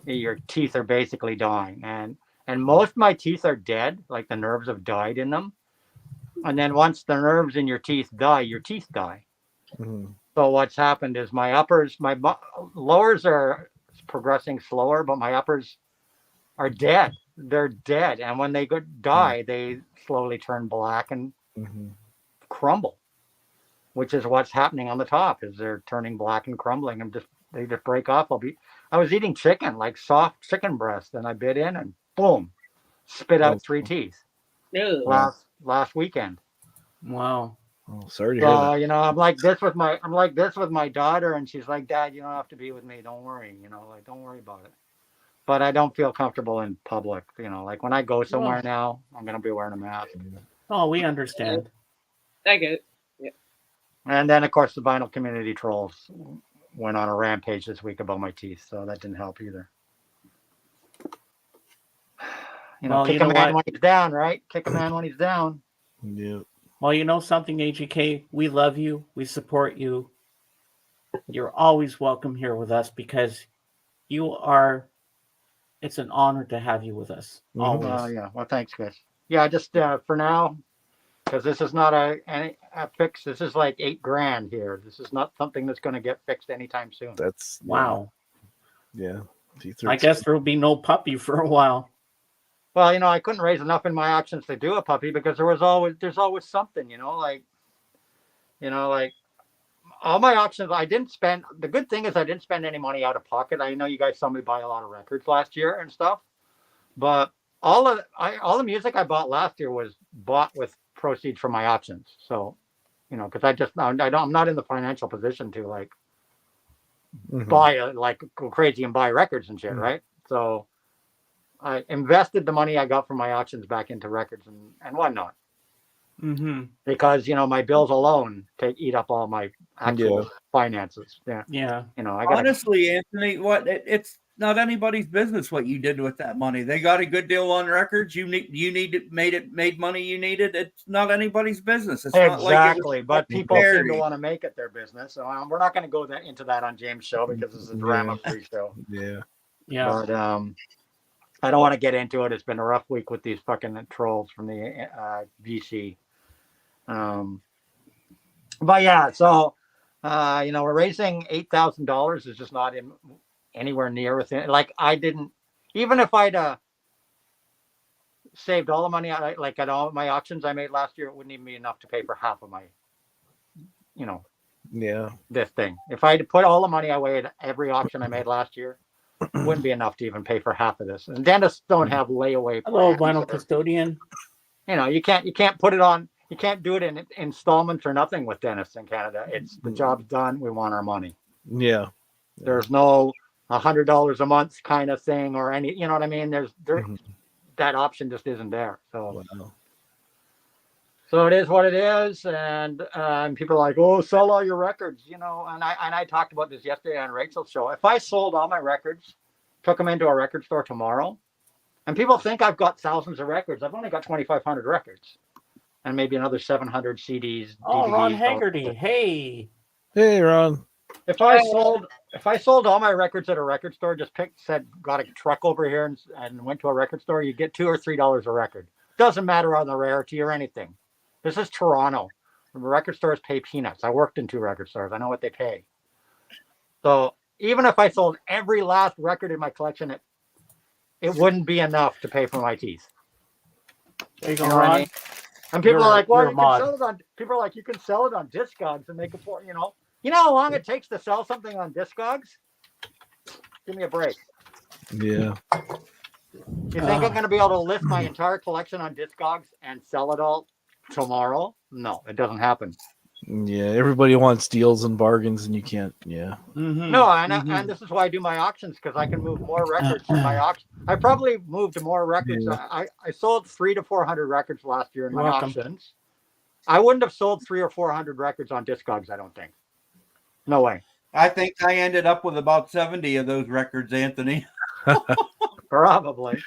your teeth are basically dying. And most of my teeth are dead, like the nerves have died in them. And then once the nerves in your teeth die, your teeth die. hmm So what's happened is my lowers are progressing slower, but my uppers are dead. They're dead. And when they die, they slowly turn black and hmm crumble, which is what's happening on the top is they're turning black and crumbling and they just break off. I was eating chicken, like soft chicken breast, and I bit in and boom, spit out 3 teeth Ew. last weekend. Wow. Oh, sorry to hear that. So, I'm like this with my daughter, and she's like, Dad, you don't have to be with me. Don't worry, don't worry about it. But I don't feel comfortable in public, like when I go somewhere now, I'm gonna be wearing a mask. Oh, we understand. I get it. And then of course the vinyl community trolls went on a rampage this week about my teeth, so that didn't help either. Well, kick you a know man what? when he's down, right? Kick a man when he's down. Yeah. Well, you know something, AGK? We love you. We support you. You're always welcome here with us because it's an honor to have you with us. Mhm. Always. Yeah. Well, thanks, guys. Yeah, just for now, because this is not a fix. This is like $8,000 here. This is not something that's going to get fixed anytime soon. That's Wow. Yeah. Teeth are I guess there will be no puppy for a while. Well, I couldn't raise enough in my auctions to do a puppy because there's always something, like all my auctions. I didn't spend. The good thing is I didn't spend any money out of pocket. I know you guys saw me buy a lot of records last year and stuff, but all the music I bought last year was bought with proceeds from my auctions. So, because I'm not in the financial position to Mhm. go crazy and buy records and shit, right? So I invested the money I got from my auctions back into records and whatnot. Mm-hmm. Because my bills alone eat up all my actual finances. Yeah, Yeah. I got Honestly, Anthony, it's not anybody's business what you did with that money. They got a good deal on records. You made money you needed. It's not anybody's business. It's not like it Exactly, was but people seem charity. to want to make it their business. So we're not going to go into that on James' show because this is a drama-free show. Yeah. Yeah. But I don't want to get into it. It's been a rough week with these fucking trolls from the VC. But yeah, so we're raising $8,000 is just not anywhere near within. Like I didn't, even if I'd saved all the money, like at all my auctions I made last year, it wouldn't even be enough to pay for half of my, Yeah. this thing. If I had put all the money I weighed every auction I made last year, it wouldn't be enough to even pay for half of this. And dentists don't have layaway. Hello, plans. vinyl custodian. You can't put it on. You can't do it in installments or nothing with dentists in Canada. It's the job's done. We want our money. Yeah. There's no $100 a month kind of thing or any. You know what I mean? That option just isn't there. So. Wow. So it is what it is, and people are like, "Oh, sell all your records," And I talked about this yesterday on Rachel's show. If I sold all my records, took them into a record store tomorrow, and people think I've got thousands of records, I've only got 2,500 records, and maybe another 700 CDs. Oh, DVDs, Ron Haggerty. Hey. Hey, Ron. If I sold all my records at a record store, got a truck over here and went to a record store, you get $2 or $3 a record. Doesn't matter on the rarity or anything. This is Toronto. The record stores pay peanuts. I worked in 2 record stores. I know what they pay. So even if I sold every last record in my collection, it wouldn't be enough to pay for my teeth. There you go, You know what I Ron. mean? And people are like, well, you're a mod. people are like, you can sell it on Discogs and make it for, You know how long it takes to sell something on Discogs? Give me a break. Yeah. You think I'm going to be able to list my entire collection on Discogs and sell it all tomorrow? No, it doesn't happen. Yeah. Everybody wants deals and bargains, and you can't. Yeah. Mm-hmm. No, and this is why I do my auctions, because I can move more records in my auction. I probably moved more records. Yeah. I sold 300 to 400 records last year in my You're welcome. auctions. I wouldn't have sold 300 or 400 records on Discogs, I don't think. No way. I think I ended up with about 70 of those records, Anthony. Probably.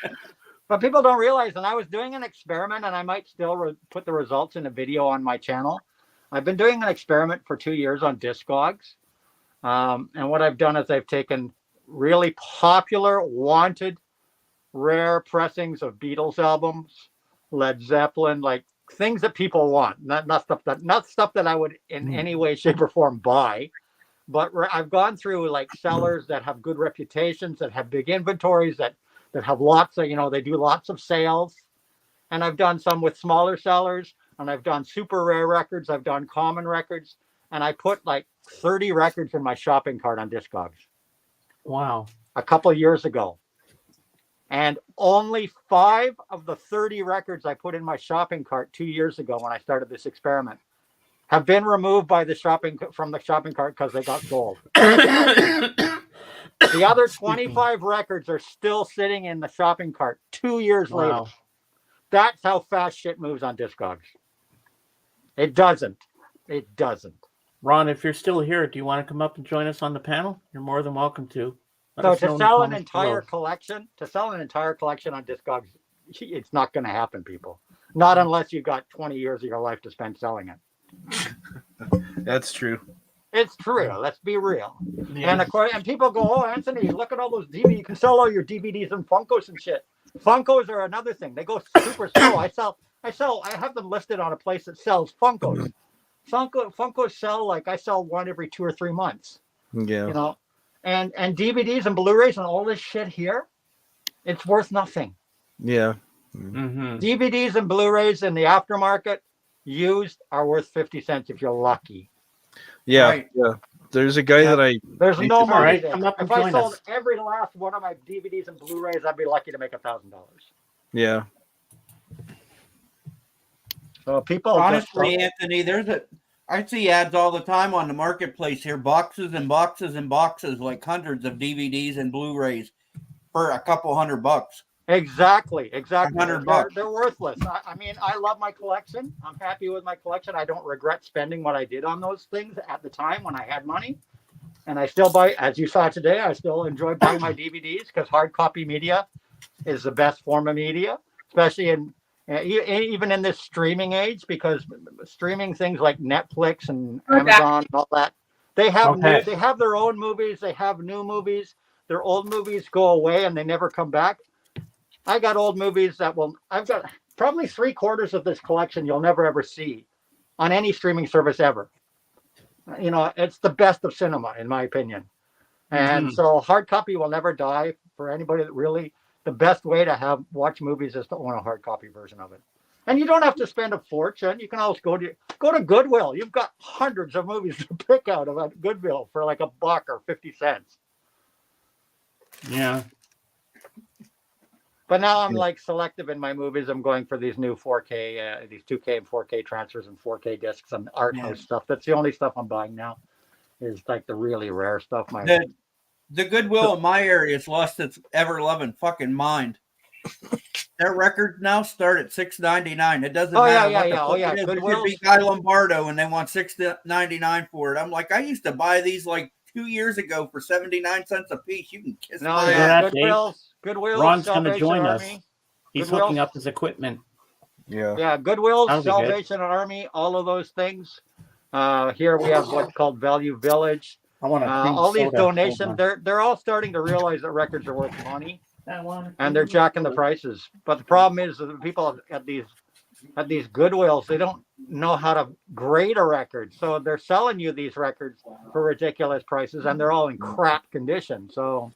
But people don't realize, and I was doing an experiment, and I might still put the results in a video on my channel. I've been doing an experiment for 2 years on Discogs. And what I've done is I've taken really popular, wanted, rare pressings of Beatles albums, Led Zeppelin, like things that people want, not stuff that I would in any way, shape, or form buy. But I've gone through like sellers that have good reputations, that have big inventories, that have lots of, they do lots of sales. And I've done some with smaller sellers, and I've done super rare records. I've done common records, and I put like 30 records in my shopping cart on Discogs Wow. a couple of years ago. And only 5 of the 30 records I put in my shopping cart 2 years ago when I started this experiment have been removed from the shopping cart because they got sold. The other 25 records are still sitting in the shopping cart 2 years later. Wow. That's how fast shit moves on Discogs. It doesn't. Ron, if you're still here, do you want to come up and join us on the panel? You're more than welcome to. Let So us know to in the sell an comments entire collection on Discogs, it's not going to happen, people. Not unless you've got 20 years of your life to spend selling it. That's true. It's true. Let's be real. below. Yeah. And people go, "Oh, Anthony, look at all those DVDs. You can sell all your DVDs and Funkos and shit." Funkos are another thing. They go super slow. I have them listed on a place that sells Funkos. Funkos sell like I sell one every 2 or 3 months. Yeah. And DVDs and Blu-rays and all this shit here, it's worth nothing. Yeah. Mm-hmm. DVDs and Blu-rays in the aftermarket used are worth 50 cents if you're lucky. Yeah. Right. Yeah. There's a guy that I. There's Hey, no all money right, there. come up and If I join sold us. every last one of my DVDs and Blu-rays, I'd be lucky to make $1,000. Yeah. So people Honestly, Anthony, I see ads all the time on the marketplace here, boxes and boxes and boxes, like hundreds of DVDs and Blu-rays for a couple $100. Exactly. $100. They're worthless. I mean, I love my collection. I'm happy with my collection. I don't regret spending what I did on those things at the time when I had money. and I still buy, as you saw today, I still enjoy buying my DVDs because hard copy media is the best form of media, especially in even in this streaming age, because streaming things like Netflix and Amazon and all that, they have Okay. they have their own movies, they have new movies, their old movies go away and they never come back. I got old movies I've got probably 3/4 of this collection you'll never ever see on any streaming service ever. You know, it's the best of cinema, in my opinion. And so hard copy will never die for anybody that really, the best way to watch movies is to own a hard copy version of it. And you don't have to spend a fortune. You can always go to Goodwill. You've got hundreds of movies to pick out of at Goodwill for like $1 or 50 cents. Yeah. But now I'm like selective in my movies. I'm going for these new 4K, these 2K and 4K transfers and 4K discs and art house stuff. That's the only stuff I'm buying now. Is like the really rare stuff. The Goodwill in my area has lost its ever loving fucking mind. Their records now start at $6.99. It doesn't matter what the fuck it is. It could be Guy Lombardo and they want $6.99 for it. I'm like, I used to buy these like 2 years ago for 79 cents a piece. You can kiss my ass. Goodwill. Ron's going to join us. Army. He's hooking up his equipment. Yeah. Goodwill, Salvation Army, all of those things. Here we have what's called Value Village. I want all these donations. They're all starting to realize that records are worth money, and they're jacking the prices. But the problem is that the people at these Goodwills, they don't know how to grade a record, so they're selling you these records for ridiculous prices, and they're all in crap condition. So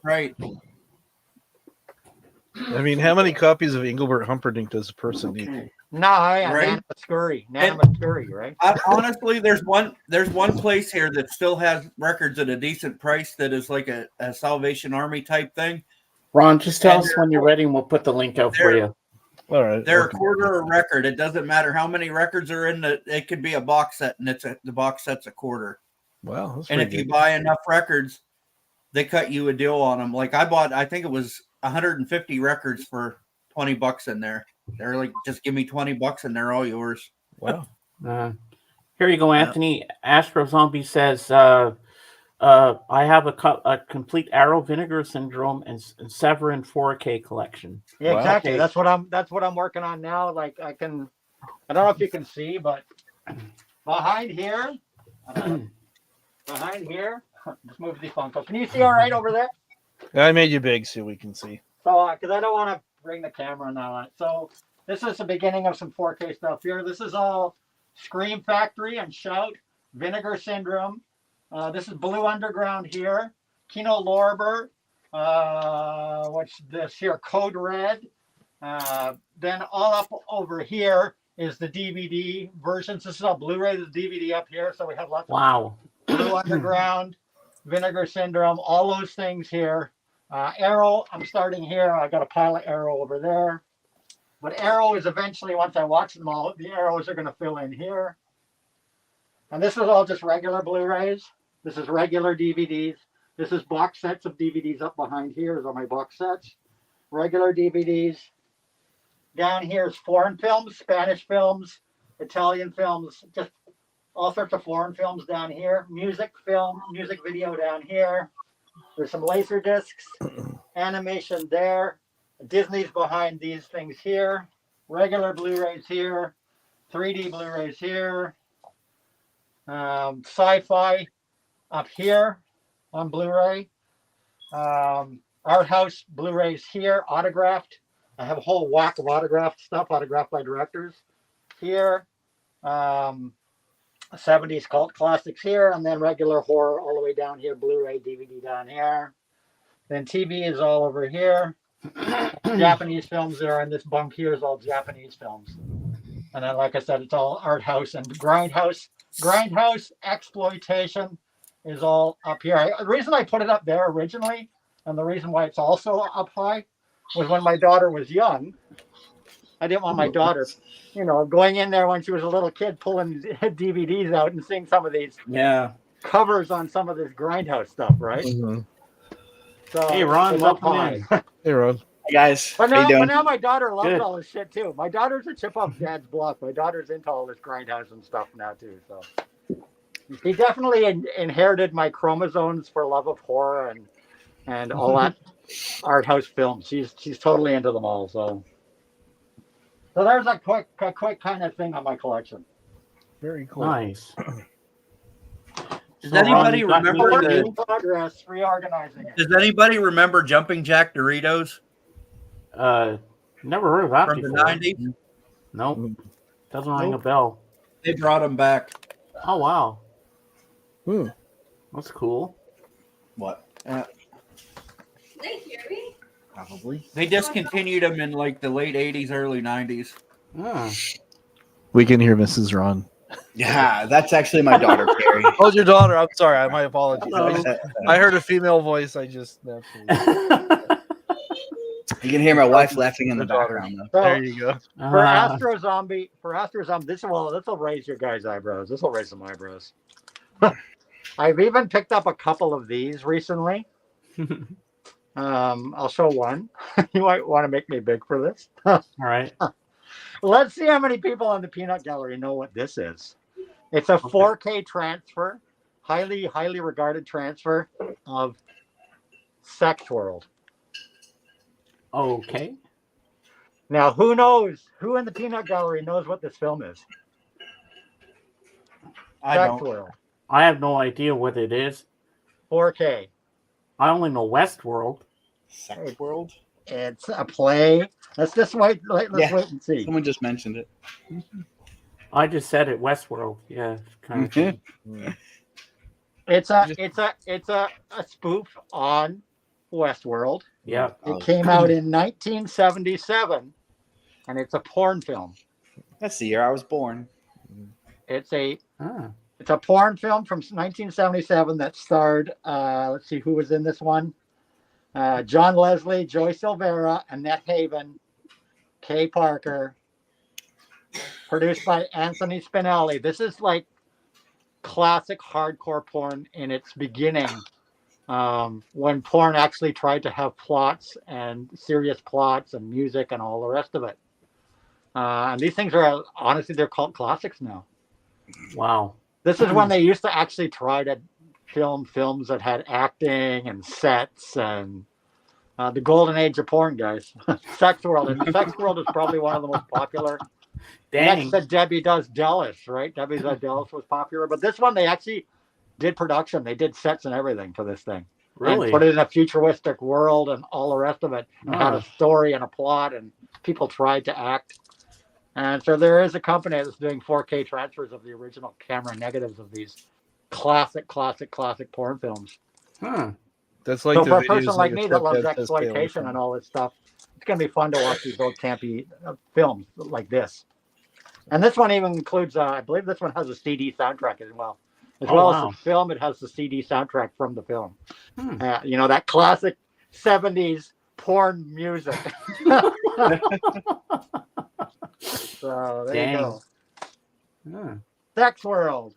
right. I mean, how many copies of Engelbert Humperdinck does a person need? Nana Scurry, right? Honestly, there's one place here that still has records at a decent price that is like a Salvation Army type thing. Ron, just tell us when you're ready and we'll put the link out for you. All right. They're a quarter a record. It doesn't matter how many records are in it could be a box set, and the box set's a quarter. Wow. And if you buy enough records, they cut you a deal on them. Like I think it was 150 records for $20 in there. They're like, just give me $20 and they're all yours. Wow. Here you go, Anthony. Astro Zombie says, I have a complete Arrow Vinegar Syndrome and Severin 4K collection. Yeah, exactly. Okay. That's what I'm working on now. Like I don't know if you can see, but behind here, just move the phone. Can you see all right over there? I made you big so we can see. So, because I don't want to bring the camera now. So this is the beginning of some 4K stuff here. This is all Scream Factory and Shout, Vinegar Syndrome. This is Blue Underground here, Kino Lorber. What's this here? Code Red. Then all up over here is the DVD versions. This is all Blu-ray. There's DVD up here, so we have lots of Blue Underground, Vinegar Syndrome, all those things here. Arrow, I'm starting here. I got a pile of Arrow over there. But Arrow is eventually, once I watch them all, the Arrows are going to fill in here. And this is all just regular Blu-rays. This is regular DVDs. This is box sets of DVDs up behind here. These are my box sets. Regular DVDs. Down here is foreign films, Spanish films, Italian films, just all sorts of foreign films down here. Music video down here. There's some laser discs, animation there. Disney's behind these things here. Regular Blu-rays here. 3D Blu-rays here. Sci-fi up here on Blu-ray. Art house Blu-rays here, autographed. I have a whole whack of autographed stuff, autographed by directors here. 70s cult classics here, and then regular horror all the way down here, Blu-ray, DVD down here. Then TV is all over here. Japanese films there, and this bunk here is all Japanese films. And then, like I said, it's all art house and grindhouse. Grindhouse exploitation is all up here. The reason I put it up there originally, and the reason why it's also up high, was when my daughter was young. I didn't want my daughter, going in there when she was a little kid, pulling DVDs out and seeing some of these covers on some of this grindhouse stuff, right? Mm-hmm. So, hey, Ron, welcome in. Hey, Ron. Hey, guys. But now my daughter loves all this shit, too. My daughter's a chip off Dad's block. My daughter's into all this grindhouse and stuff now, too. So. He definitely inherited my chromosomes for love of horror and all that art house films. She's totally into them all. So there's a quick kind of thing on my collection. Very cool. Nice. Does So, Ron, anybody you got remember anything the- new? Progress, reorganizing it. Does anybody remember Jumping Jack Doritos Never heard of that from the before. 90s? Nope. Doesn't ring a Nope. bell. They brought them back. Oh wow, Hmm. that's cool. What? They hear me? Probably. They discontinued them in like the late 80s, early 90s. Hmm. We can hear Mrs. Ron. Yeah, that's actually my daughter, Carrie. Oh, your daughter. I'm sorry. My apologies. Hello. I heard a female voice. I just naturally. You can hear my wife laughing in the The daughter. background. Though. So There you go. for Ah, Astro Zombie, this will raise your guys' eyebrows. This will raise some eyebrows. I've even picked up a couple of these recently. I'll show one. You might want to make me big for this. all right. Let's see how many people on the Peanut Gallery know what this is. It's a 4K transfer, highly regarded transfer of Sex World. Okay. Now, who in the Peanut Gallery knows what this film is? I Sex don't. World, I have no idea what it is. 4K. I only know Westworld. Sex World? It's a play. Let's wait and see. Someone just mentioned it. I just said it, Westworld. Yeah, kind of. Mhm. It's a spoof on Westworld. Yeah. It came out in 1977, and it's a porn film. That's the year I was born. It's a Ah. porn film from 1977 that starred. Let's see who was in this one. John Leslie, Joy Silvera, Annette Haven, Kay Parker. Produced by Anthony Spinelli. This is like classic hardcore porn in its beginning, when porn actually tried to have plots and serious plots and music and all the rest of it. And these things are honestly, they're called classics now. Wow. This is when they used to actually try to film films that had acting and sets and the golden age of porn, guys. Sex World. And Sex World is probably one of the most popular. Dang. Next to Debbie Does Dallas, right? Debbie Does Dallas was popular. But this one, they actually did production. They did sets and everything for this thing. Really? And put it in a futuristic world and all the rest of it. And had Ah. a story and a plot, and people tried to act. And so there is a company that's doing 4K transfers of the original camera negatives of these classic porn films. Hmm. That's like So the for a videos person like your me that loves stepdad says exploitation Taylor and all this stuff, it's going to be fun to watch these old campy films like this. And this one even includes, I believe this one has a CD soundtrack as well. As Oh, well wow. as the film, it has the CD soundtrack from the film. Hmm. You know, that classic 70s porn music. So there you Dang. go. Hmm. Sex World.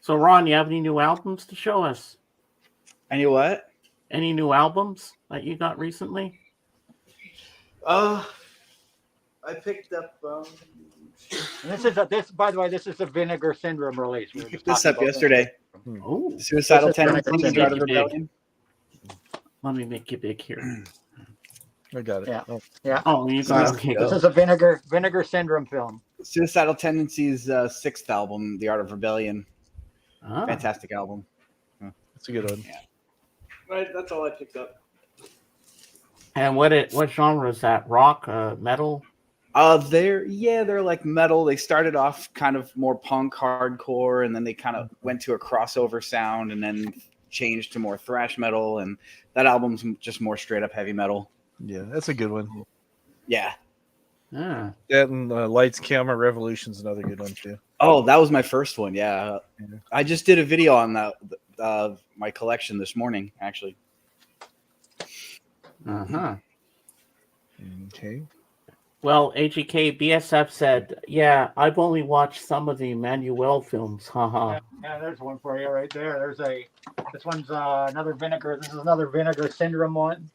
So, Ron, you have any new albums to show us? I knew what? Any new albums that you got recently? I picked up. And this, by the way, this is a Vinegar Syndrome release. We were just This talking up about yesterday. Oh, Suicidal This is Vinegar Tendencies Syndrome. Art of Rebellion. let me make you big here. I got it. Yeah. Oh, Oh, you got okay. This Go. is a Vinegar Syndrome film. Suicidal Tendencies' sixth album, The Art of Rebellion. Ah. Fantastic album. that's a good one. Right, that's all I picked up. And what genre is that? Rock, metal? They're like metal. They started off kind of more punk, hardcore, and then they kind of went to a crossover sound, and then changed to more thrash metal. And that album's just more straight up heavy metal. Yeah, that's a good one. Yeah. Ah. That and Lights, Camera, Revolution's another good one too. Oh, that was my first one. Yeah. Yeah. I just did a video on that, my collection this morning, actually. Uh-huh. Okay. Well, AGK BSF said, yeah, I've only watched some of the Emmanuel films. Haha. Yeah, there's one for you right there. This one's another Vinegar. This is another Vinegar Syndrome one.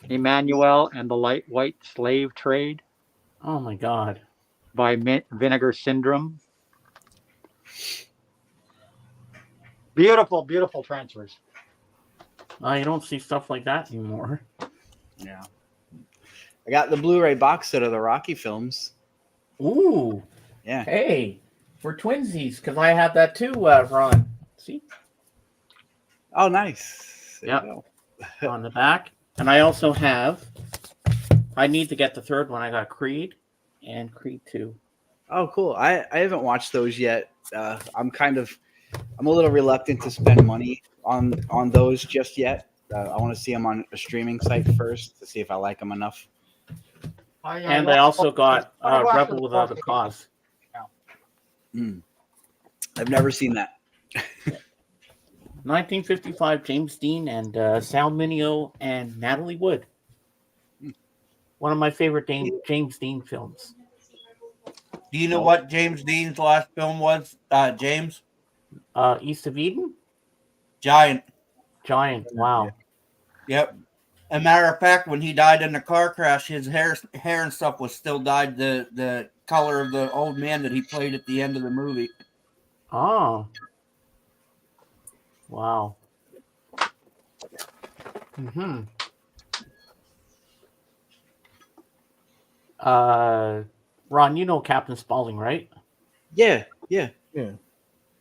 Emmanuel and the White Slave Trade Oh my God. by Vinegar Syndrome. Beautiful, beautiful transfers. You don't see stuff like that anymore. Yeah. I got the Blu-ray box set of the Rocky films. Ooh. Yeah. Hey, we're twinsies because I have that too, Ron. See? Oh, nice. There Yep. you go. On the back. And I also have, I need to get the third one. I got Creed and Creed 2. Oh, cool. I haven't watched those yet. I'm a little reluctant to spend money on those just yet. I want to see them on a streaming site first to see if I like them enough. And I also got Rebel Without a Cause. I've never seen that. 1955, James Dean and Sal Mineo and Natalie Wood. One of my favorite James Dean films. Do you know what James Dean's last film was, James? East of Eden? Giant. Wow. Yep. A matter of fact, when he died in the car crash, his hair and stuff was still dyed the color of the old man that he played at the end of the movie. Oh. Wow. Mm-hmm. Ron, you know Captain Spaulding, right? Yeah.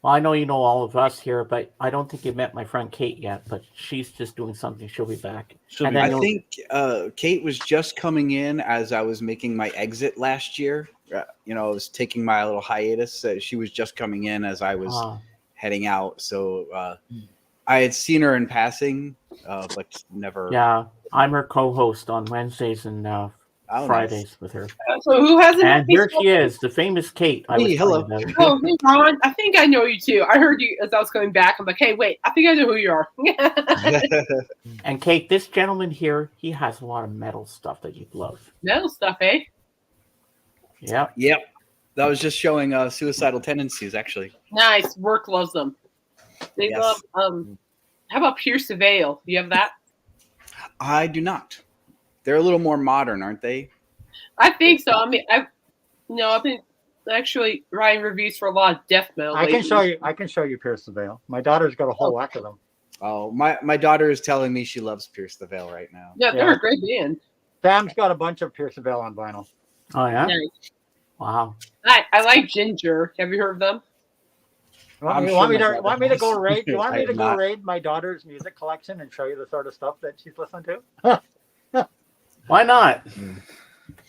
Well, I know you know all of us here, but I don't think you met my friend Kate yet, but she's just doing something. She'll be back. And then I you'll- think Kate was just coming in as I was making my exit last year. I was taking my little hiatus. She was just coming in as I was heading out. So I had seen her in passing, but never. Yeah, I'm her co-host on Wednesdays and Fridays nice. with her. So who hasn't? And here she is, the famous Kate. Hey, hello. Oh, hey, Ron. I think I know you too. I heard you as I was coming back. I'm like, hey, wait. I think I know who you are. And Kate, this gentleman here, he has a lot of metal stuff that you'd love. Metal stuff, eh? Yeah. Yep. That was just showing suicidal tendencies, actually. Nice. Work loves them. They Yes. love. How about Pierce the Veil? Do you have that? I do not. They're a little more modern, aren't they? I think so. I mean, I've been actually writing reviews for a lot of death metal. I can lately. show you. I can show you Pierce the Veil. My daughter's got a whole whack of them. Oh, my daughter is telling me she loves Pierce the Veil right now. Yeah, they're Yeah. a great band. Sam's got a bunch of Pierce the Veil on vinyl. Oh yeah. Nice. Wow. I like Ginger. Have you heard of them? I'm You sure want me my to? brother Want me to go does. raid? You want I me to have go not. raid my daughter's music collection and show you the sort of stuff that she's listened to? Why not?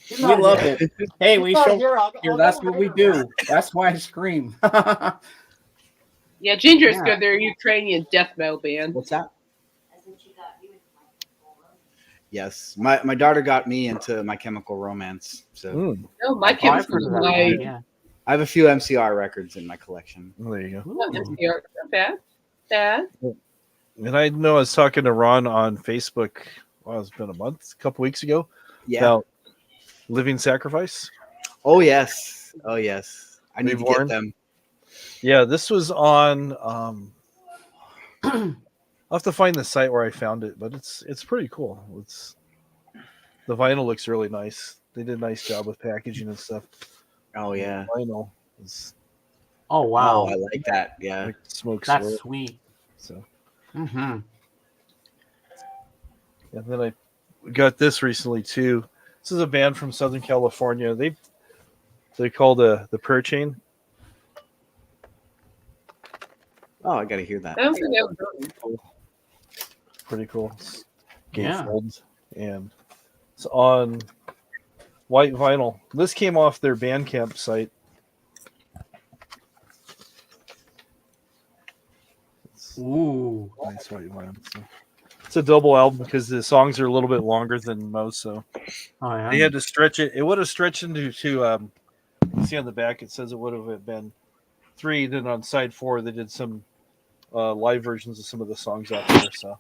She's We not love here. it. Hey, we She's not show here. I'll here. go That's raid what we her. do. That's why I scream. Yeah, Ginger is Yeah. good. They're a Ukrainian death metal band. What's that? I said she got you into my Chemical Romance. Yes, my daughter got me into My Chemical Romance. So No, my Oh, kids I've heard of that my band, yeah. I have a few MCR records in my collection. Well, there you go. Ooh. bad. And I know I was talking to Ron on Facebook. Well, it's been a couple weeks ago, Yeah. about Living Sacrifice. Oh yes. Oh yes. I need to Reborn? get them. Yeah, this was on. I'll have to find the site where I found it, but it's pretty cool. The vinyl looks really nice. They did a nice job with packaging and stuff. Oh yeah. Vinyl is Oh wow. Oh, I like that. Yeah. like smoke That's swirl. sweet. So Mm-hmm. and then I got this recently too. This is a band from Southern California. They call the Prayer Chain. Oh, I gotta hear that. I don't think that was Pretty cool. It's Yeah. gatefold, and it's on white vinyl. This came off their Bandcamp site. It's Ooh. nice white vinyl. So it's a double album because the songs are a little bit longer than most, so Oh yeah. they had to stretch it. It would have stretched into you see on the back it says it would have been 3. Then on side 4 they did some live versions of some of the songs out there.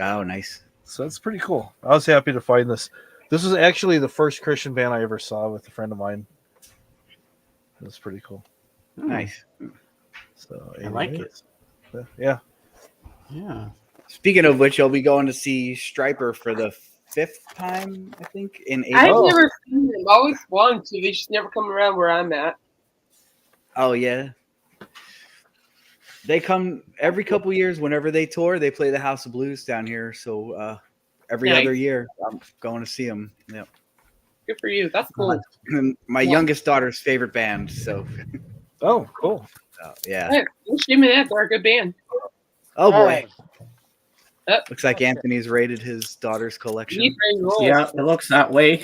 Oh, nice. So that's pretty cool. I was happy to find this. This was actually the first Christian band I ever saw with a friend of mine. It was pretty cool. Hmm. Nice. So I like anyways, yeah. Yeah. Speaking of which, I'll be going to see Striper for the 5th time, I think, in I've April. never seen them. I always wanted to. They just never come around where I'm at. Oh yeah. They come every couple years. Whenever they tour, they play the House of Blues down here. So every Nice. other year, I'm going to see them. Yep. Good for you. That's cool. And my youngest daughter's favorite band. So Oh, cool. yeah. Hey, no shame in that. They're a good band. Oh boy. All right. Looks like Anthony's rated his daughter's collection. He's ready to roll. Yeah, it looks that way.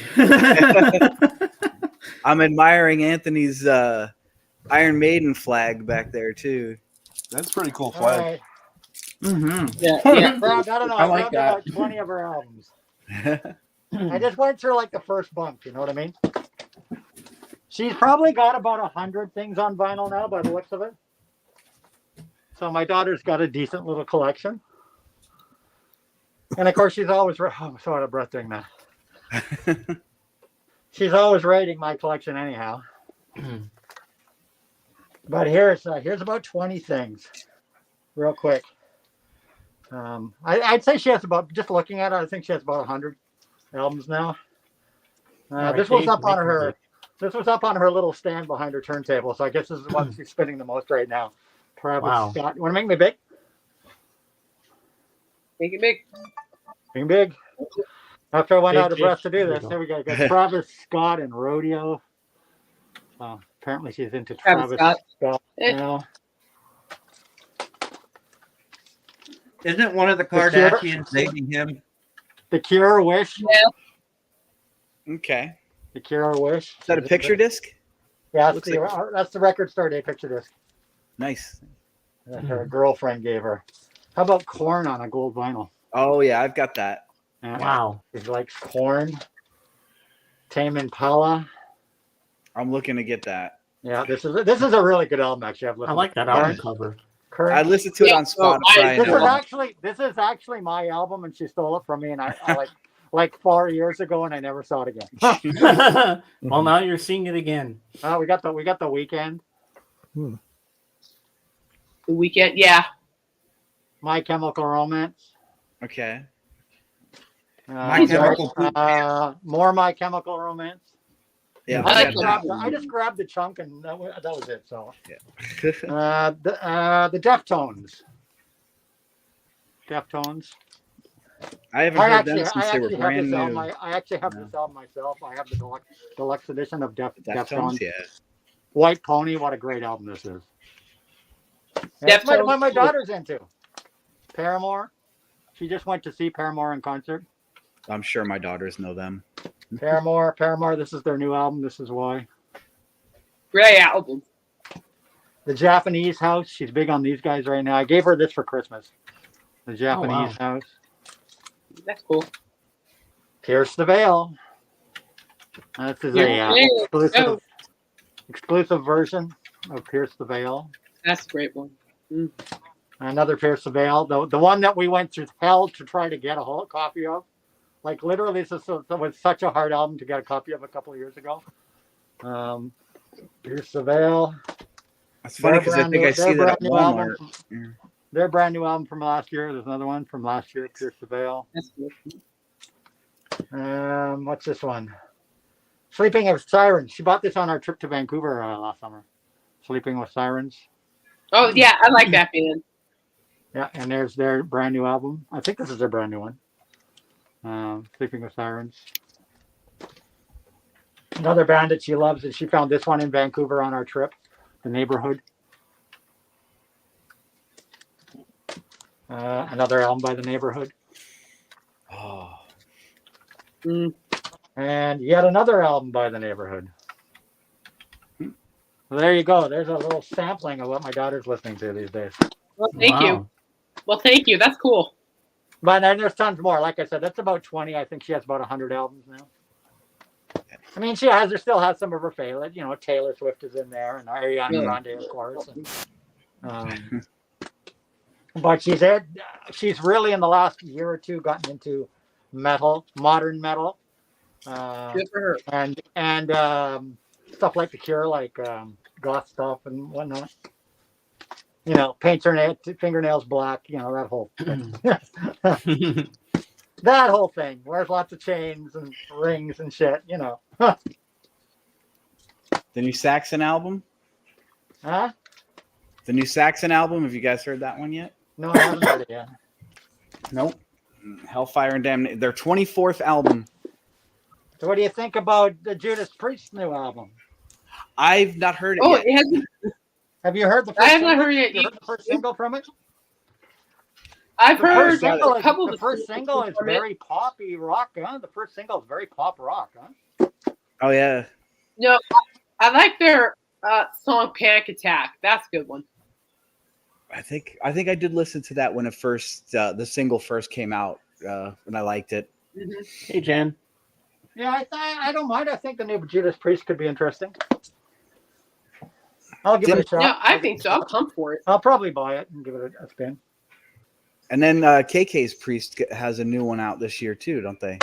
I'm admiring Anthony's Iron Maiden flag back there too. That's a pretty cool All flag. right. hmm Yeah, yeah. Grabbed, I don't know. I I like grabbed about 20 of her albums. I just went through like the first bump. You know what I mean? She's probably got about 100 things on vinyl now, by the looks of it. So my daughter's got a decent little collection. And of course, she's always I'm so out of breath doing that. She's always rating my collection anyhow. But here's about 20 things, real quick. I'd say she has about, just looking at it, I think she has about 100 albums now. This was up on her. This was up on her little stand behind her turntable, so I guess this is what she's spinning the most right now. Travis Wow. Scott. You want to make me big? Make it big. Being big. After I went Big, out of big. breath to do There this, you there we go. Got Travis Scott and Rodeo. Apparently she's into Travis Travis Scott. Scott now. Isn't one of the Cure. Kardashians dating him? The Cure, Wish. Okay. The Cure, Wish. Is that a picture disc? Yeah, Looks that's the Record Store Day picture disc Nice. that her girlfriend gave her. How about Korn on a gold vinyl? Oh yeah, I've got that. Yeah. Wow. She likes Korn. Tame Impala. I'm looking to get that. Yeah, this is a really good album actually. I've I listened like that to album cover. I listened to it on Yeah, Spotify. This is actually my album, and she stole it from me, and I like 4 years ago, and I never saw it again. Well, now you're seeing it again. We got the Weekend, The Weekend. Yeah. My Chemical Romance, Okay. My Chemical more My Chemical Romance. Yeah. I like I've got I just grabbed the chunk, and that was it. So that. the Deftones. Deftones. I haven't heard them since they were brand new. I actually have this album myself. I have the deluxe edition of Deftones. Deftones, yeah. White Pony, what a great album this is. That's what my daughter's into. Paramore. She just went to see Paramore in concert. I'm sure my daughters know them. Paramore, this is their new album. This is why. Great album. The Japanese House. She's big on these guys right now. I gave her this for Christmas. The Japanese House. That's cool. Pierce the Veil. This is a exclusive version of Pierce the Veil. That's a great one. Another Pierce the Veil. The one that we went through hell to try to get a whole copy of. Like literally, this was such a hard album to get a copy of a couple of years ago. Pierce the Veil. That's funny because I think I see that at Walmart. Their brand new album from last year. There's another one from last year, Pierce the Veil. That's cool. What's this one? Sleeping with Sirens. She bought this on our trip to Vancouver last summer. Sleeping with Sirens. Oh yeah, I like that band. Yeah, and there's their brand new album. I think this is their brand new one. Sleeping with Sirens. Another band that she loves, and she found this one in Vancouver on our trip, The Neighborhood. Another album by The Neighborhood. Oh. And yet another album by The Neighborhood. Well, there you go. There's a little sampling of what my daughter's listening to these days. Well, thank you. Well, thank you. That's cool. But then there's tons more. Like I said, that's about 20. I think she has about 100 albums now. I mean, she still has some of her favorite. You know, Taylor Swift is in there, and Ariana Grande, of course. And, but she's really in the last year or two gotten into metal, modern metal. Good for her. And stuff like The Cure, like goth stuff and whatnot. You know, paints her fingernails black. You know, that whole thing. That whole thing. Wears lots of chains and rings and shit. You know. The new Saxon album? Huh? The new Saxon album. Have you guys heard that one yet? No, I haven't heard it yet. Nope. Hellfire and Damnation. Their 24th album. So what do you think about the Judas Priest new album? I've not heard it Oh, yet. it hasn't. Have you heard the I first have not single? heard it. You heard the first single from it? I've The heard first single a couple is, of the first single is from it. very poppy rock, huh? The first single is very pop rock, huh? Oh yeah. No, I like their song "Panic Attack." That's a good one. I think I did listen to that when it first the single first came out, and I liked it. Mhm. Hey, Jen. Yeah, I don't mind. I think the new Judas Priest could be interesting. I'll give it a shot. Yeah, I think so. I'll come for it. I'll probably buy it and give it a spin. And then KK's Priest has a new one out this year too, don't they?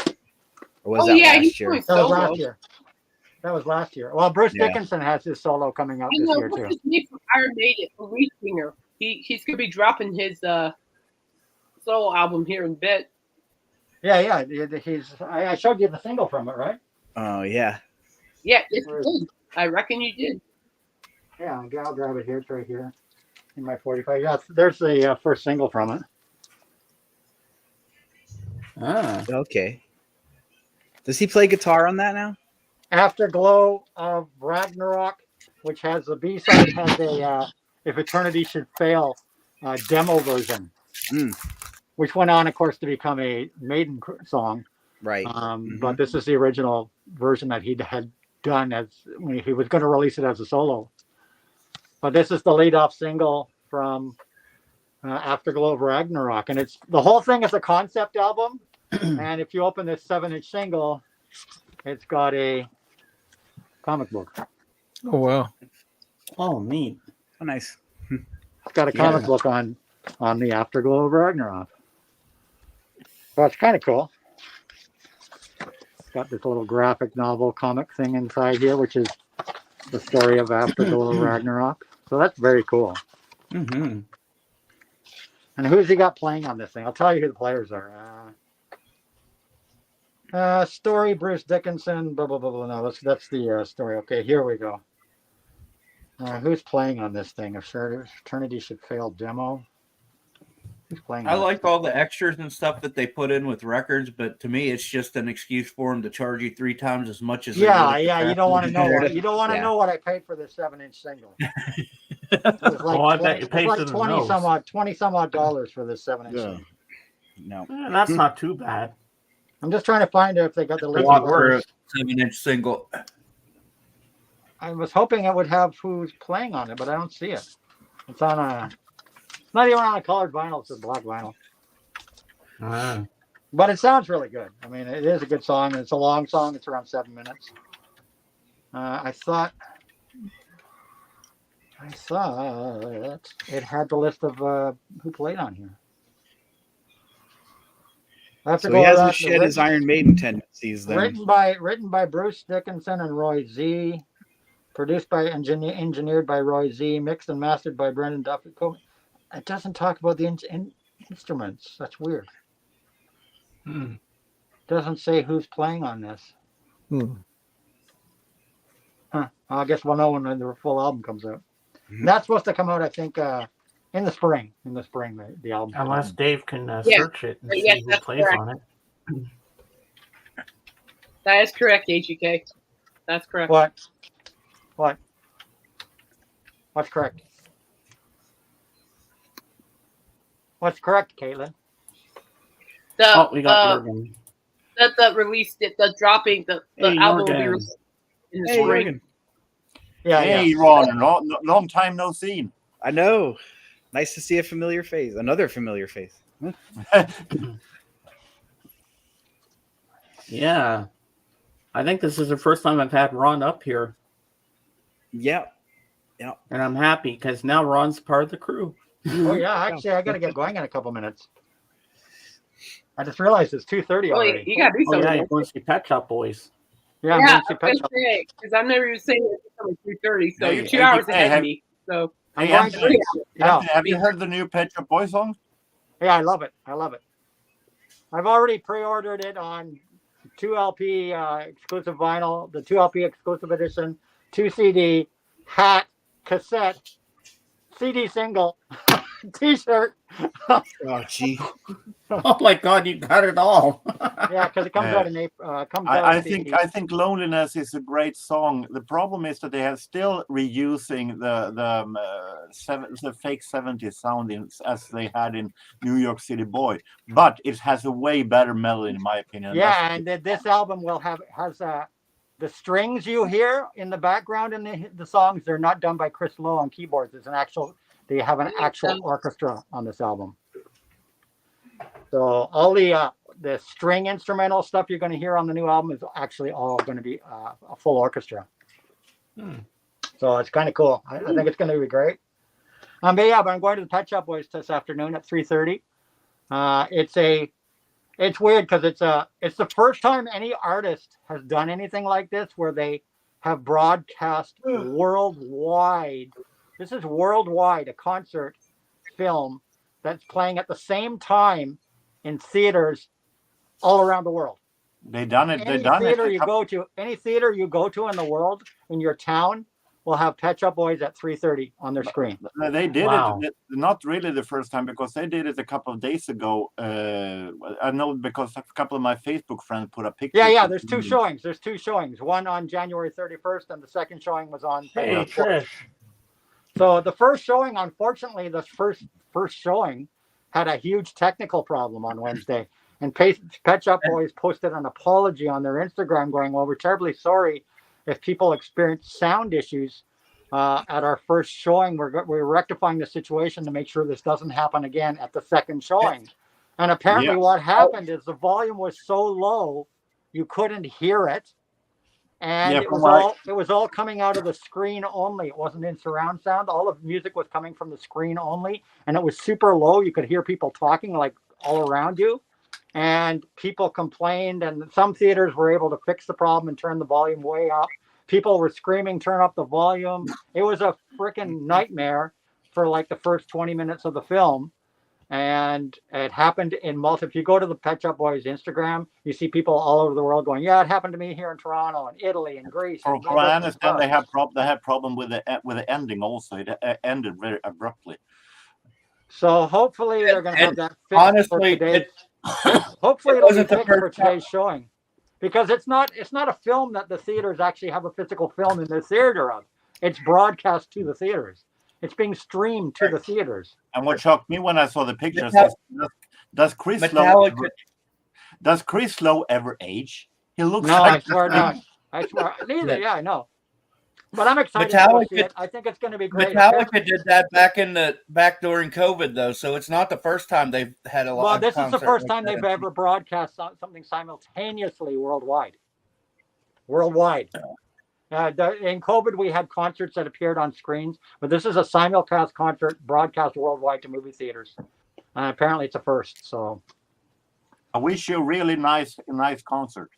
Or was Oh that yeah, last he's year? doing That was solo. last year. That was last year. Well, Bruce Yeah. Dickinson has his solo coming out I this know year what's too. his name from Iron Maiden, the lead singer. He's gonna be dropping his solo album here in a bit. Yeah. I showed you the single from it, right? Oh yeah. Yeah, yes, you did. I reckon you did. Yeah, I'll grab it here. It's right here in my 45. Yeah, there's the first single from it. Ah, Okay. Does he play guitar on that now? Afterglow of Ragnarok, which has the B-side, has a If Eternity Should Fail demo version, which went on, of course, to become a Maiden song. Right. But this is the original version that he had done as when he was going to release it as a solo. But this is the lead-off single from Afterglow of Ragnarok, and it's the whole thing is a concept album. And if you open this 7-inch single, it's got a comic book. Oh wow. oh, neat. Oh, nice. It's got a comic book on the Afterglow of Ragnarok. Well, it's kind of cool. It's got this little graphic novel comic thing inside here, which is the story of Afterglow of Ragnarok. So that's very cool. Mm-hmm. And who's he got playing on this thing? I'll tell you who the players are. Story, Bruce Dickinson, blah, blah, blah, blah. No, that's the story. Okay, here we go. Who's playing on this thing? If Eternity Should Fail demo. Who's playing? I on like all the extras and stuff that they put in with records, but to me, it's just an excuse for them to charge you 3 times as much as. it? Yeah. You don't want to know. You don't want to Yeah. know what I paid for this 7-inch single. It was like Oh, I bet you paid like for the 20 nose. some odd dollars for this 7-inch. Yeah. single. No. That's not too bad. I'm just trying to find out if they got the A list. lot of worse. 7-inch single. I was hoping it would have who's playing on it, but I don't see it. It's on a. Not even on a colored vinyl. It's a black vinyl. Ah. But it sounds really good. I mean, it is a good song, and it's a long song. It's around 7 minutes. I thought it had the list of who played on here. I have to So go he over hasn't that. shed his Iron Maiden tendencies then. Written by Bruce Dickinson and Roy Z. Produced by engineered by Roy Z. Mixed and mastered by Brendan Duffy. It doesn't talk about the instruments. That's weird. Hmm. Doesn't say who's playing on this. Huh. I guess we'll know when the full album comes out. That's supposed to come out, I think, in the spring. The album. Unless Dave can Yeah. search it and Yes, see who that's plays correct. on it. That is correct, HUK. That's correct. What? What's correct? What's correct, Caitlin? The We got Jurgen. the release, the dropping, the Hey, album will be Jurgen. released in the Hey, spring. Jurgen. Yeah, Hey, yeah. Ron, long time no see. I know. Nice to see a familiar face. Another familiar face. Yeah. I think this is the first time I've had Ron up here, Yeah. and I'm happy because now Ron's part of the crew. Oh yeah, actually, I got to get going in a couple minutes. I just realized it's 2:30 Oh, already. you gotta do Oh, something. yeah, you're going to see Pet Shop Boys. Yeah, Yeah, Nancy Pet Shop. because I'm never even saying it's coming 2:30, so Hey, you're 2 hey, hours hey, ahead have- of me. So I'm Hey, going Anthony, yeah, have you heard the new Pet Shop Boys song? yeah, I love it. I've already pre-ordered it on 2 LP exclusive vinyl, the 2 LP exclusive edition, 2 CD, hat, cassette, CD single, T-shirt. Oh, gee. Oh my God, you got it all. Yeah, because it comes Yeah. out in April. Comes out. I think Loneliness is a great song. The problem is that they are still reusing the fake 70s sound as they had in New York City Boy, but it has a way better melody in my opinion. Yeah, and this album has the strings you hear in the background in the songs. They're not done by Chris Lowe on keyboards. They have an actual orchestra on this album. So all the string instrumental stuff you're going to hear on the new album is actually all going to be a full orchestra. So it's kind of cool. I think it's going to be great. But I'm going to the Pet Shop Boys this afternoon at 3:30. It's weird because it's the first time any artist has done anything like this where they have broadcast worldwide. This is worldwide, a concert film that's playing at the same time in theaters all around the world. They done it. Any theater you go to in the world, in your town, will have Pet Shop Boys at 3:30 on their screen. They did Wow. it not really the first time because they did it a couple of days ago. I know because a couple of my Facebook friends put a picture. Yeah. There's two showings. One on January 31st, and the second showing was on. Hey, February 4th. Trish. So the first showing, unfortunately, the first showing had a huge technical problem on Wednesday. And Pet Shop Boys posted an apology on their Instagram going, well, we're terribly sorry if people experience sound issues at our first showing. We're rectifying the situation to make sure this doesn't happen again at the second showing. And apparently what happened is the volume was so low, you couldn't hear it. And it was all coming out of the screen only. It wasn't in surround sound. All of the music was coming from the screen only. And it was super low. You could hear people talking like all around you. And people complained, and some theaters were able to fix the problem and turn the volume way up. People were screaming, turn up the volume. It was a freaking nightmare for like the first 20 minutes of the film. And it happened in if you go to the Pet Shop Boys Instagram, you see people all over the world going, yeah, it happened to me here in Toronto and Italy and Greece. From what I understand, they had problem with the ending also. It ended very abruptly. So hopefully they're going to have that fixed honestly, for today. Hopefully it'll be fixed for today's showing, because it's not a film that the theaters actually have a physical film in the theater of. It's broadcast to the theaters. It's being streamed to the theaters. And what shocked me when I saw the pictures does Chris Lowe ever age? He looks no, like I swear not. I swear neither. Yeah, I know. But I'm excited to see it. I think it's going to be great. Metallica did that back during COVID, though, so it's not the first time they've had a lot. Well, this is the first time they've ever broadcast something simultaneously worldwide. In COVID, we had concerts that appeared on screens, but this is a simulcast concert broadcast worldwide to movie theaters. Apparently, it's a first. So, I wish you a really nice concert.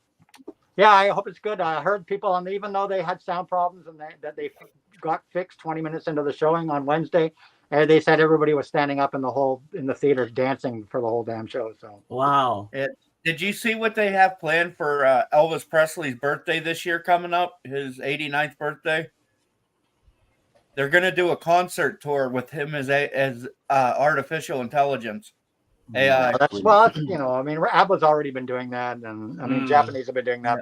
yeah, I hope it's good. I heard people, and even though they had sound problems and that they got fixed 20 minutes into the showing on Wednesday, they said everybody was standing up in the theater dancing for the whole damn show. So, Wow. Did you see what they have planned for Elvis Presley's birthday this year coming up? His 89th birthday. They're going to do a concert tour with him as artificial intelligence. AI. that's ABBA's already been doing that, and Japanese have been doing that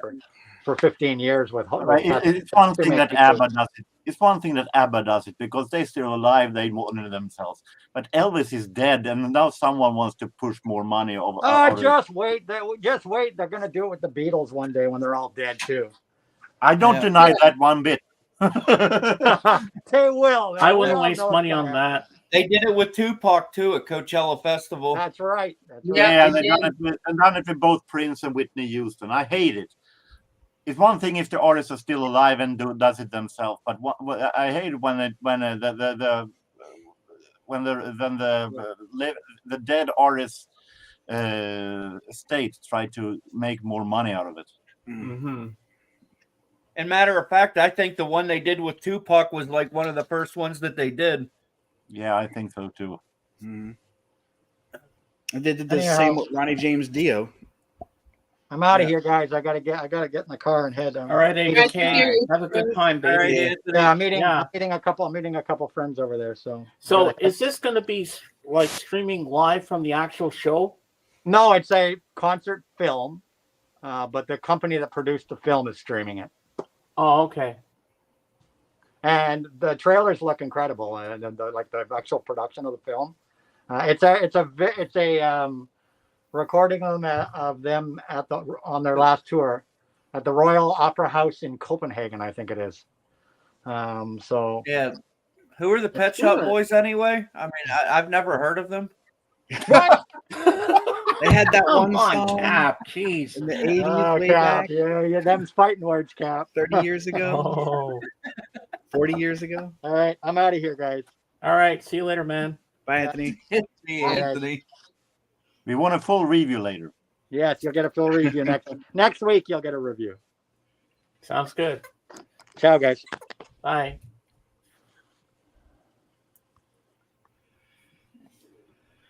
for 15 years with. It's one thing that ABBA does it. It's one thing that ABBA does it because they're still alive. They monitor themselves, but Elvis is dead, and now someone wants to push more money over. Just wait! Just wait! They're going to do it with the Beatles one day when they're all dead too. I don't deny that one bit. They will. I wouldn't waste money on that. They did it with Tupac too at Coachella Festival. That's right. Yeah, and they've done it with both Prince and Whitney Houston. I hate it. It's one thing if the artists are still alive and does it themselves, but I hate it when the dead artist estate try to make more money out of it. Mm-hmm. And matter of fact, I think the one they did with Tupac was like one of the first ones that they did. Yeah, I think so too. Mm-hmm. They did the same with Ronnie James Dio. I'm out of Yeah. here, guys. I gotta get in the car and head. All right, Nice to ADK. hear you. Have a good time, All right, baby. Anthony. Yeah, Yeah. I'm meeting a couple friends over there. So So gotta- is this going to be like streaming live from the actual show? no, it's a concert film, but the company that produced the film is streaming it, Oh, okay. and the trailers look incredible, and the actual production of the film. It's a recording of them on their last tour at the Royal Opera House in Copenhagen, I think it is. So Yeah. Who are the Pet Shop Boys anyway? I mean, I've never heard of them. what? They had that Come one on, song Cap. Jeez. in the 80s, Oh, way Cap, back, yeah, them's fighting words, Cap. 30 years ago, Oh. 40 years ago. All right, I'm out of here, guys. All right. See you later, man. Bye, Anthony. See, Bye, guys. Anthony. We want a full review later. Yes, you'll get a full review next week. You'll get a review. Sounds good. Ciao, guys. Bye.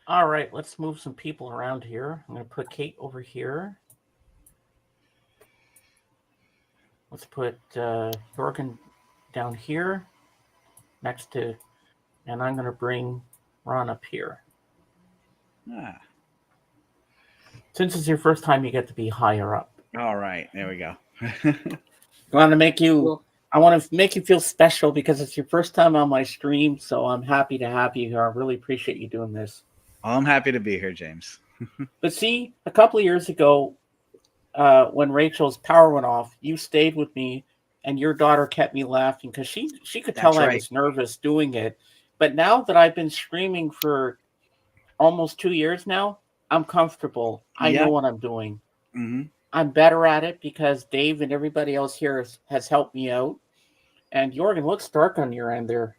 All right, let's move some people around here. I'm going to put Kate over here. Let's put Jorgen down here next to, and I'm going to bring Ron up here. Ah, Since it's your first time, you get to be higher up. all right, there we go. I want to make you. I want to make you feel special because it's your first time on my stream. So I'm happy to have you here. I really appreciate you doing this. Well, I'm happy to be here, James. But see, a couple of years ago, when Rachel's power went off, you stayed with me, and your daughter kept me laughing because she could tell That's I right. was nervous doing it. But now that I've been streaming for almost 2 years now, I'm comfortable. I Yeah. know what I'm doing. Hmm. I'm better at it because Dave and everybody else here has helped me out. And Jorgen, looks dark on your end there.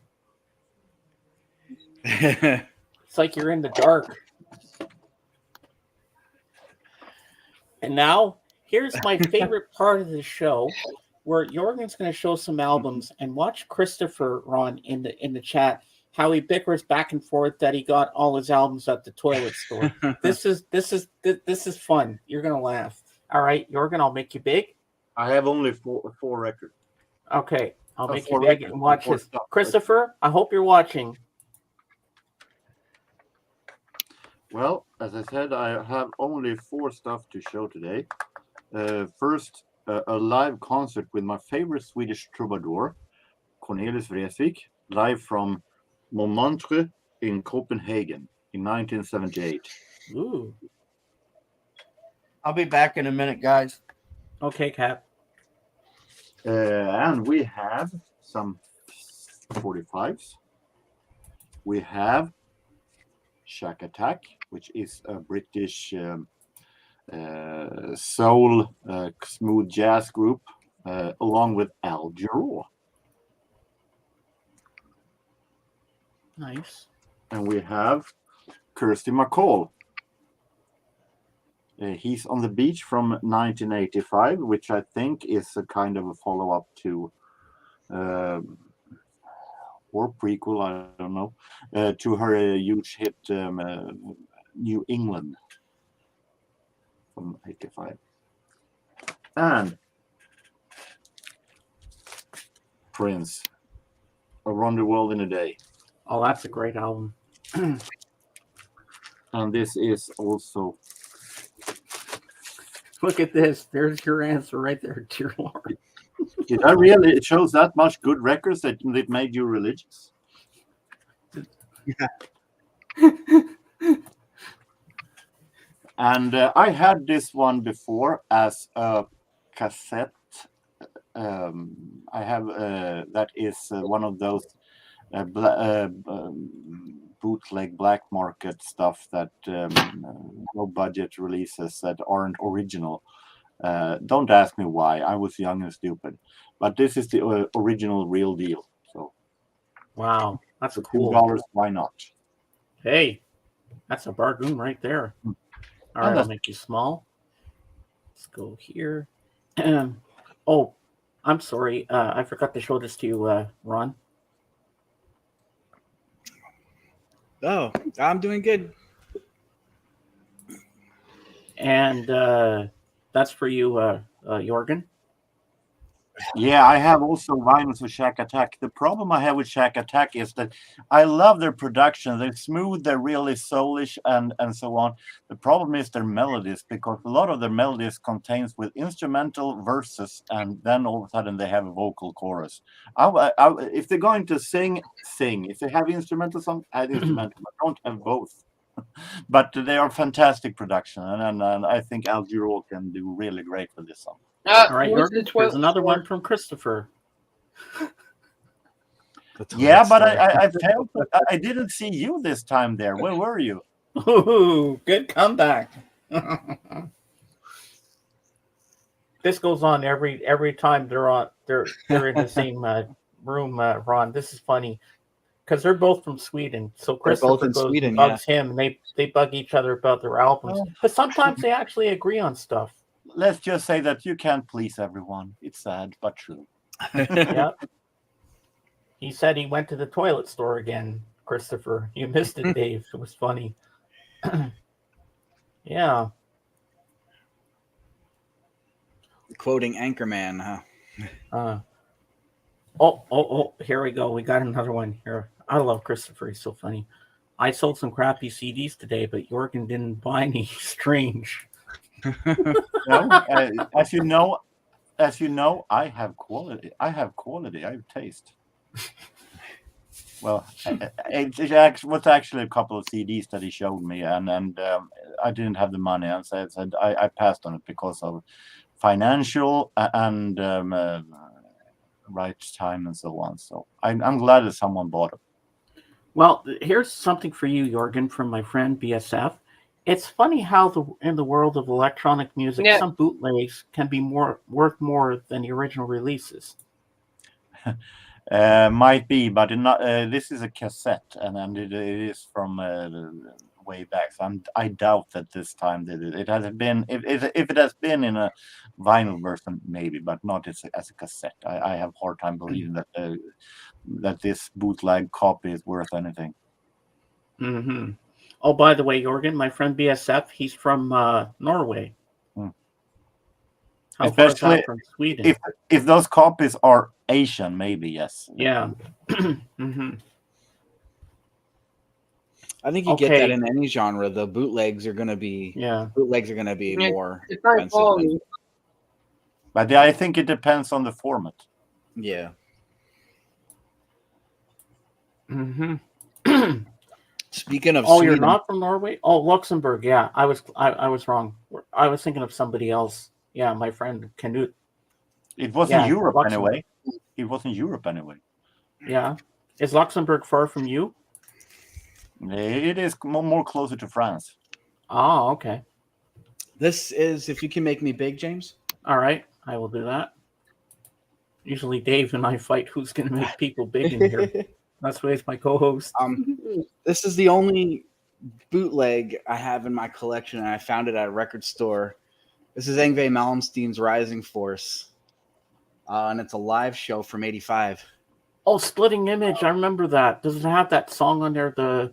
It's like you're in the dark. And now, here's my favorite part of the show, where Jorgen's going to show some albums, and watch Christopher, Ron, in the chat, how he bickers back and forth that he got all his albums at the toilet store. This is fun. You're going to laugh. All right, Jorgen, I'll make you big. I have only four records. Okay, I'll make you Four big records, and watch four this. stuff. Christopher, I hope you're watching. Well, as I said, I have only 4 stuff to show today. First, a live concert with my favorite Swedish troubadour, Cornelis Vreeswijk, live from Montmartre in Copenhagen in 1978. Ooh. I'll be back in a minute, guys. Okay, Cap. And we have some 45s. We have Shack Attack, which is a British soul smooth jazz group, along with Al Jarreau. Nice. And we have Kirsty MacColl. He's on the Beach from 1985, which I think is a kind of a follow-up to, or prequel, I don't know, to her huge hit New England from 85. And Prince, Around the World in a Day. Oh, that's a great album. And this is also, Look at this. There's your answer right there, dear Lord. did I really, it shows that much good records that it made you religious? And I had this one before as a cassette. I have that is one of those bootleg black market stuff that low budget releases that aren't original. Don't ask me why. I was young and stupid, but this is the original, real deal. So Wow, that's for cool. $2, why not? Hey, that's a bargain right there. All right, I'll make you small. Let's go here. Oh, I'm sorry. I forgot to show this to you, Ron. Oh, I'm doing good. And the that's for you, Jorgen. Yeah, I have also vinyls of Shack Attack. The problem I have with Shack Attack is that I love their production. They're smooth, they're really soulish, and so on. The problem is their melodies, because a lot of their melodies contains with instrumental verses, and then all of a sudden they have a vocal chorus. If they're going to sing, sing. If they have instrumental song, add instrumental. But don't have both. But they are fantastic production, and I think Al Jarreau can do really great with this song. All right, where's the Jorgen, toilet here's another door? one from Christopher. Yeah, but I felt I didn't see you this time there. Where were you? Ooh, good comeback. This goes on every time they're in the same room, Ron. This is funny because they're both from Sweden. So They're Christopher both in goes Sweden, and bugs him, and they bug each other about their albums. Oh. But sometimes they actually agree on stuff. Let's just say that you can't please everyone. It's sad but true. Yeah. He said he went to the toilet store again, Christopher. You missed it, Dave. It was funny. Yeah. Quoting Anchorman, huh? Oh, here we go. We got another one here. I love Christopher. He's so funny. I sold some crappy CDs today, but Jorgen didn't buy any. Strange. No, as you know, I have quality. I have taste. Well, it was actually a couple of CDs that he showed me, and I didn't have the money, and said I passed on it because of financial and right time and so on. So I'm glad that someone bought it. Well, here's something for you, Jorgen, from my friend BSF. It's funny how in the world of electronic music, Yeah. some bootlegs can be worth more than the original releases. Might be, but not. This is a cassette, and it is from way back. So I doubt that this time it has been. If it has been in a vinyl version, maybe, but not as a cassette. I have a hard time believing that this bootleg copy is worth anything. Mm-hmm. Oh, by the way, Jorgen, my friend BSF, he's from Norway. Hmm. How far is Especially that from Sweden? If those copies are Asian, maybe yes. Yeah. Mm-hmm. I think you get that Okay. in any genre. The bootlegs are going to be Yeah. Yeah, more It's not expensive. quality. But I think it depends on the format. Yeah. Mm-hmm. Speaking of Oh, Sweden, you're not from Norway? Oh, Luxembourg. Yeah, I was wrong. I was thinking of somebody else. Yeah, my friend Canute. It wasn't Yeah, Europe Luxembourg. anyway. It wasn't Europe anyway. Yeah. Is Luxembourg far from you? It is more closer to France. Oh, okay. this is if you can make me big, James. All right. I will do that. Usually Dave and I fight who's going to make people big in here. That's why he's my co-host. This is the only bootleg I have in my collection, and I found it at a record store. This is Yngwie Malmsteen's Rising Force, and it's a live show from '85. Oh, Splitting Image. I remember that. Does it have that song on there? The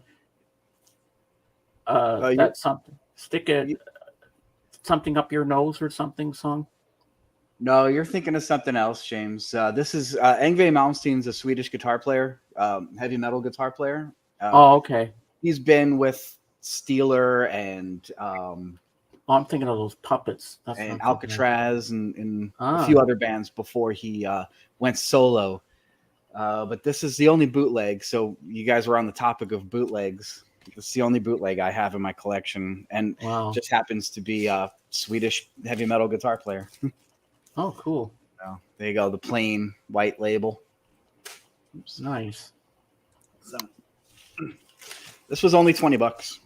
that something stick it something up your nose or something song. No, you're thinking of something else, James. This is Yngwie Malmsteen's a Swedish guitar player, heavy metal guitar player. Oh, okay. He's been with Steeler and Oh, I'm thinking of those puppets. That's what I'm thinking of. Alcatraz and Ah. a few other bands before he went solo. But this is the only bootleg. So you guys were on the topic of bootlegs. It's the only bootleg I have in my collection, and Wow. just happens to be a Swedish heavy metal guitar player. Oh, cool. So there you go, the plain white label. Oops. Nice. So, this was only $20.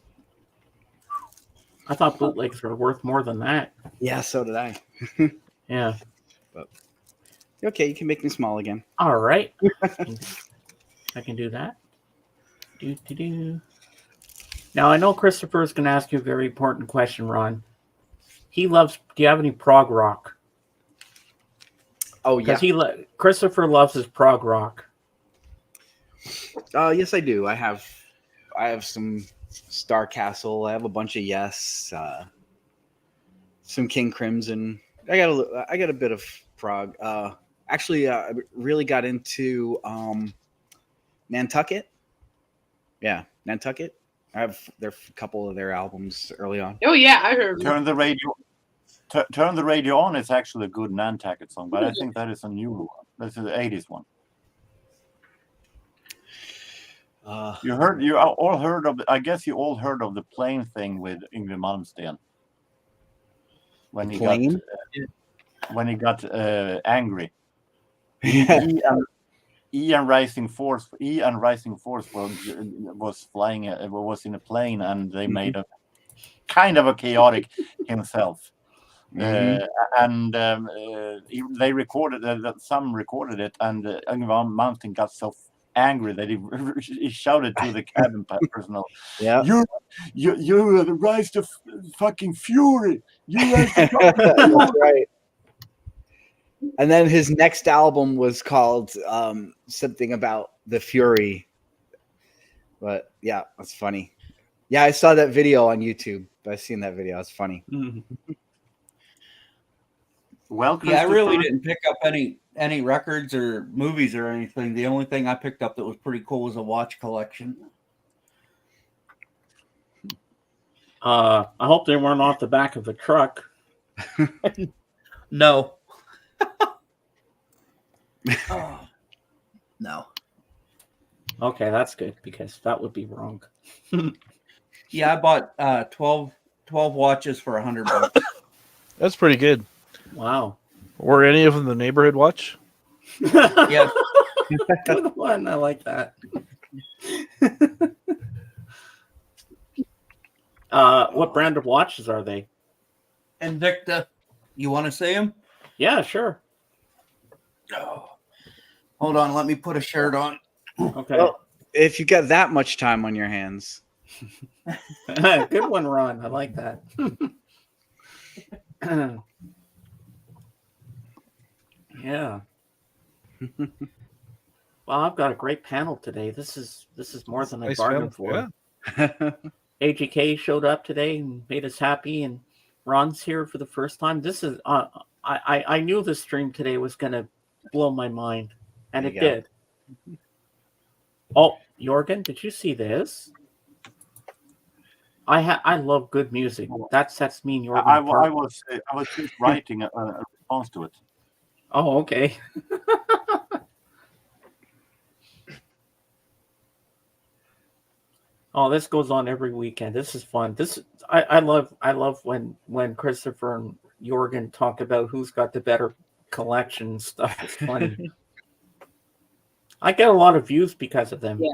I thought bootlegs were worth more than that. Yeah, so did I. Yeah. Okay, you can make me small again. All right. I can do that. Do. Now, I know Christopher is going to ask you a very important question, Ron. Do you have any prog rock? Oh yeah, Because Christopher loves his prog rock. yes I do. I have some Star Castle. I have a bunch of Yes. some King Crimson. I got a bit of prog. Actually, I really got into Nantucket. Yeah, Nantucket. I have a couple of their albums early on. Oh yeah, I heard. Turn the radio. Turn the radio on. It's actually a good Nantucket song, but I think that is a new one. This is the '80s one. You all heard of. I guess you all heard of the plane thing with Yngwie Malmsteen when he Plane? got angry. Yeah. Ian Rising Force was flying. Was in a plane, and they made a kind of a chaotic himself. Mhm. They recorded that. Some recorded it, and Yngwie Malmsteen got so angry that he shouted to the cabin personnel, Yeah. "You rise to fucking fury! You rise to fucking That's right. And then his next album was called something about the Fury. But yeah, that's funny. Yeah, I saw that video on YouTube. I've seen that video. It's funny. Well, Yeah, I really Christopher, didn't pick up any records or movies or anything. The only thing I picked up that was pretty cool was a watch collection. I hope they weren't off the back of the truck. No. Oh, no. Okay, that's good because that would be wrong. Yeah, I bought 12 watches for $100. That's pretty good. Wow. Were any of them the neighborhood watch? Yeah, Good one. I like that. What brand of watches are they? Invicta. You want to see them? Yeah, sure. Oh. Hold on, let me put a shirt on. Okay. Well, if you got that much time on your hands. Good one, Ron. I like that. Yeah. Well, I've got a great panel today. This is more than I Nice bargained panel, for. AGK showed up today and made us happy, and Ron's here for the first time. This is I knew the stream today was going to blow my mind, and There it you go. did. Oh, Jorgen, did you see this? I love good music. That sets me and Jorgen I apart. was just writing a response to it. Oh, okay. Oh, this goes on every weekend. This is fun. I love when Christopher and Jorgen talk about who's got the better collection and stuff. It's funny. I get a lot of views because of them. Yeah.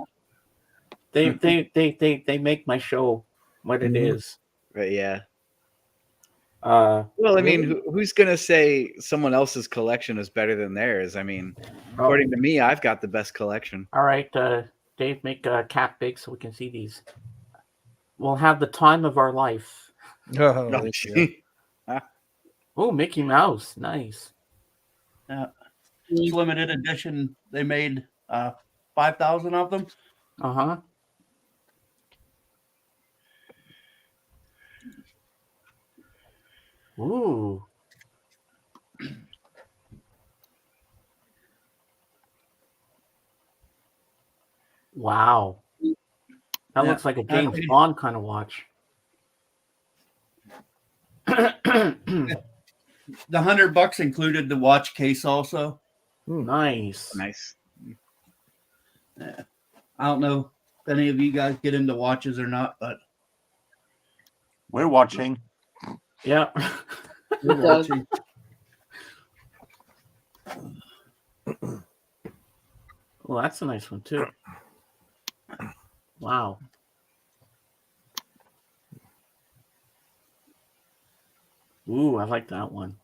They make my show what it is. But yeah. Well, Well, I mean, who's going to say someone else's collection is better than theirs? I mean, according to me, I've got the best collection. all right, Dave, make a cap big so we can see these. We'll have the time of our life. Oh, No, yeah. Oh, Mickey Mouse, nice. It's limited edition. They made 5,000 of them. Uh-huh. Ooh. Wow. That Yeah. looks like a James Okay. Bond kind of watch. The $100 included the watch case also. Nice. Nice. I don't know if any of you guys get into watches or not, but We're watching. Yeah. we're does. watching. Well, that's a nice one too. Wow. Ooh, I like that one.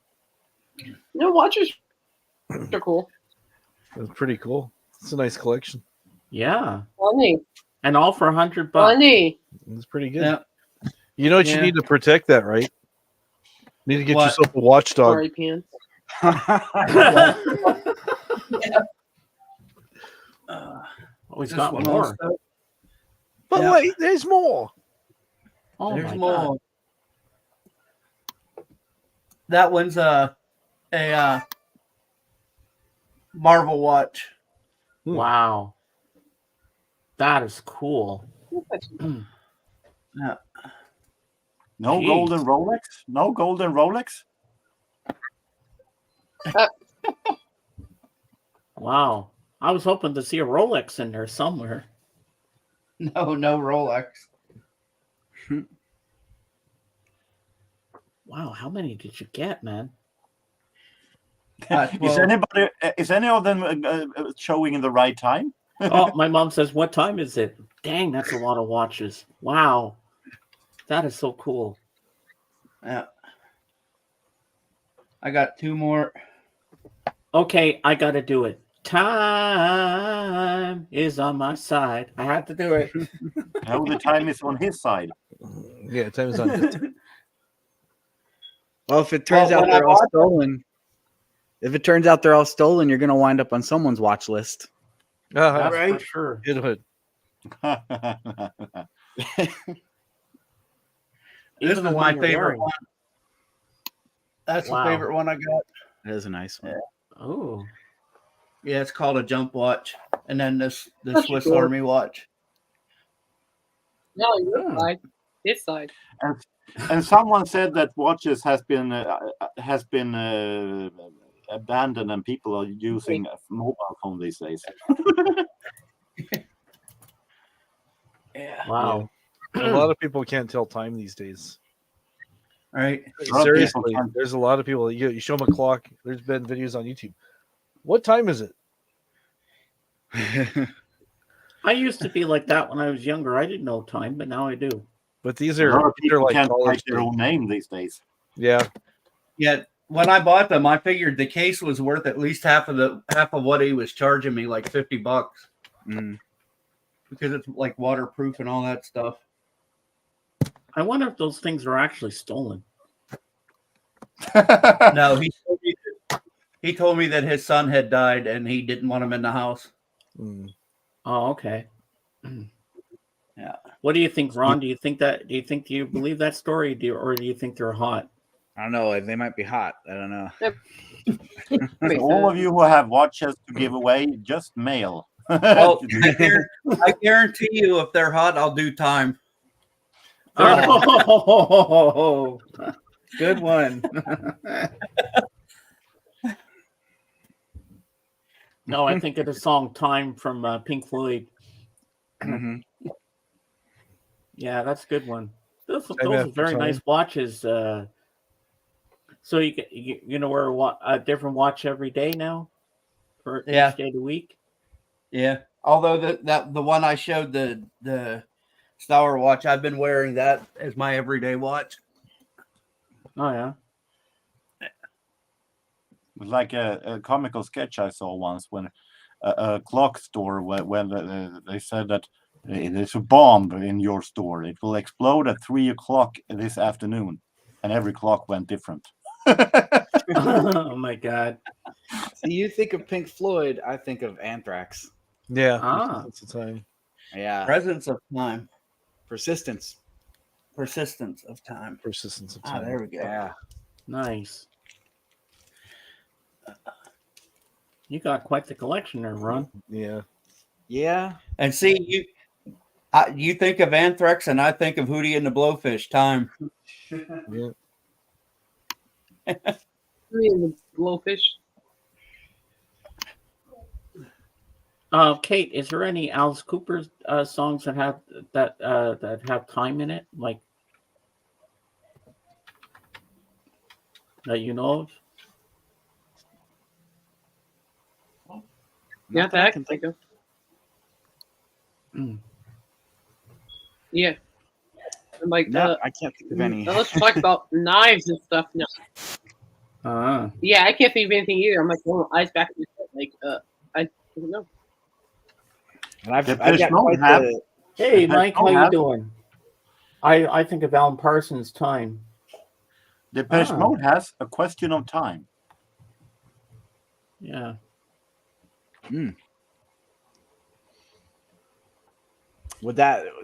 No, watches are cool. That's pretty cool. It's a nice collection. Yeah. Funny. And all for $100. Funny. It's pretty good. Yeah. You know what you Yeah. need to protect that, right? You need to get What? yourself a watchdog. Sorry, pants. Oh, he's This got one more. also. But Yeah. wait, there's more. Oh There's my more. God. That one's a Marvel watch. Wow. That is cool. Yeah. No Jeez. golden Rolex? No golden Rolex? Wow. I was hoping to see a Rolex in there somewhere. No Rolex. Wow, how many did you get, man? Is any of them showing in the right time? Oh, my mom says, "What time is it?" Dang, that's a lot of watches. Wow. That is so cool. Yeah. I got 2 more. Okay, I got to do it. Time is on my side. I have to do it. No, the time is on his side. Yeah, time is on. This. Well, if it turns Well, out when I they're all bought stolen, you're going to wind up on someone's watch list. That's Right. for sure. Good hood. This Even the is one my you're favorite wearing. one. That's Wow. the favorite one I got. That is a nice one. Oh, Yeah, it's called a jump watch. And then the That's Swiss cool. Army watch. No, your Hmm. side. His side. And someone said that watches has been abandoned and people are using a mobile phone these days. Yeah. wow. A lot of people can't tell time these days. Right. lot of people Seriously, can't. there's a lot of people. You show them a clock. There's been videos on YouTube. What time is it? I used to be like that when I was younger. I didn't know time, but now I do. But these A are lot of these are people like can't college write their kids. own name these days. Yeah, Yeah. When I bought them, I figured the case was worth at least half of what he was charging me, like $50, Mm. because it's like waterproof and all that stuff. I wonder if those things are actually stolen. No, he told me that his son had died and he didn't want him in the house. Mm. Oh, okay. Yeah. What do you think, Ron? Do you believe that story, or do you think they're hot? I don't know. They might be hot. I don't know. So all of you who have watches to give away, just mail. Well, I guarantee you, if they're hot, I'll do time. Oh, good one. No, I think of the song "Time" from Pink Floyd. Mhm. Yeah, that's a good one. Those Time are after very time. nice watches. So you know wear a different watch every day now, for Yeah. each day of the week. Yeah. Although the one I showed, the Star watch, I've been wearing that as my everyday watch. Oh yeah. It was like a comical sketch I saw once when a clock store when they said that there's a bomb in your store. It will explode at 3:00 this afternoon, and every clock went different. Oh my God. See, you think of Pink Floyd, I think of Anthrax. Yeah, Ah. that's the time. Yeah. Presence of time. Persistence. Persistence of time. Persistence of Ah, time. there we go. Yeah. Nice. You got quite the collection there, Ron. Yeah. Yeah. And see, you think of Anthrax, and I think of Hootie and the Blowfish. Time. Yeah. The blowfish. Kate, is there any Alice Cooper songs that have time in it, like that you know of? Yeah, Not that I can think of. Mm. Yeah. I'm like, No, I can't think of any. let's talk about knives and stuff now. Yeah, I can't think of anything either. I'm like, oh, eyes back in my head. Like, I don't know. And I've Depeche got Mode quite have- the, Hey, Depeche Mike, how Mode you have- doing? I think of Alan Parsons' Time. Depeche Ah. Mode has A Question of Time. Yeah.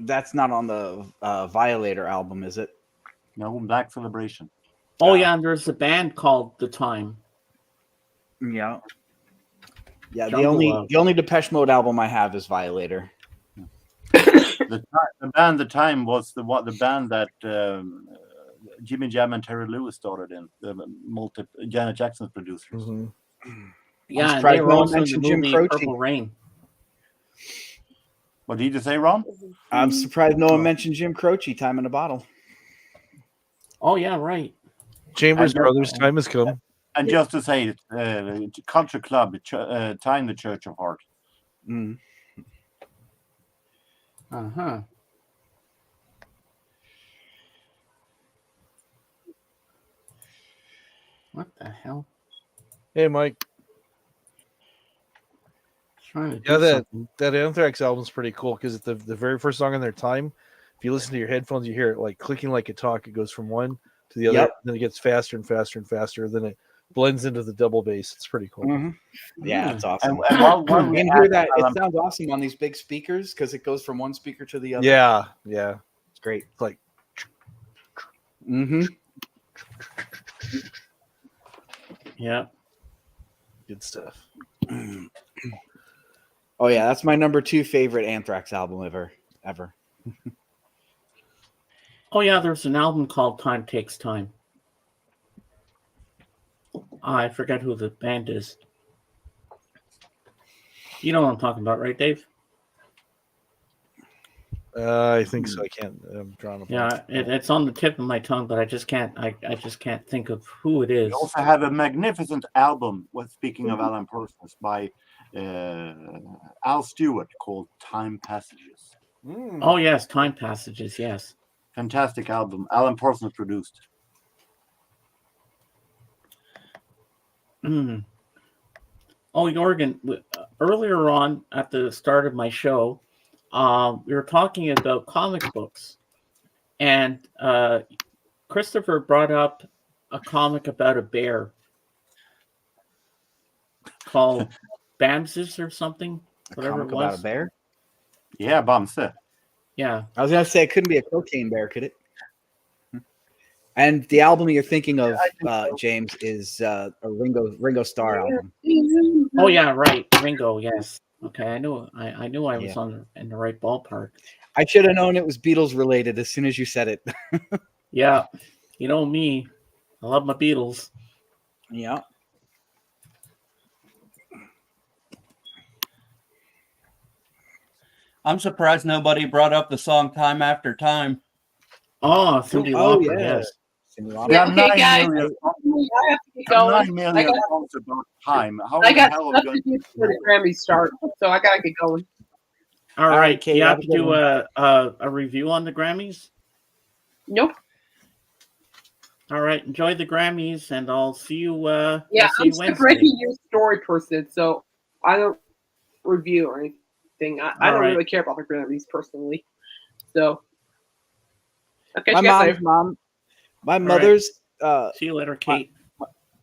that's not on the Violator album, is it? No, Black Celebration. Oh yeah, and there's a band called The Time. Yeah. Yeah, Jungle the only Depeche Mode album I have is Violator. The band The Time was the band that Jimmy Jam and Terry Lewis started in. The Janet Jackson's producers. Mhm. Yeah, and they surprised were no one also in the mentioned Jim movie Croce. Purple Rain. What did you say, Ron? I'm surprised no one mentioned Jim Croce, Time in a Bottle. Oh yeah, right. Chambers And- Brothers, time has come. And just to say, Culture Club, Time the Church of Heart. Mm. Uh-huh. What the hell? Hey, Mike. Trying to do Yeah, something. that Anthrax album's pretty cool because the very first song on their Time, if you listen to your headphones, you hear it like clicking like a talk. It goes from one to the other, Yep. then it gets faster and faster and faster. Then it blends into the double bass. It's pretty cool. Mhm. Yeah, it's awesome. And while You we can hear add that. It Alan- sounds awesome on these big speakers because it goes from one speaker to the other. Yeah, yeah. It's great. It's like Mm-hmm. Yeah. good stuff. Oh yeah, that's my number 2 favorite Anthrax album ever. Oh yeah, there's an album called Time Takes Time. I forget who the band is. You know what I'm talking about, right, Dave? I think so. I can't. I'm drawing a Yeah, it's on the tip of my tongue, but I just can't. I just can't think of who it is. We also have a magnificent album, speaking of Alan Parsons, by Al Stewart called Time Passages. Oh yes, Time Passages. Yes. Fantastic album. Alan Parsons produced. Mm. Oh, Jorgen, earlier on at the start of my show, we were talking about comic books, and Christopher brought up a comic about a bear called Bamses or something, A whatever comic it was. about a bear. Yeah, Bamse. Yeah. I was gonna say it couldn't be a cocaine bear, could it? And the album you're thinking of, James, is a Ringo Starr album. Oh yeah, right, Ringo. Yes. Okay, I knew I was Yeah. in the right ballpark. I should have known it was Beatles related as soon as you said it. Yeah, you know me, I love my Beatles. Yeah. I'm surprised nobody brought up the song "Time After Time." Oh, Cyndi Oh, Lauper. yeah. Yes. We have Okay, 9 guys. million, I have to get going. 9 million I got- songs about time. How I the got hell are we stuff going to do before the Grammys start, so I gotta get going. All All right, right, Kate, you have have a to good do one. a review on the Grammys. Nope. All right, enjoy the Grammys, and I'll see you. Yeah, I'll see I'm you just a Wednesday. breaking news story person, so I don't review or anything. I All don't right. really care about the Grammys personally. So, okay, My you guys later. my right. mother's See you later, Kate.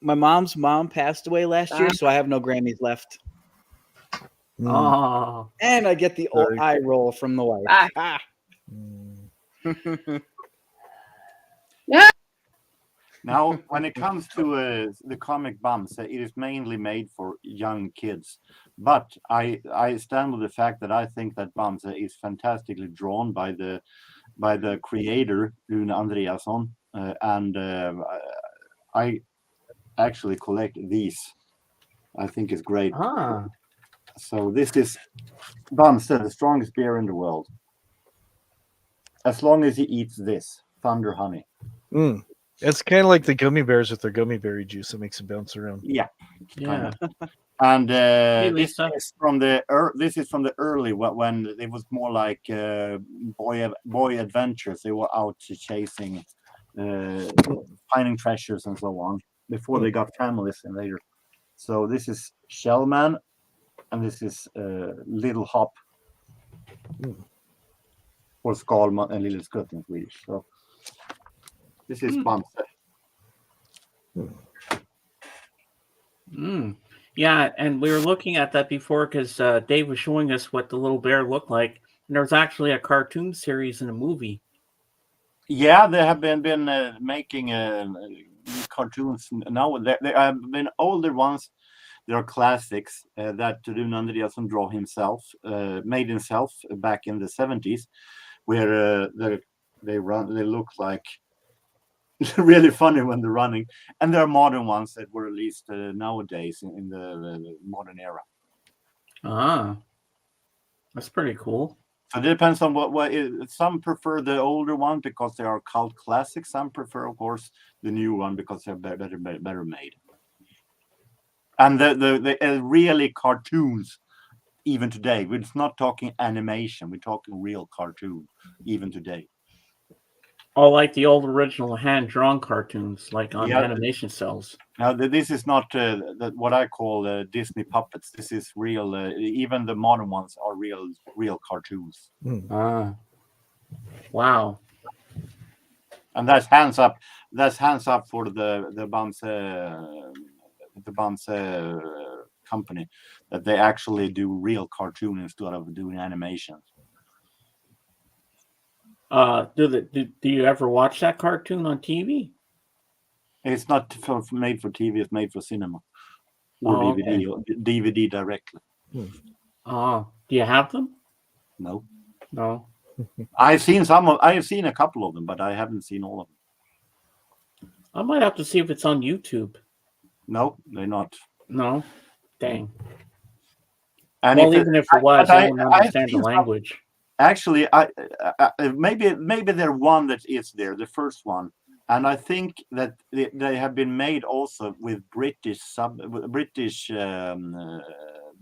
my mom's mom passed away last year, Bye. so I have no Grammys left. Mm. Oh, And I get the old Very eye roll from the wife. Bye. Ah. Mm. Now, when it comes to the comic Bamse, it is mainly made for young kids. But I stand with the fact that I think that Bamse is fantastically drawn by the creator Rune Andreasson, and I actually collect these. I think it's great. ah, So this is Bamse, the strongest beer in the world. As long as he eats this Thunder Honey. Mm. It's kind of like the gummy bears with their gummy berry juice that makes them bounce around. Yeah. yeah. And Hey, this Lisa. is from the early when it was more like boy adventures. They were out chasing, finding treasures and so on before they got families and later. So this is Shellman, and this is Little Hop, or Skalman and Little Skutt in Swedish. So this is Bamse. Mm. Yeah, and we were looking at that before because Dave was showing us what the little bear looked like, and there was actually a cartoon series and a movie. Yeah, they have been making cartoons now. There have been older ones. There are classics that Rune Andreasson draw himself, made himself back in the 70s, where they look like really funny when they're running. And there are modern ones that were released nowadays in the modern era. Ah, that's pretty cool. So it depends on some prefer the older one because they are cult classics. Some prefer, of course, the new one because they're better made. And the really cartoons, even today. We're not talking animation. We're talking real cartoon, even today. Oh, like the old original hand-drawn cartoons, like on Yeah. animation cells. Now, this is not what I call Disney puppets. This is real. Even the modern ones are real cartoons. Ah, wow. And that's hands up. That's hands up for the Bamse company, that they actually do real cartoon instead of doing animation. Do you ever watch that cartoon on TV? It's not made for TV. It's made for cinema or Oh, DVD or DVD directly. Oh, do you have them? No, No. I have seen a couple of them, but I haven't seen all of them. I might have to see if it's on YouTube. No, they're not. No? Dang. And Well, even if it was, I wouldn't understand the seen some- language. Actually, maybe they're one that is there, the first one, and I think that they have been made also with British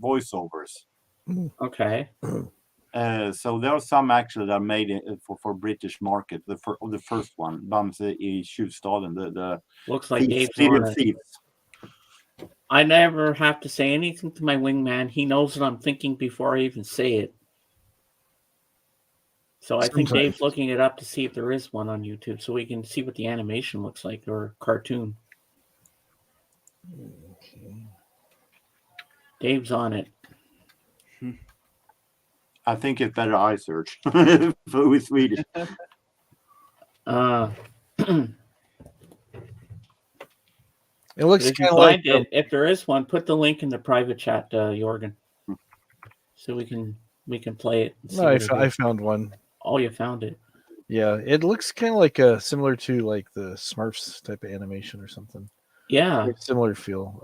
voiceovers. Okay. So there are some actually that are made for British market. The first one, Bamse i Tjuvstaden, the Looks like Dave's City on of it. Thieves. I never have to say anything to my wingman. He knows what I'm thinking before I even say it. So I think Sometimes. Dave's looking it up to see if there is one on YouTube so we can see what the animation looks like or cartoon. Dave's on it. I think it's better I search with Swedish. It looks If you kind of like find it, if there is one, put the link in the private chat, Jorgen, so we can play it. and see no, what it I is. found one. Oh, you found it. Yeah, it looks kind of like similar to like the Smurfs type of animation or something. Yeah. Like similar feel.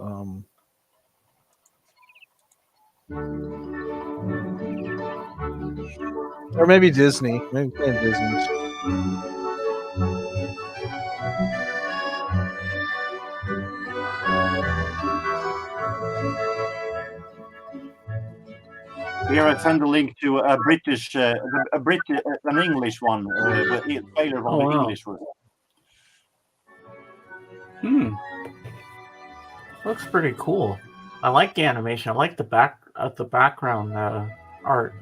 Or maybe Disney. Maybe Disney. Here I send a link to an English one, the trailer of Oh, the wow. English version. Looks pretty cool. I like the animation. I like the background art.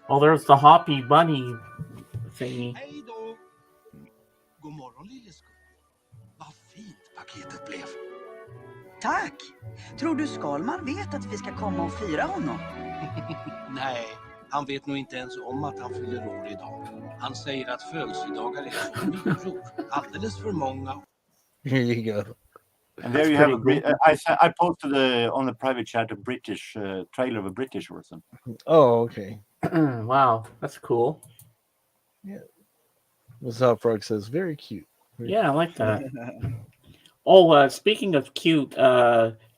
Oh, there's the Hoppy Bunny thingy. Hej då! God morgon lillesko. Vad fint paketet blev. Tack! Tror du Skalman vet att vi ska komma och fira honom? Nej, han vet nog inte ens om att han fyller år idag. Han säger att födelsedagar är som myror. Alldeles för många. Here you go. And there you have I posted on the private chat a British trailer of a British version. Oh, okay. Wow, that's cool. What's up, Frog says very cute. Yeah, I like that. Oh, speaking of cute,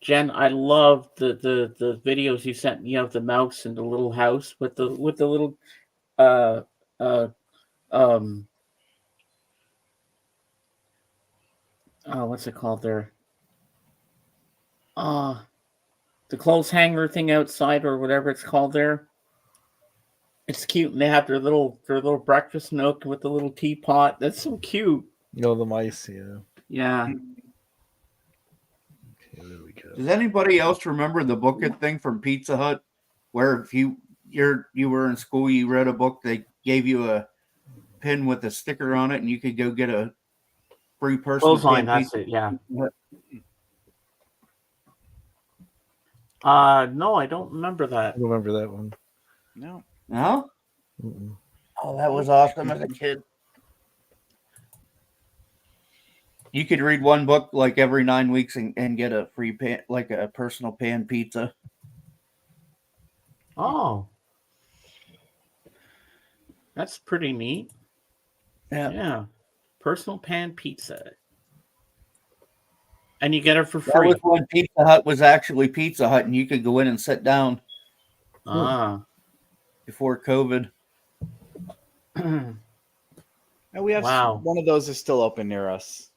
Jen, I love the videos you sent me of the mouse in the little house with the little what's it called there? The clothes hanger thing outside or whatever it's called there. It's cute, and they have their little breakfast nook with the little teapot. That's so cute. No, the mice, yeah. Yeah. Okay, there we go. Does anybody else remember the book it thing from Pizza Hut, where if you were in school, you read a book, they gave you a pin with a sticker on it, and you could go get a free personal Clothesline, can that's pizza? it, yeah. No, I don't remember that. I remember that one. No. No? Mm-mm. Oh, that was awesome as a kid. You could read one book like every 9 weeks and get a free pan, like a personal pan pizza. Oh, that's pretty neat. Yeah. Yeah. Personal pan pizza. And you get it for That free. was when Pizza Hut was actually Pizza Hut, and you could go in and sit down before COVID. And we have Wow. one of those is still open near us.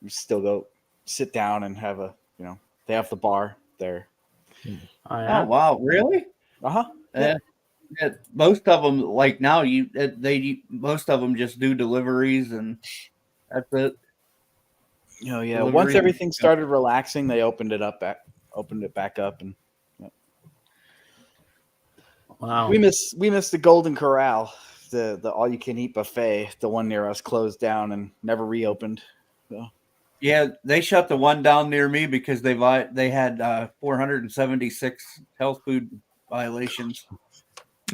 We still go sit down and have a, they have the bar there. Oh, yeah? Oh wow, really? Uh-huh. Yeah. Most of them, like now, most of them just do deliveries, and that's it. Yeah. Delivery. Once everything started relaxing, they opened it back up, and Wow. we miss the Golden Corral, the all you can eat buffet. The one near us closed down and never reopened. So. Yeah, they shut the one down near me because they had 476 health food violations.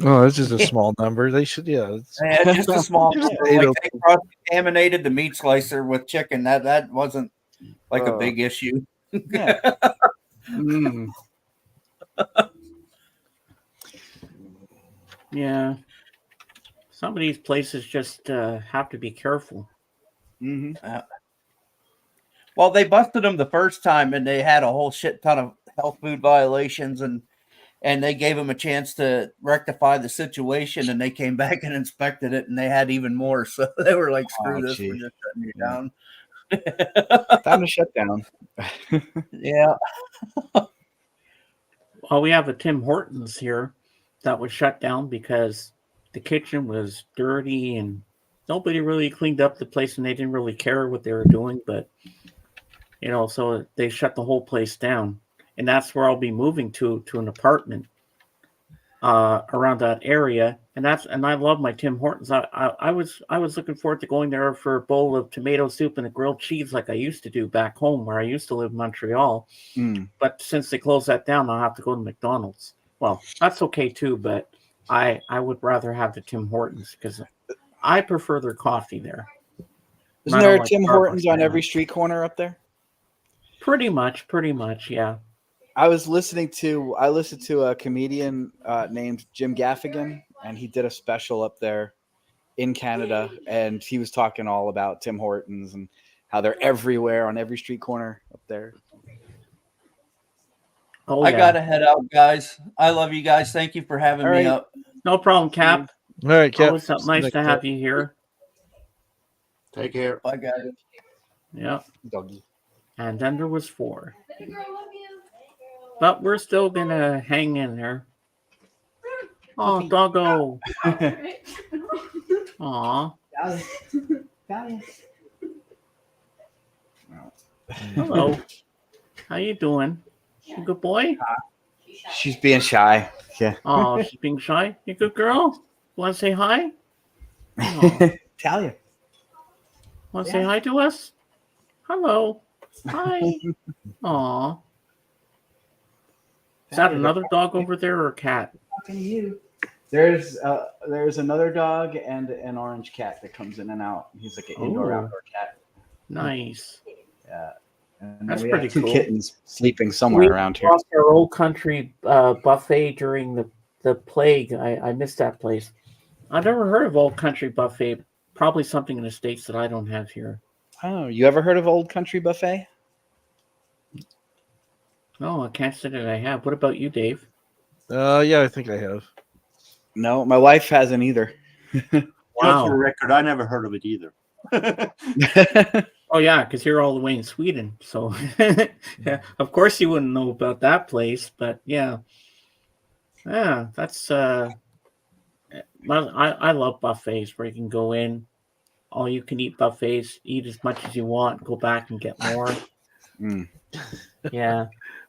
Oh, that's just a small number. They should, it's Just a small. Just Like stayed they cross-contaminated the meat slicer with chicken. That wasn't like a big issue. Yeah. Yeah. Some of these places just have to be careful. Mm-hmm. Well, they busted them the first time, and they had a whole shit ton of health food violations, and they gave them a chance to rectify the situation, and they came back and inspected it, and they had even more. So they were like, "Screw this, we're just shutting you down." Time to shut down. Yeah. Well, we have a Tim Hortons here that was shut down because the kitchen was dirty and nobody really cleaned up the place, and they didn't really care what they were doing. But so they shut the whole place down, and that's where I'll be moving to an apartment around that area. And I love my Tim Hortons. I was looking forward to going there for a bowl of tomato soup and a grilled cheese like I used to do back home where I used to live in Montreal. But since they closed that down, I'll have to go to McDonald's. Well, that's okay too, but I would rather have the Tim Hortons because I prefer their coffee there. Isn't there a Tim Hortons on every street corner up there? Pretty much, yeah. I listened to a comedian named Jim Gaffigan, and he did a special up there in Canada, and he was talking all about Tim Hortons and how they're everywhere on every street corner up there. Oh, I gotta head out, guys. I love you guys. Thank you for having me up. No problem, Cap. All right, Cap. Always nice to have you here. Take care. I got it. Yeah. Doggy. And then there was 4. But we're still gonna hang in there. Oh, doggo. Aw. Hello. How you doing? You good boy? She's being shy. Yeah. Oh, she's being shy. You good girl? Want to say hi? Talia. Want to say hi to us? Hello. Hi. Aw. Is that another dog over there or a cat? Talking to you. There's another dog and an orange cat that comes in and out. He's like an indoor-outdoor cat. Nice. Yeah. And That's we pretty have 2 cool. kittens sleeping somewhere around here. Lost our old country buffet during the plague. I missed that place. I've never heard of Old Country Buffet. Probably something in the States that I don't have here. Oh, you ever heard of Old Country Buffet? No, I can't say that I have. What about you, Dave? Yeah, I think I have. No, my wife hasn't either. Just for the record, I never heard of it either. Oh yeah, because you're all the way in Sweden, so yeah, of course you wouldn't know about that place. But yeah, that's I love buffets where you can go in, all you can eat buffets, eat as much as you want, go back and get more. Yeah,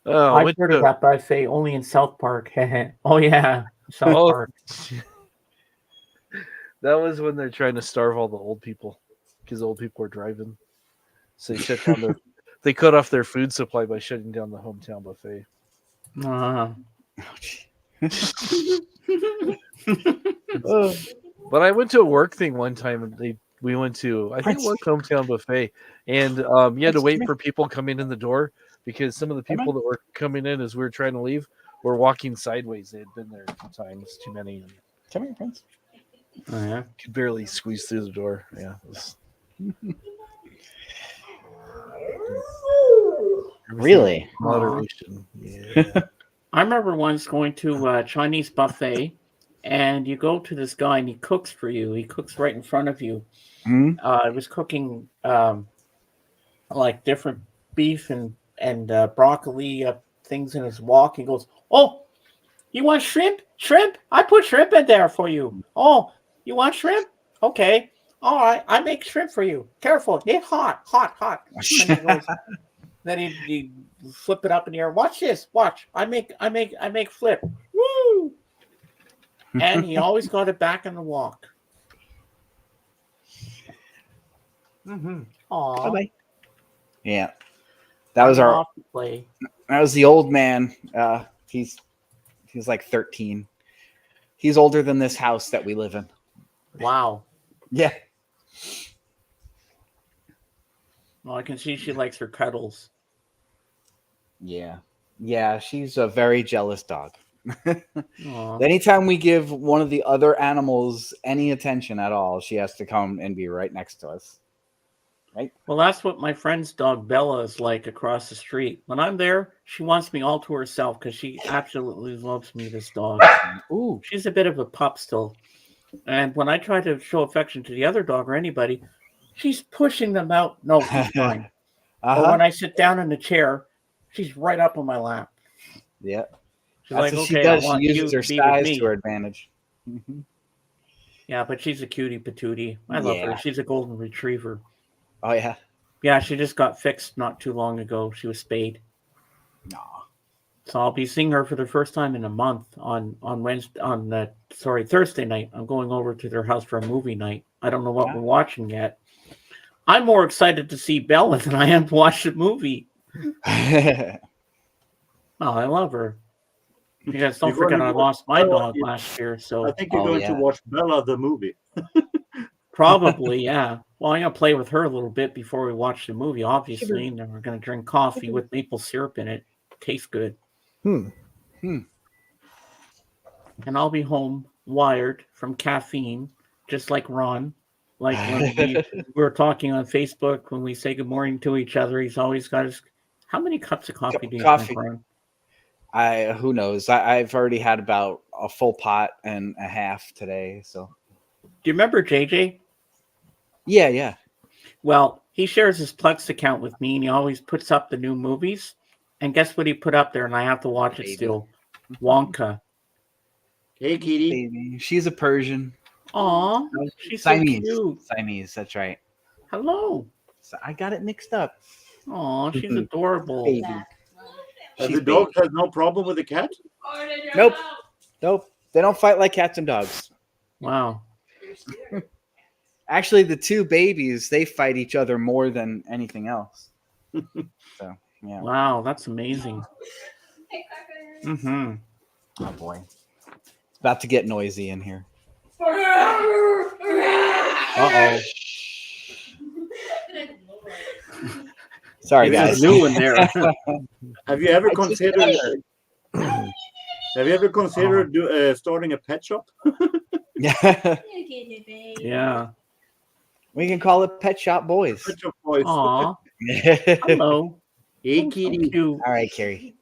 I've heard of that buffet only in South Park. Oh yeah, South Park. That was when they're trying to starve all the old people because old people are driving. So they shut down they cut off their food supply by shutting down the hometown buffet. But I went to a work thing one time and We went to I think Prince. it was Hometown Buffet, and you had to wait for people coming in the door because some of the people that were coming in as we were trying to leave were walking sideways. They had been there a few times, too many, and Come here, Prince. Oh, yeah. could barely squeeze through the door. Yeah, it was- Really? moderation. Yeah. I remember once going to a Chinese buffet, and you go to this guy and he cooks for you. He cooks right in front of you. Hmm? I was cooking like different beef and broccoli things in his wok. He goes, "Oh, you want shrimp? Shrimp? I put shrimp in there for you. Oh, you want shrimp? Okay. All right, I make shrimp for you. Careful, it's hot. And he goes, then he flip it up in the air. Watch this. Watch. I make flip. Woo! And he always got it back in the wok. Mm-hmm. Aw. Bye-bye. Yeah. That was our off to play. that was the old man. He's like 13. He's older than this house that we live in. Wow. Yeah. Well, I can see she likes her cuddles. Yeah. Yeah, she's a very jealous dog. Aw. Anytime we give one of the other animals any attention at all, she has to come and be right next to us. Right? Well, that's what my friend's dog Bella is like across the street. When I'm there, she wants me all to herself because she absolutely loves me, this dog. Ooh. She's a bit of a pup still. And when I try to show affection to the other dog or anybody, she's pushing them out. No, she's fine. Or Uh-huh. when I sit down in the chair, she's right up on my lap. Yeah. She's That's like, what she okay, I does. want She you uses to her be with size me. to her advantage. Mhm. Yeah, but she's a cutie patootie. I love her. Yeah. She's a golden retriever. Oh yeah. Yeah, she just got fixed not too long ago. She was spayed. No. So I'll be seeing her for the first time in a month on Thursday night. I'm going over to their house for a movie night. I don't know what we're watching yet. I'm more excited to see Bella than I am to watch the movie. Oh, I love her. You guys don't You're going forget to I watch lost my Bella, dog you- last year, so I think you're Oh, going yeah. to watch Bella the movie. probably, yeah. Well, I'm gonna play with her a little bit before we watch the movie, obviously, and then we're gonna drink coffee with maple syrup in it. Tastes good. Hmm. And I'll be home wired from caffeine, just like Ron. Like when we were talking on Facebook, when we say good morning to each other, he's always got his. How many cups of coffee do you Coffee. drink, Ron? Who knows? I've already had about a full pot and a half today. So Do you remember JJ? yeah. Well, he shares his Plex account with me, and he always puts up the new movies. And guess what he put up there, and I have to watch it Baby. still. Wonka. Hey, Kitty. Baby. She's a Persian. Aw, she's so Siamese. cute. Siamese, that's right. Hello. So I got it mixed up. Aw, she's adorable. Baby. And She's the dog has no problem with the cat? Nope. Nope. They don't fight like cats and dogs. Wow. Actually, the two babies, they fight each other more than anything else. So, yeah. Wow, that's amazing. Mm-hmm. Oh, boy. It's about to get noisy in here. Uh-oh. Sorry, This guys. is new in there. Have you ever I just considered? Have you ever considered starting a pet shop? Yeah. Yeah. We can call it Pet Shop Boys. Pet shop boys. Aw. All Hello. Hey, So Kitty. cute. right, Carrie.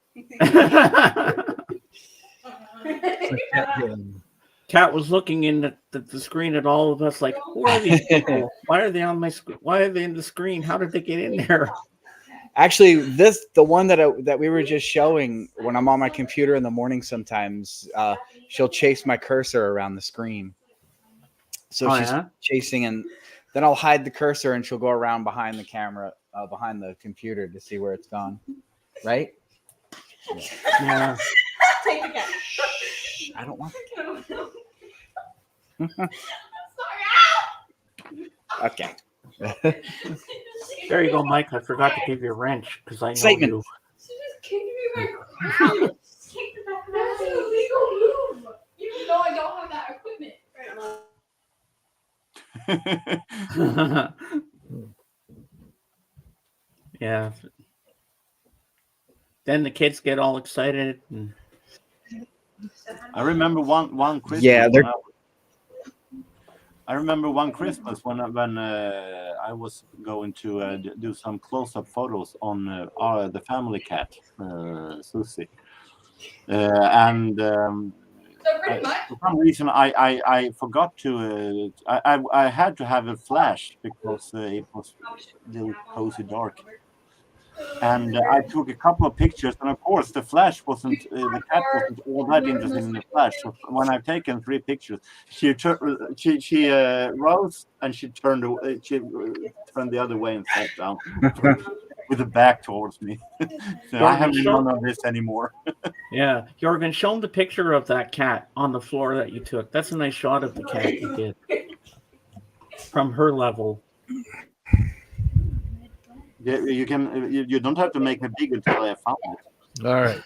Kat was looking in the screen at all of us like, who are these people? Why are they on my screen? Why are they in the screen? How did they get in there? Actually, the one that we were just showing, when I'm on my computer in the morning sometimes, she'll chase my cursor around the screen. So Oh, she's yeah? chasing, and then I'll hide the cursor and she'll go around behind the camera, behind the computer to see where it's gone. Right? Yeah. I don't want Okay. There you go, Mike. I forgot to give you a wrench because I know Excitement. you. That's an illegal move. Even though I don't have that equipment. Yeah. Then the kids get all excited. And... I remember one Christmas. Yeah, they're- I remember one Christmas when I was going to do some close-up photos on the family cat, Susie, and for some reason I forgot to. I had to have a flash because it was little cozy dark. And I took a couple of pictures, and of course, the flash wasn't. The cat wasn't all that interested in the flash. So when I've taken 3 pictures, she rose and she turned the other way and sat down with the back towards me. So I haven't none of this anymore. Yeah, Jorgen, show them the picture of that cat on the floor that you took. That's a nice shot of the cat you did from her level. Yeah, you can. You don't have to make me big until I found it. All right.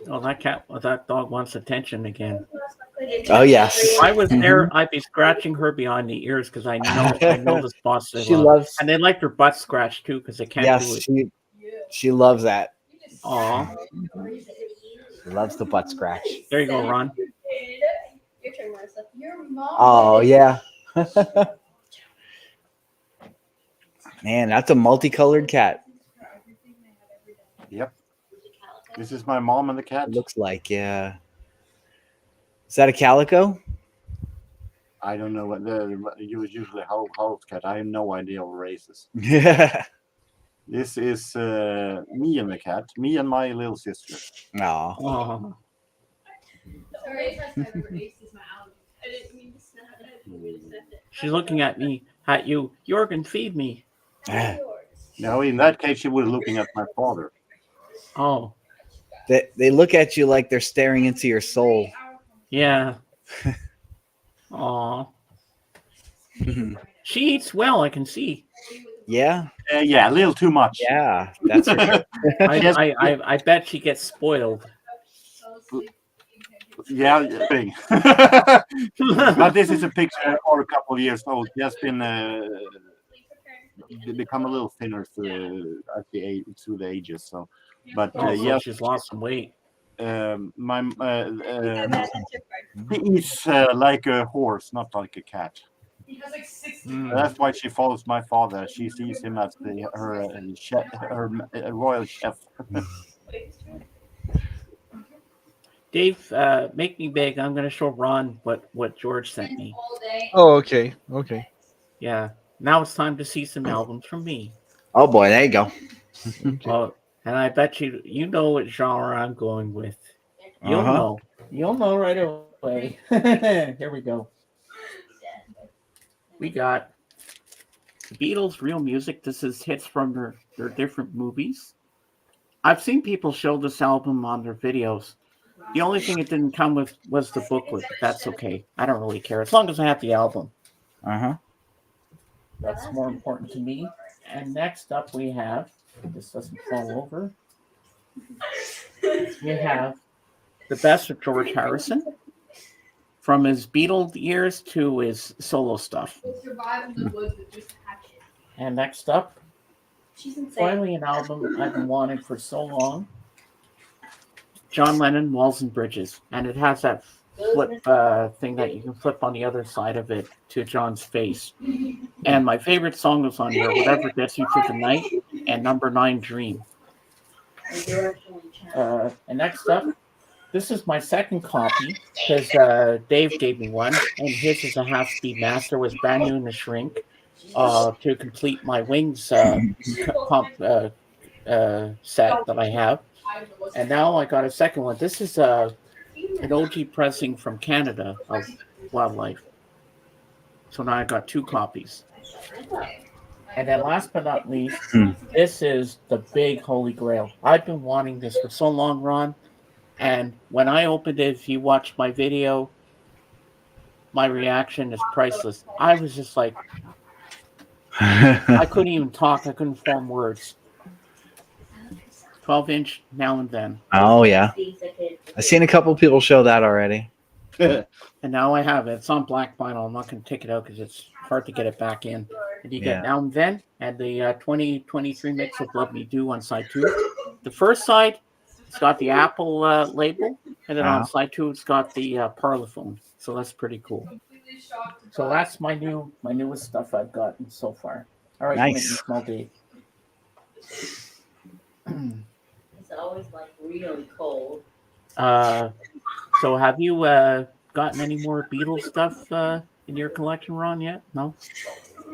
Oh, that dog wants attention again. Oh yes. If I was there, I'd be scratching her behind the ears because I know the spots they She love. loves. And they like their butt scratched too because they can't do Yes, it. she loves that. Aw, She loves the butt scratch. there you go, Ron. Your turn, Marissa. Your mom. Oh yeah. Man, that's a multicolored cat. Yep. This is my mom and the cat. It looks like, yeah. Is that a calico? I don't know what usually house cat. I have no idea of races. Yeah. This is me and the cat. Me and my little sister. No. Aw. Sorry, I my allergy. I didn't mean to snap it. I didn't mean to snap it. She's looking at you. Jorgen, feed me. No, in that case, she was looking at my father. Oh, They look at you like they're staring into your soul. yeah. Aw. She eats well, I can see. Yeah. Yeah, a little too much. Yeah, that's for sure. I bet she gets spoiled. Yeah, thing. But this is a picture or a couple of years old. She has been become a little thinner through the ages. So, but So yeah, she's lost some weight. He eats like a horse, not like a cat. He has like 60. That's why she follows my father. She sees him as her royal chef. Dave, make me big. I'm going to show Ron what George sent me. Oh, okay. Okay. Yeah. Now it's time to see some albums from me. Oh boy, there you go. Oh, and I bet you know what genre I'm going with. You'll Uh-huh. know. You'll know right away. Here we go. We got the Beatles' Real Music. This is hits from their different movies. I've seen people show this album on their videos. The only thing it didn't come with was the booklet, but that's okay. I don't really care as long as I have the album. Uh-huh. That's more important to me. And next up we have, this doesn't fall over, we have the best of George Harrison, from his Beatle years to his solo stuff. And next up, finally an album I've been wanting for so long, John Lennon, Walls and Bridges. And it has that flip thing that you can flip on the other side of it to John's face. And my favorite song was on here, Whatever Gets You Through the Night, and Number 9, Dream. And next up, this is my second copy because Dave gave me one, and his is a half-speed master, was brand new in the shrink to complete my Wings set that I have. And now I got a second one. This is an OG pressing from Canada of Wildlife. So now I got 2 copies. And then last but not least, this is the big Holy Grail. I've been wanting this for so long, Ron. And when I opened it, if you watched my video, my reaction is priceless. I was just like, I couldn't even talk. I couldn't form words. 12-inch Now and Then. Oh yeah, I've seen a couple people show that already. And now I have it. It's on black vinyl. I'm not going to take it out because it's hard to get it back in. And you Yeah. get Now and Then and the 2023 mix of Love Me Do on side 2. The first side, it's got the Apple label, and then on Wow. side 2, it's got the Parlophone. So that's pretty cool. So that's my newest stuff I've gotten so far. All right, Nice. Nice. Small Dave. It's always like really cold. So have you gotten any more Beatles stuff in your collection, Ron? Yet? No.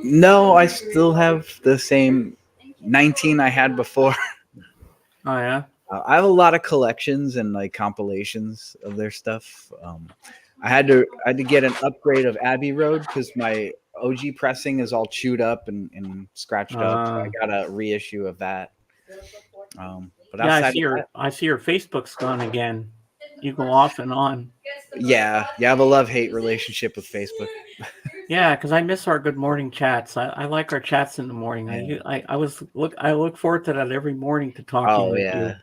No, I still have the same 19 I had before. Oh yeah. I have a lot of collections and like compilations of their stuff. I had to get an upgrade of Abbey Road because my OG pressing is all chewed up and scratched up. So I got a reissue of that. But Yeah, outside of I see your Facebook's gone again. You go off and on. yeah, I have a love-hate relationship with Facebook. Yeah, because I miss our good morning chats. I like our chats in the morning. I look forward to that every morning to talk Oh with yeah. you.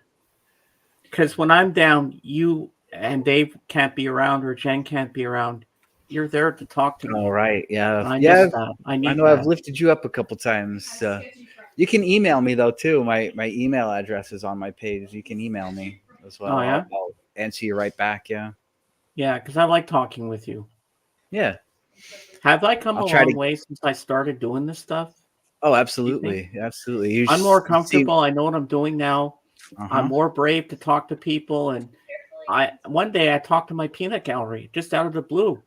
Because when I'm down, you and Dave can't be around or Jen can't be around. You're there to talk to me. All right. Yeah. And I Yeah. miss that. I need I know that. I've lifted you up a couple times. You can email me though too. My email address is on my page. You can email me as well. Oh, yeah? I'll answer you right back. Yeah. Yeah, because I like talking with you. Yeah. Have I come I'll a try long to- way since I started doing this stuff? Oh, absolutely. Absolutely. I'm more comfortable. I know what I'm doing now. Uh-huh. I'm more brave to talk to people. And one day I talked to my peanut gallery just out of the blue.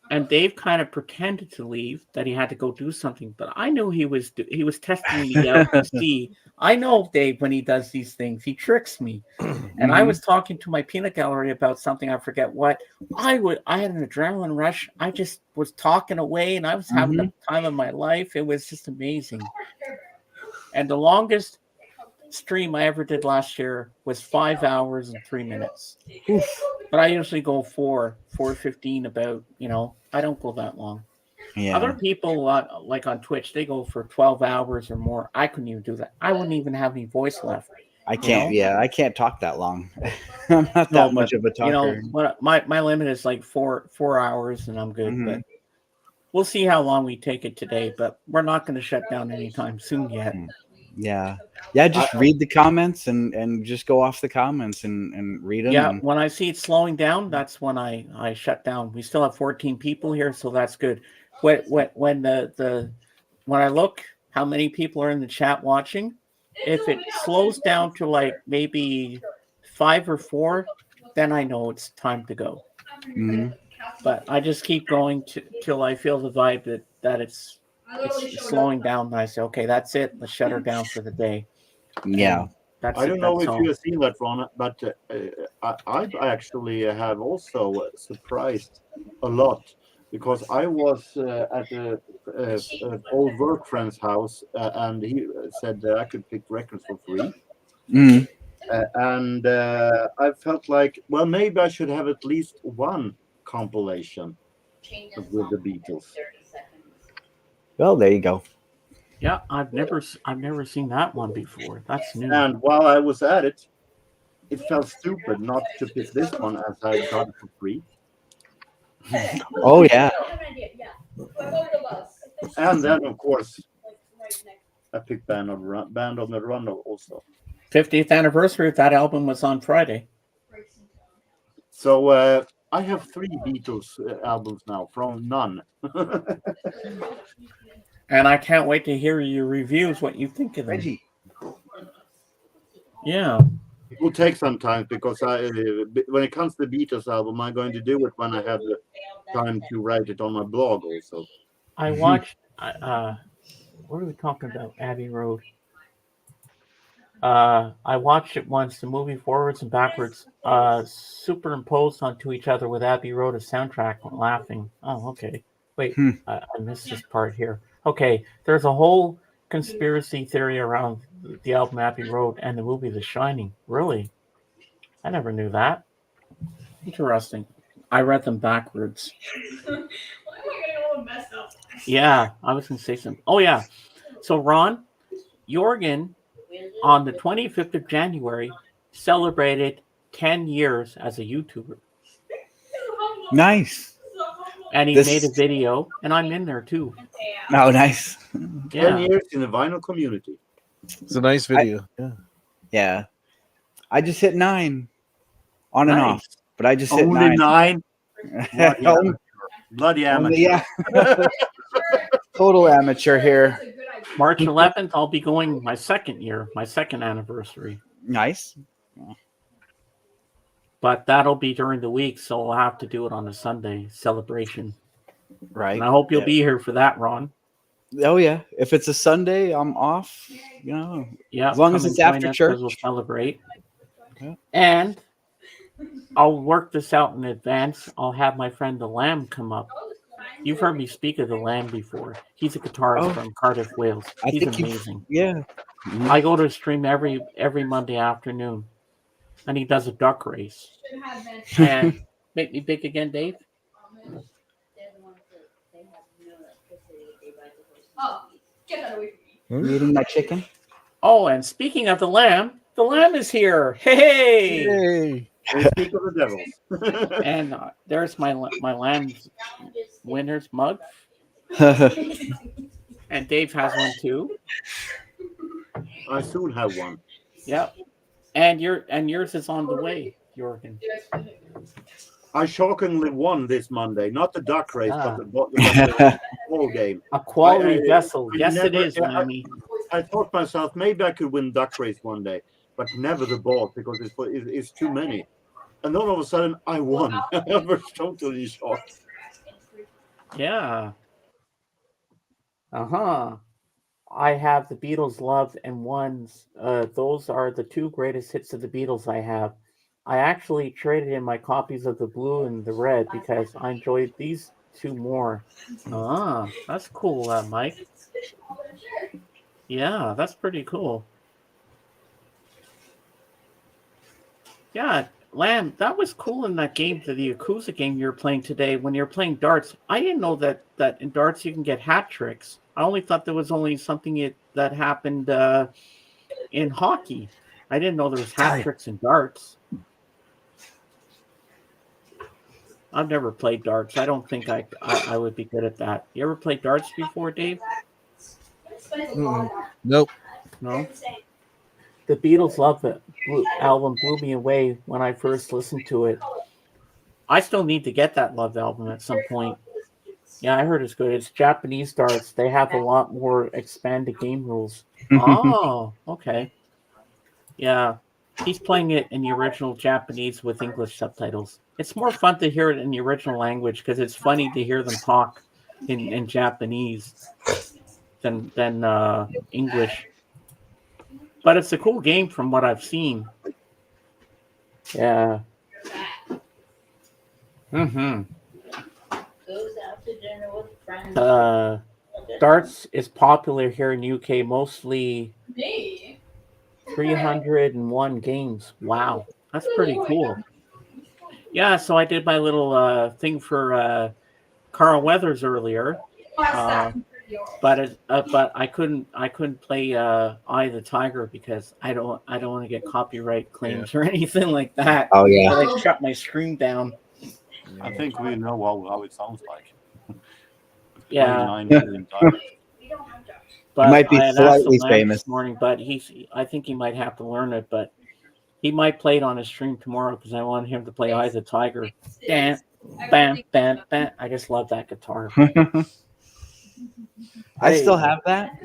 And Dave kind of pretended to leave, that he had to go do something, but I knew he was testing me out to see. I know Dave when he does these things, he tricks me. And I was talking to my peanut gallery about something, I forget what. I had an adrenaline rush. I just was talking away, and I was having the time of my life. It was just amazing. And the longest stream I ever did last year was 5 hours and 3 minutes. But I usually go 4:15 about, I don't go that long. Yeah. Other people like on Twitch, they go for 12 hours or more. I couldn't even do that. I wouldn't even have any voice left. I can't. Yeah, I can't talk that long. I'm not that much of a talker. My limit is like four hours, and I'm good. But we'll see how long we take it today. But we're not going to shut down anytime soon yet. Yeah. Just read the comments and just go off the comments and read them. Yeah, when I see it slowing down, that's when I shut down. We still have 14 people here, so that's good. When I look how many people are in the chat watching, if it slows down to like maybe 5 or 4, then I know it's time to go. But I just keep going till I feel the vibe that it's slowing down. And I say, okay, that's it. Let's shut her down for the day. Yeah. I don't know if you have seen that, Ron, but I actually have also surprised a lot because I was at an old work friend's house and he said that I could pick records for free. And I felt like, well, maybe I should have at least one compilation with the Beatles. Well, there you go. Yeah, I've never seen that one before. That's new. And while I was at it, it felt stupid not to pick this one as I got it for free. Oh yeah. And then of course I picked Band on the Run also. 50th anniversary of that album was on Friday. So I have 3 Beatles albums now from none. And I can't wait to hear your reviews, what you think of them. Reggie. Yeah. It will take some time because when it comes to the Beatles album, I'm going to do it when I have the time to write it on my blog also. I watched, what are we talking about? Abbey Road. I watched it once, the movie forwards and backwards, superimposed onto each other with Abbey Road as soundtrack, laughing. Oh, okay. Wait, I missed this part here. Okay, there's a whole conspiracy theory around the album Abbey Road and the movie The Shining. Really? I never knew that. Interesting. I read them backwards. Why am I getting all messed up? Yeah, I was going to say something. Oh, yeah. So, Ron, Jorgen on the 25th of January, celebrated 10 years as a YouTuber. Nice. And he This- made a video, and I'm in there too. Oh, nice. 10 Yeah. years in the vinyl community. It's a nice video. Yeah. Yeah. I just hit 9 on and Nice. off, but I just hit Only 9. 9. Bloody amateur. Yeah. Total amateur here. March 11th, I'll be going my second year, my second anniversary. Nice. But that'll be during the week, so I'll have to do it on a Sunday celebration. Right. And I hope you'll Yeah. be here for that, Ron. Oh yeah. If it's a Sunday, I'm off. You know. Yeah, As long as come it's and join after us 'cause church. we'll celebrate. Yeah. And I'll work this out in advance. I'll have my friend the Lamb come up. You've heard me speak of the Lamb before. He's a guitarist Oh. from Cardiff, Wales. I He's think amazing. Yeah. I go to his stream every Monday afternoon, and he does a duck race. And make me big again, Dave. Oh, get that away from me. You eating my chicken? Oh, and speaking of the Lamb is here. Hey! Hey. We speak of the devils. And there's my Lamb's winner's mug, and Dave has one too. I soon have one. Yep. And yours is on the way, Jorgen. I shockingly won this Monday. Not the duck race, Ah. but the ball game. A quality I- vessel. I Yes, it never- is, I- Lammy. I thought myself maybe I could win duck race one day, but never the ball because it's too many. And then all of a sudden I won. I was totally shocked. Yeah. I have the Beatles Love and Ones. Those are the two greatest hits of the Beatles I have. I actually traded in my copies of the blue and the red because I enjoyed these two more. Ah, that's cool, Mike. Yeah, that's pretty cool. Yeah, Lamb, that was cool in that game, the Yakuza game you were playing today when you were playing darts. I didn't know that in darts you can get hat tricks. I only thought there was only something that happened in hockey. I didn't know there was hat tricks in darts. I've never played darts. I don't think I would be good at that. You ever played darts before, Dave? Nope. No. The Beatles Love It album blew me away when I first listened to it. I still need to get that Love album at some point. Yeah, I heard it's good. It's Japanese darts. They have a lot more expanded game rules. Oh, okay. Yeah, he's playing it in the original Japanese with English subtitles. It's more fun to hear it in the original language because it's funny to hear them talk in Japanese than English. But it's a cool game from what I've seen. Yeah. Goes out to dinner with friends. Darts is popular here in UK, mostly Me? 301 games. Wow, that's pretty cool. Yeah, so I did my little thing for Carl Weathers earlier, but I couldn't play Eye the Tiger because I don't want to get copyright claims or anything like that. Oh, yeah. So I shut my screen down. I think we know how it sounds like. Yeah. 29 million times. But might be I had asked slightly him famous. this morning, but I think he might have to learn it, but he might play it on his stream tomorrow because I want him to play Eye the Tiger. Bam, bam, bam, bam. I just love that guitar. I still have that.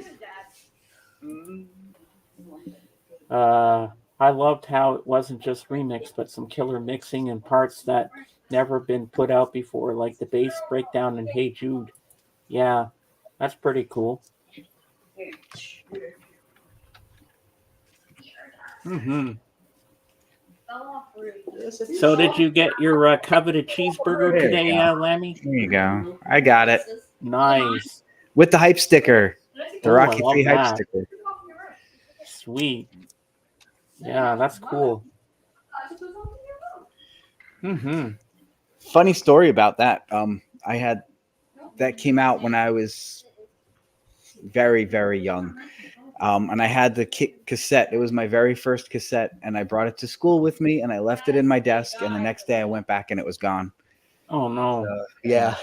I loved how it wasn't just remixed, but some killer mixing and parts that never been put out before, like the bass breakdown in Hey Jude. Yeah, that's pretty cool. Mm-hmm. So did you get your coveted cheeseburger There you today, go. Lammy? There you go. I got it Nice. with the hype sticker, the Oh, I Rocky love 3 hype that. sticker. Sweet. Yeah, that's cool. Mm-hmm. Funny story about that. I had that came out when I was very, very young. And I had the cassette. It was my very first cassette, and I brought it to school with me, and I left it in my desk. And the next day, I went back, and it was gone. Oh no. Yeah.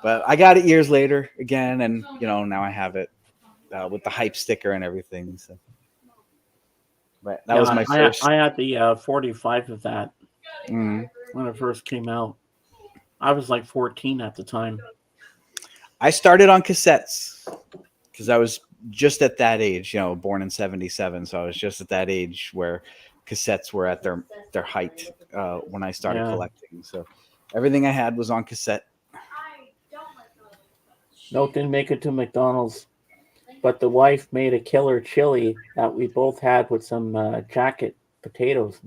But I got it years later again, and now I have it with the hype sticker and everything. So, but that was my first. I had the 45 of that Mhm. when it first came out. I was like 14 at the time. I started on cassettes because I was just at that age, born in 77. So I was just at that age where cassettes were at their height when I started collecting. So everything I had was on cassette. No, didn't make it to McDonald's, but the wife made a killer chili that we both had with some jacket potatoes.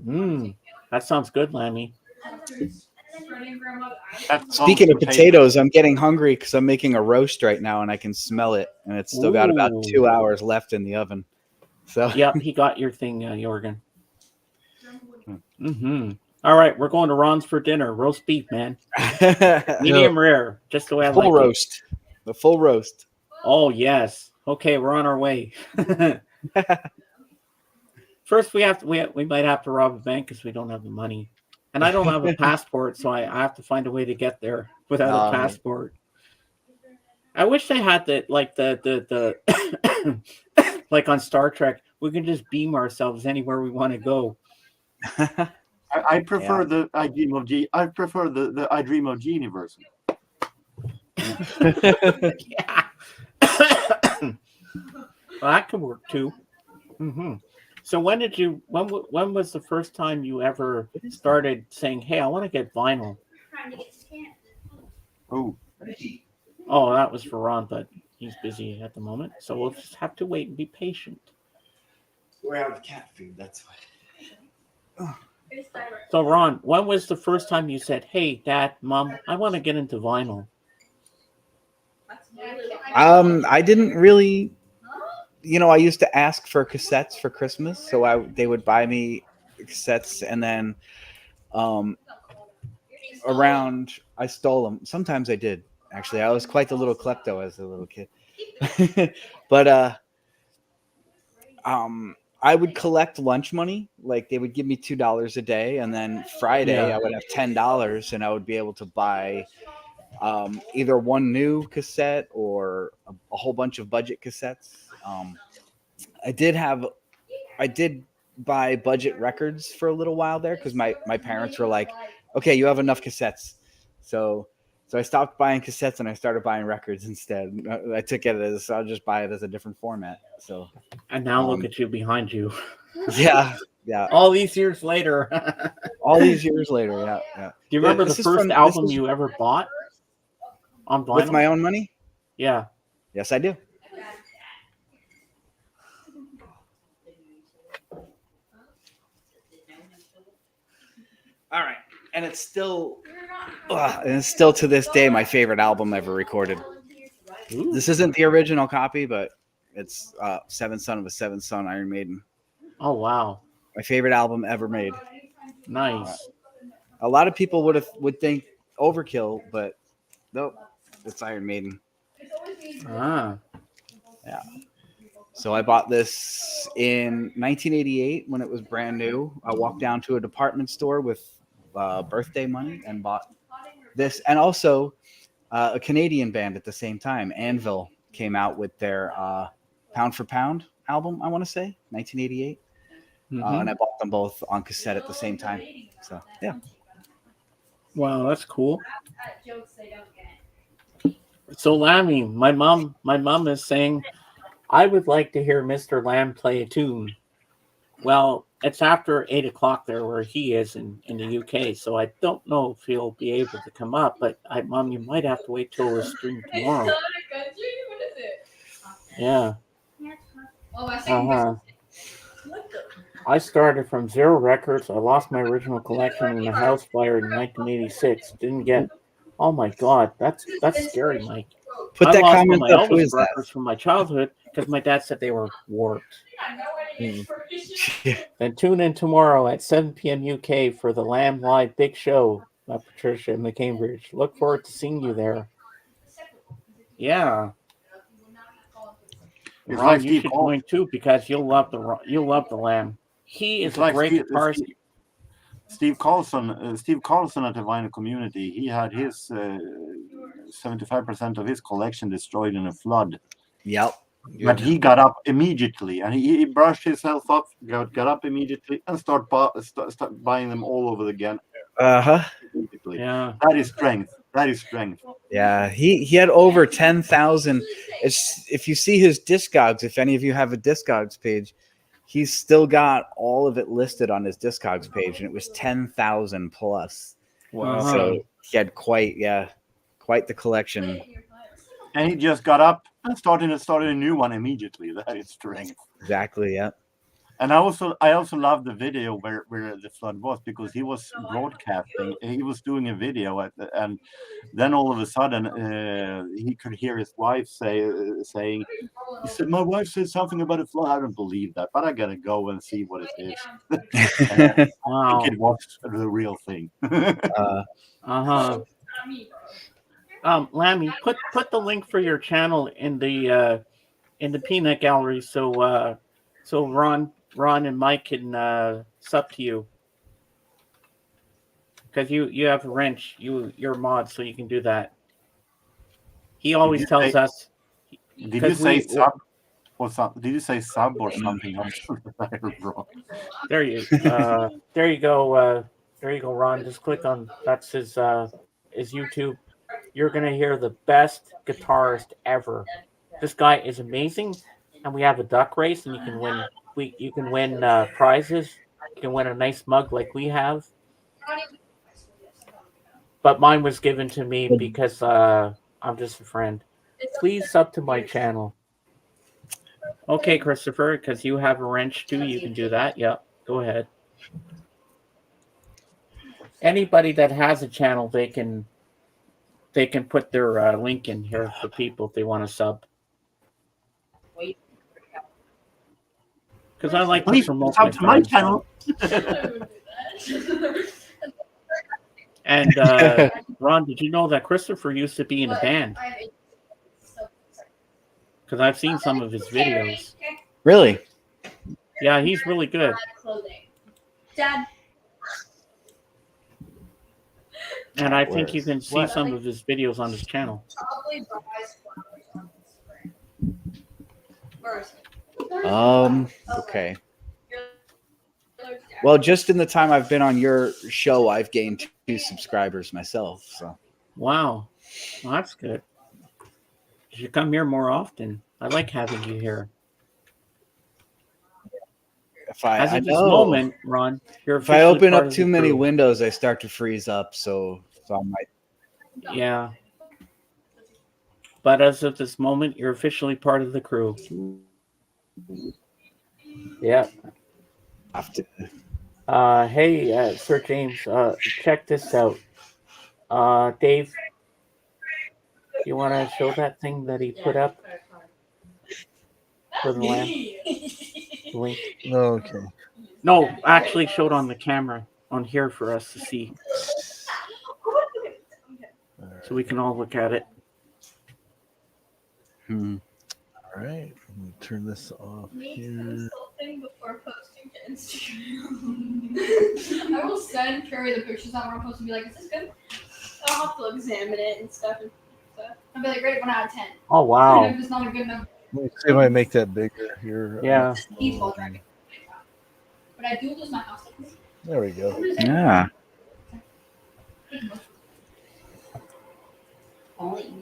That sounds good, Lammy. Speaking of potatoes, I'm getting hungry because I'm making a roast right now, and I can smell it, and it's still got about 2 hours left in the oven. So yeah, he got your thing, Jorgen. All right, we're going to Ron's for dinner. Roast beef, man. Medium rare, just the way I like full roast. The full roast. Oh yes. Okay, we're on our way. First, we might have to rob a bank because we don't have the money, and I don't have a passport, so I have to find a way to get there without a passport. I wish they had the like on Star Trek, we can just beam ourselves anywhere we want to go. I prefer the I Dream of G. I prefer the I Dream of Genie version. Yeah. Well, that could work too. So when was the first time you ever started saying, "Hey, I want to get vinyl"? Oh, that was for Ron, but he's busy at the moment, so we'll just have to wait and be patient. We're out of cat food. That's why. So Ron, when was the first time you said, "Hey, Dad, Mom, I want to get into vinyl"? I didn't really, I used to ask for cassettes for Christmas, so they would buy me cassettes, and then I stole them. Sometimes I did, actually. I was quite the little klepto as a little kid. But I would collect lunch money. Like they would give me $2 a day, and then Friday I would have $10, and I would be able to buy either one new cassette or a whole bunch of budget cassettes. I did buy budget records for a little while there because my parents were like, okay, you have enough cassettes. So I stopped buying cassettes and I started buying records instead. I took it as, I'll just buy it as a different format. So, and now look at you behind you. Yeah. All these years later. Yeah. Do you remember the first album you ever bought on vinyl? With my own money? Yeah. Yes, I do. All right. And it's still to this day my favorite album ever recorded. Ooh. This isn't the original copy, but it's Seventh Son of a Seventh Son, Iron Maiden. Oh wow. My favorite album ever made. Nice. A lot of people would think Overkill, but nope, it's Iron Maiden. Yeah. So I bought this in 1988 when it was brand new. I walked down to a department store with birthday money and bought this, and also a Canadian band at the same time. Anvil came out with their Pound for Pound album, I want to say, 1988. And I bought them both on cassette at the same time. So, yeah. Wow, that's cool. So, Lammy, my mom is saying, I would like to hear Mr. Lamb play a tune. Well, it's after 8 o'clock there where he is in the UK, so I don't know if he'll be able to come up, but Mom, you might have to wait till the stream tomorrow. What is it? Yeah. Oh, I started from 0 records. I lost my original collection in a house fire in 1986. Didn't get. Oh my God, that's scary, Mike. Put that comment my up. Who Elvis is that? records from my childhood because my dad said they were warped. Then tune in tomorrow at 7 p.m. UK for the Lamb Live Big Show by Patricia in the Cambridge. Look forward to seeing you there. Yeah. It's Ron, like you Steve should Col- join too because you'll love the lamb. He is It's a like great Steve, guitarist. Steve Carlson at the Vinyl Community. He had his 75% of his collection destroyed in a flood. Yep. But he got up immediately and he brushed himself up, got up immediately, and start buying them all over again. Uh-huh. Yeah. That is strength. That is strength. Yeah, he had over 10,000. It's if you see his Discogs, if any of you have a Discogs page, he's still got all of it listed on his Discogs page, and it was 10,000 plus. Wow. So he had quite the collection. And he just got up and started a new one immediately. That is strength. Exactly. Yeah. And I also love the video where the flood was, because he was broadcasting. He was doing a video and then all of a sudden he could hear his wife saying, he said, "My wife said something about a flood. I don't believe that, but I gotta go and see what it is." Wow. I think it was the real thing. Uh-huh. Lammy, put the link for your channel in the peanut gallery so Ron and Mike can sub to you, because you have a wrench. You're a mod, so you can do that. He always tells us. Did you say sub? Or something? Did you say sub or something else? There you go. There you go, Ron. Just click on that's his YouTube. You're gonna hear the best guitarist ever. This guy is amazing, and we have a duck race, and you can win. You can win prizes. You can win a nice mug like we have. But mine was given to me because I'm just a friend. Please sub to my channel. Okay, Christopher, because you have a wrench too, you can do that. Yep, go ahead. Anybody that has a channel, they can put their link in here for people if they want to sub. Because I like to promote my channel. And Ron, did you know that Christopher used to be in a band? Because I've seen some of his videos. Really? Yeah, he's really good. Dad. And I think you can see some of his videos on his channel. Okay. Well, just in the time I've been on your show, I've gained 2 subscribers myself. So. Wow. Well, that's good. You should come here more often. I like having you here. As of this moment, Ron, if I open up too many windows, I start to freeze up. So I might. Yeah. But as of this moment, you're officially part of the crew. Yeah. Have to. Hey, Sir James, check this out. Dave, you want to show that thing that he put up for the lamp? Link. Okay. No, actually showed on the camera on here for us to see. So we can all look at it. All right. Let me turn this off here. Before posting to Instagram. I will send Carrie the pictures that we're supposed to be like, is this good? I'll have to examine it and stuff. I'll be like, rate it 1 out of 10. Oh, wow. And if it's not a good number. Let me see if I make that bigger here. Yeah. He's well dragging. But I do lose my house. There we go. Yeah.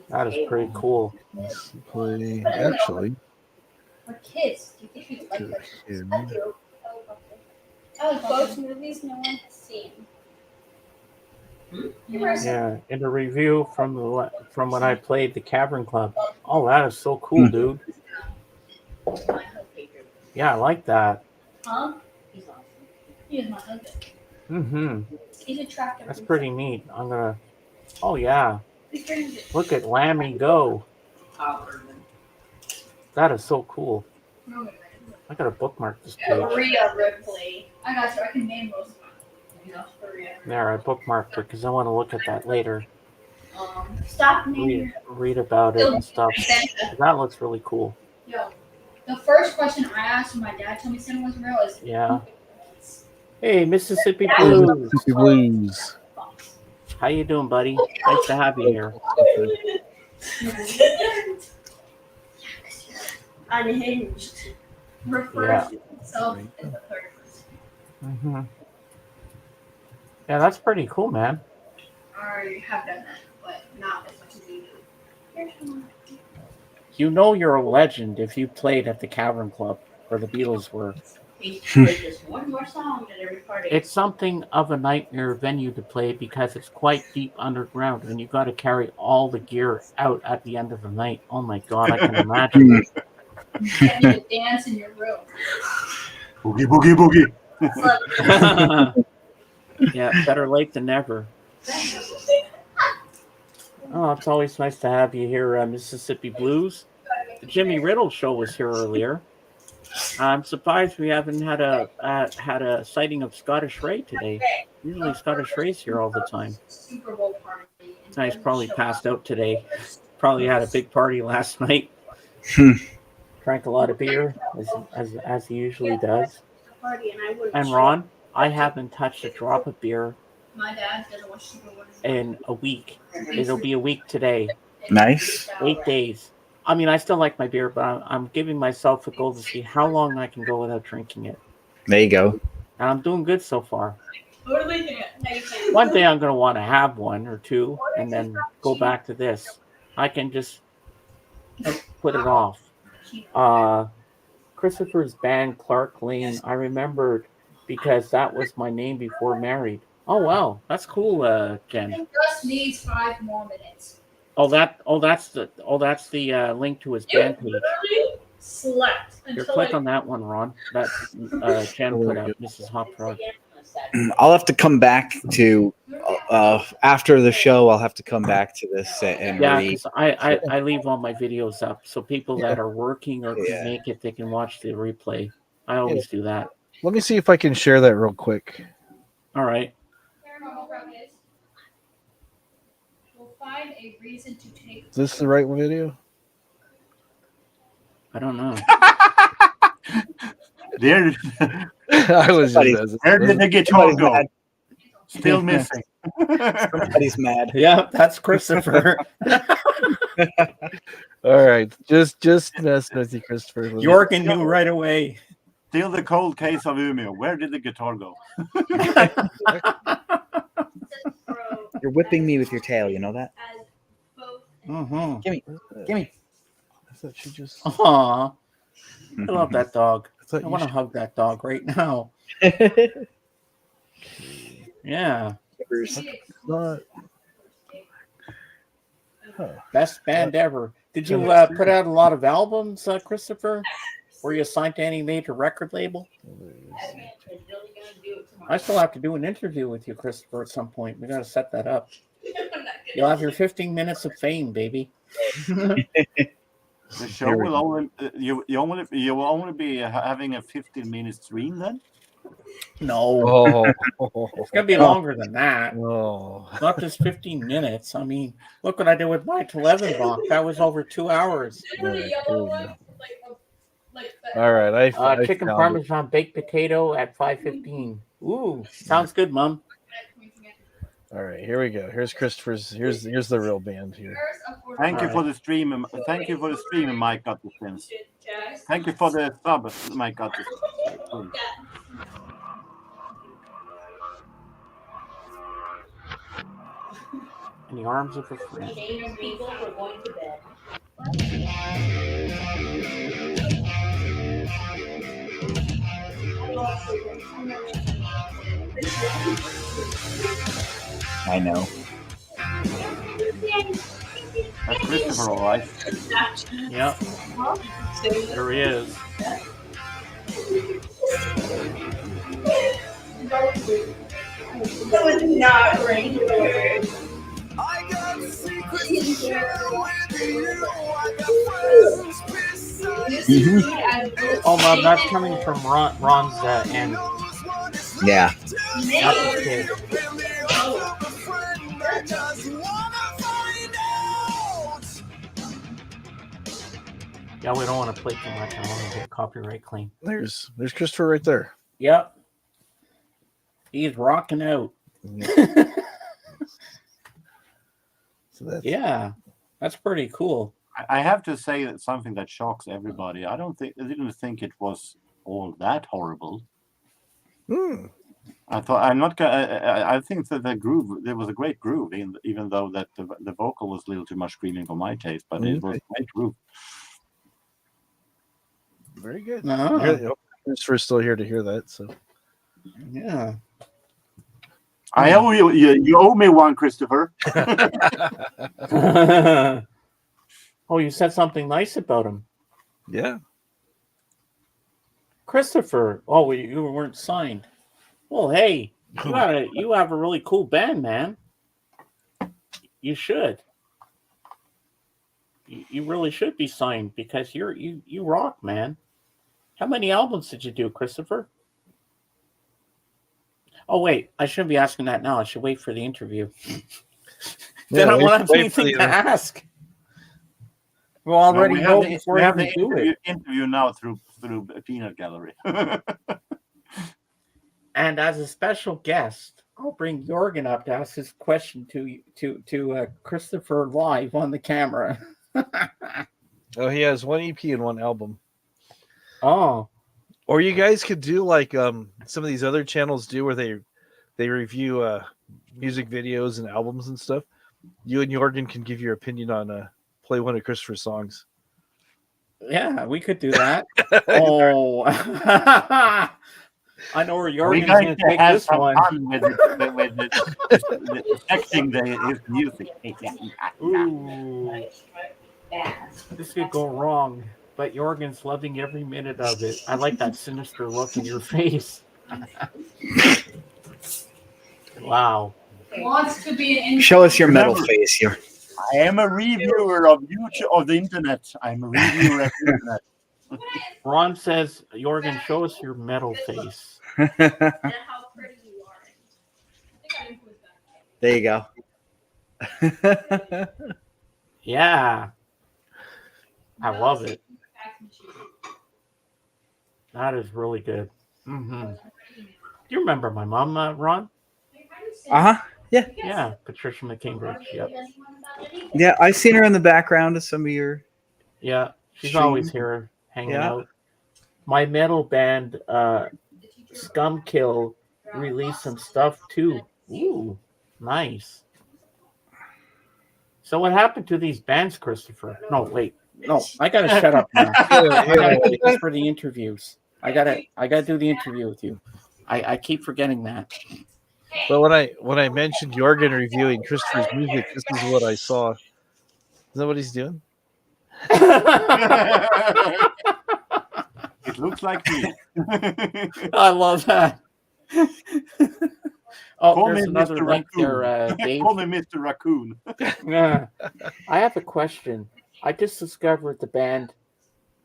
That is pretty cool. Play, actually. For kids, do you think we like in. Oh, ghost movies no one has seen. Yeah, in a review from when I played the Cavern Club. Oh, that is so cool, dude. Yeah, I like that. Huh? He's awesome. He is my husband. Mm-hmm. He's attractive. That's pretty neat. I'm gonna. Oh yeah. Look at Lammy go. That is so cool. I gotta bookmark this page. Rhea Ripley. I got you. I can name most of them. There, I bookmarked it because I want to look at that later. Stop naming. Read about it and stuff. That looks really cool. Yo. The first question I asked when my dad told me Santa was real is, Yeah. Hey, Mississippi Blues. Mississippi Blues. How you doing, buddy? Nice to have you here. unhinged. Refers Yeah. to himself in the third person. Mm-hmm. Yeah, that's pretty cool, man. I have done that, but not as much as you do. You know you're a legend if you played at the Cavern Club where the Beatles were. He played just one more song at every party. It's something of a nightmare venue to play because it's quite deep underground and you got to carry all the gear out at the end of the night. Oh my God, I can imagine. You can't even dance in your room. Boogie, boogie, boogie. Yeah, better late than never. Oh, it's always nice to have you here, Mississippi Blues. The Jimmy Riddle show was here earlier. I'm surprised we haven't had a sighting of Scottish Ray today. Usually Scottish Ray's here all the time. Super Bowl party. He's probably passed out today. Probably had a big party last night. Drank a lot of beer, as he usually does. Party and I wouldn't And show Ron, up. I haven't touched a drop of beer My dad doesn't watch Super Bowl. in a week. It'll be a week today. Nice. 8 days. I mean, I still like my beer, but I'm giving myself a goal to see how long I can go without drinking it. There you go. And I'm doing good so far. Totally can't. One day I'm going to want to have one or two and then go back to this. I can just put it off. Christopher's band, Clark Lane, I remembered because that was my name before married. Oh, wow. That's cool, Jen. It just needs 5 more minutes. That's the link to his band page. Slept Here, until click on that one, Ron. That Jen put up, Mrs. Hot Rod. I'll have to come back to after the show. I'll have to come back to this and Yeah, read. 'cause I leave all my videos up, so people that are working or Yeah. can make it, they can watch the replay. I always do that. Let me see if I can share that real quick. All right. paranormal practice. We'll find a reason to take. Is this the right video? I don't know. There, I was just where did the guitar Somebody's go? mad. Still missing. Somebody's mad. Yeah, that's Christopher. All right, just mess with you, Christopher. Jorgen knew right away. Still the cold case of Umeå. Where did the guitar go? You're whipping me with your tail. You know that? Mm-hmm. Gimme. I thought you just. Aw, I love that dog. thought I you want to should- hug that dog right now. Yeah. Not. Best band ever. Did you put out a lot of albums, Christopher? Were you signed to any major record label? I still have to do an interview with you, Christopher, at some point. We got to set that up. You'll have your 15 minutes of fame, baby. The show will only you will only be having a 15-minute stream then. No, Oh. it's gonna be longer than that. Oh. Not just 15 minutes. I mean, look what I did with Mike Levenbach. That was over 2 hours. All right, I Chicken found Parmesan baked potato at 5:15. Ooh, sounds good, Mom. it. All right, here we go. Here's Christopher's. Here's the real band here. Thank you All for right. the stream. Thank you for the stream, Mike got the things. Thank you for the sub, Mike got the. In the arms of a friend. Shame people for going to bed. I know. That's Christopher, all right. Yep, there he is. That was not regular. Oh, Mom, that's coming from Ron's end. Yeah. Not the kid. Yeah, we don't want to play too much. I want to get copyright claim. There's Christopher right there. Yep. He's rocking out. So that's, Yeah, that's pretty cool. I have to say that something that shocks everybody. I didn't think it was all that horrible. I thought I think that the groove, there was a great groove, even though that the vocal was a little too much screaming for my taste, but it was a great groove. very good. Uh-huh. Christopher's still here to hear that. So Yeah. I owe you owe me one, Christopher. Oh, you said something nice about him. yeah, Christopher. Oh, you weren't signed. Well, hey, you have a really cool band, man. You should. You really should be signed because you rock, man. How many albums did you do, Christopher? Oh wait, I shouldn't be asking that now. I should wait for the interview. Then I won't have anything to ask. We'll already know before we have we the do it. interview now through Peanut Gallery. And as a special guest, I'll bring Jorgen up to ask his question to Christopher live on the camera. oh, he has one EP and one album. Oh, Or you guys could do like some of these other channels do, where they review music videos and albums and stuff. You and Jorgen can give your opinion on play one of Christopher's songs. yeah, we could do that. Oh, I know where We're Jorgen's going going to to take have this some one. fun with affecting his music. Ooh, this could go wrong, but Jorgen's loving every minute of it. I like that sinister look in your face. Wow. Wants to be an Show us your metal Remember- face here. I am a reviewer of YouTube of the internet. I'm a reviewer of the internet. Ron says, Jorgen, show us your metal face. and how pretty you are. I think I influenced that. There you go. Yeah. I love it. That is really good. Mm-hmm. Do you remember my mom, Ron? Uh-huh. Yeah. Yeah, Patricia McKingbridge. Yep. Yeah, I've seen her in the background of some of your. Yeah, she's Stream. always here hanging Yeah. out. My metal band, Scumkill, released some stuff too. Ooh, nice. So what happened to these bands, Christopher? No, wait. No, I gotta shut up now. I gotta keep this for the interviews. I gotta do the interview with you. I keep forgetting that. But when I mentioned Jorgen reviewing Christopher's music, this is what I saw. Is that what he's doing? It looks like me. I love that. Oh, Call there's me another Mr. link Raccoon. there, Dave. Call me Mr. Raccoon. Yeah. I have a question. I just discovered the band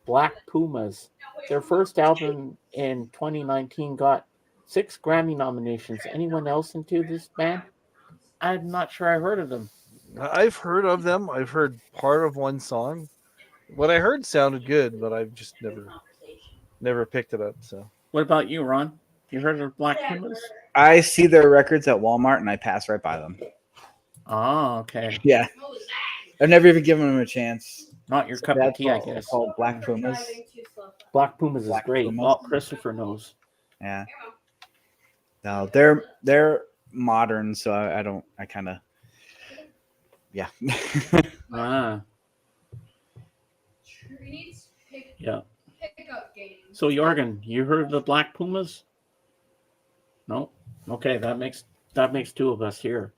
Black Pumas. Their first album in 2019 got 6 Grammy nominations. Anyone else into this band? I'm not sure I heard of them. I've heard of them. I've heard part of one song. What I heard sounded good, but I've just never picked it up. So What about you, Ron? You heard of Black Pumas? I see their records at Walmart and I pass right by them. Oh, okay. Yeah. I've never even given them a chance. Not your cup of That's tea, I all guess. called Black Pumas. Black Pumas is Black great. Pumas. Well, Christopher knows. Yeah. No, they're modern, so I kind of, yeah. Ah, yeah. Pickup game. So, Jorgen, you heard of the Black Pumas? No? Okay, that makes 2 of us here.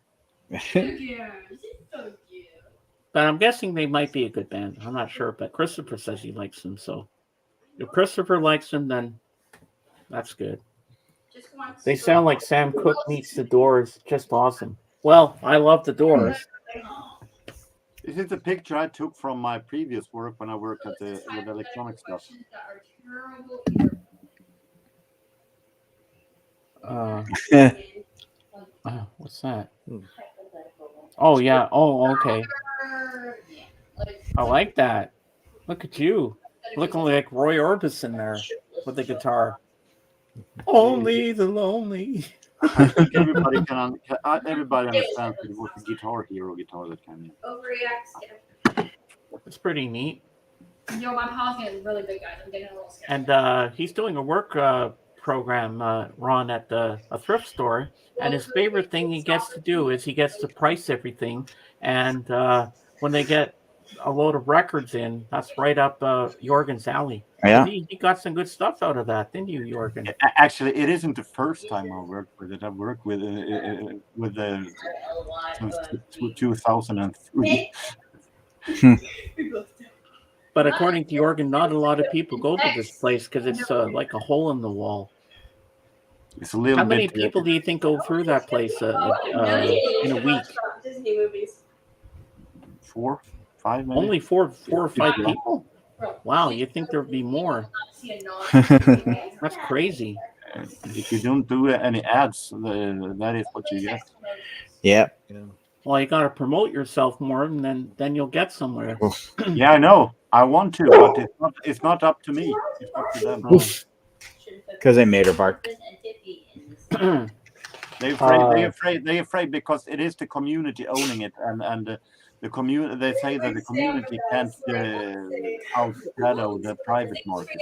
But I'm guessing they might be a good band. I'm not sure, but Christopher says he likes them. So if Christopher likes them, then that's good. They sound like Sam Cooke meets the Doors. Just awesome. Well, I love the Doors. This is a picture I took from my previous work when I worked at with electronic stuff. What's that? Oh, yeah. Oh, okay. I like that. Look at you. Looking like Roy Orbison there with the guitar. Only the lonely. I think everybody everybody understands it was the Guitar Hero guitar that came in. Overreacts. It's pretty neat. Yo, my house is really big, guys. I'm getting a little scared. And he's doing a work program, Ron, at a thrift store. And his favorite thing he gets to do is he gets to price everything. And when they get a load of records in, that's right up Jorgen's alley. Yeah. He got some good stuff out of that, didn't you, Jorgen? Actually, it isn't the first time I worked with it. I've worked with the since 2003. But according to Jorgen, not a lot of people go to this place because it's like a hole in the wall. It's a little How many bit. people do you think go through that place in a week? Disney movies. 4, 5 maybe. Only four or five people? Wow, you think there'd be more? That's crazy. If you don't do any ads, that is what you get. Yeah. Well, you got to promote yourself more, and then you'll get somewhere. Yeah, I know. I want to, but it's not up to me. It's up to them. Because they made her bark. They're afraid because it is the community owning it, and the community. They say that the community can't outshadow the private market.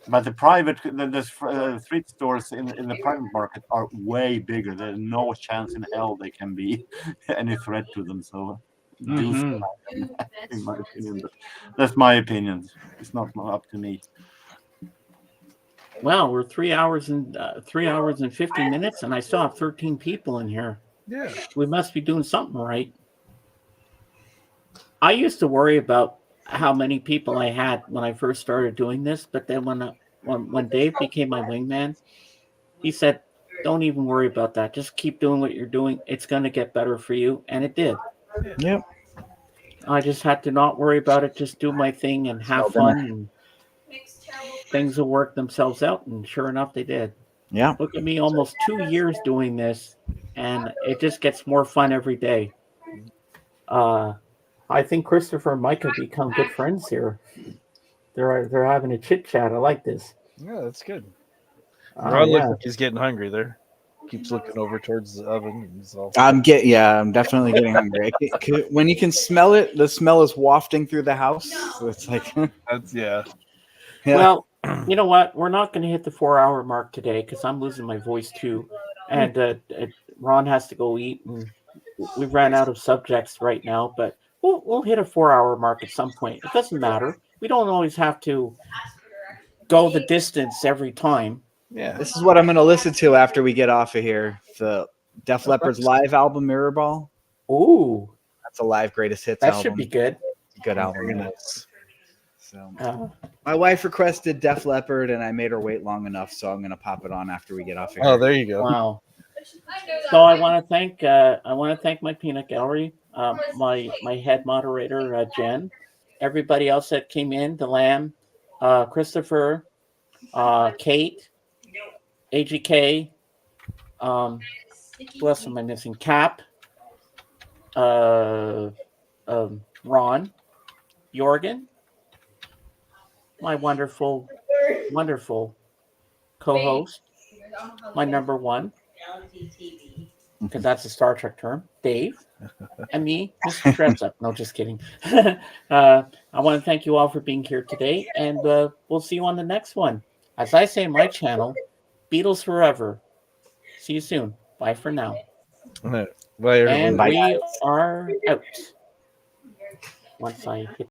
But the private, the thrift stores in the private market are way bigger. There's no chance in hell they can be any threat to them. So, in my opinion, but that's my opinion. It's not up to me. Well, we're 3 hours and 50 minutes, and I still have 13 people in here. Yeah. We must be doing something right. I used to worry about how many people I had when I first started doing this, but then when Dave became my wingman, he said, "Don't even worry about that. Just keep doing what you're doing. It's going to get better for you," and it did. Yep. I just had to not worry about it. Just do my thing and have fun, and things will work themselves out. And sure enough, they did. Yeah. Look at me, almost 2 years doing this, and it just gets more fun every day. I think Christopher and Mike have become good friends here. They're having a chit chat. I like this. Yeah, that's good. Ron looks Yeah. like he's getting hungry there. Keeps looking over towards the oven. He's all... I'm definitely getting hungry. When you can smell it, the smell is wafting through the house. So it's like, That's yeah. Well, you know what? We're not going to hit the 4-hour mark today because I'm losing my voice too, and Ron has to go eat, and we ran out of subjects right now. But we'll hit a 4-hour mark at some point. It doesn't matter. We don't always have to go the distance every time. Yeah. This is what I'm going to listen to after we get off of here. The Def Leppard's live album, Mirrorball. Ooh, that's a live greatest hits that album. should be good. Good album. It is. So my wife requested Def Leppard, and I made her wait long enough, so I'm going to pop it on after we get off here. Oh, there you go. Wow. So I want to thank my peanut gallery, my head moderator Jen, everybody else that came in, the Lamb, Christopher, Kate, AGK, who else am I missing? Cap, Ron, Jorgen, my wonderful co-host, my number one, because that's a Star Trek term, Dave, and me, Mr. Shreds Up. No, just kidding. I want to thank you all for being here today, and we'll see you on the next one. As I say in my channel, Beatles forever. See you soon. Bye for now. Bye, everyone. And Bye, we guys. are out. Once I hit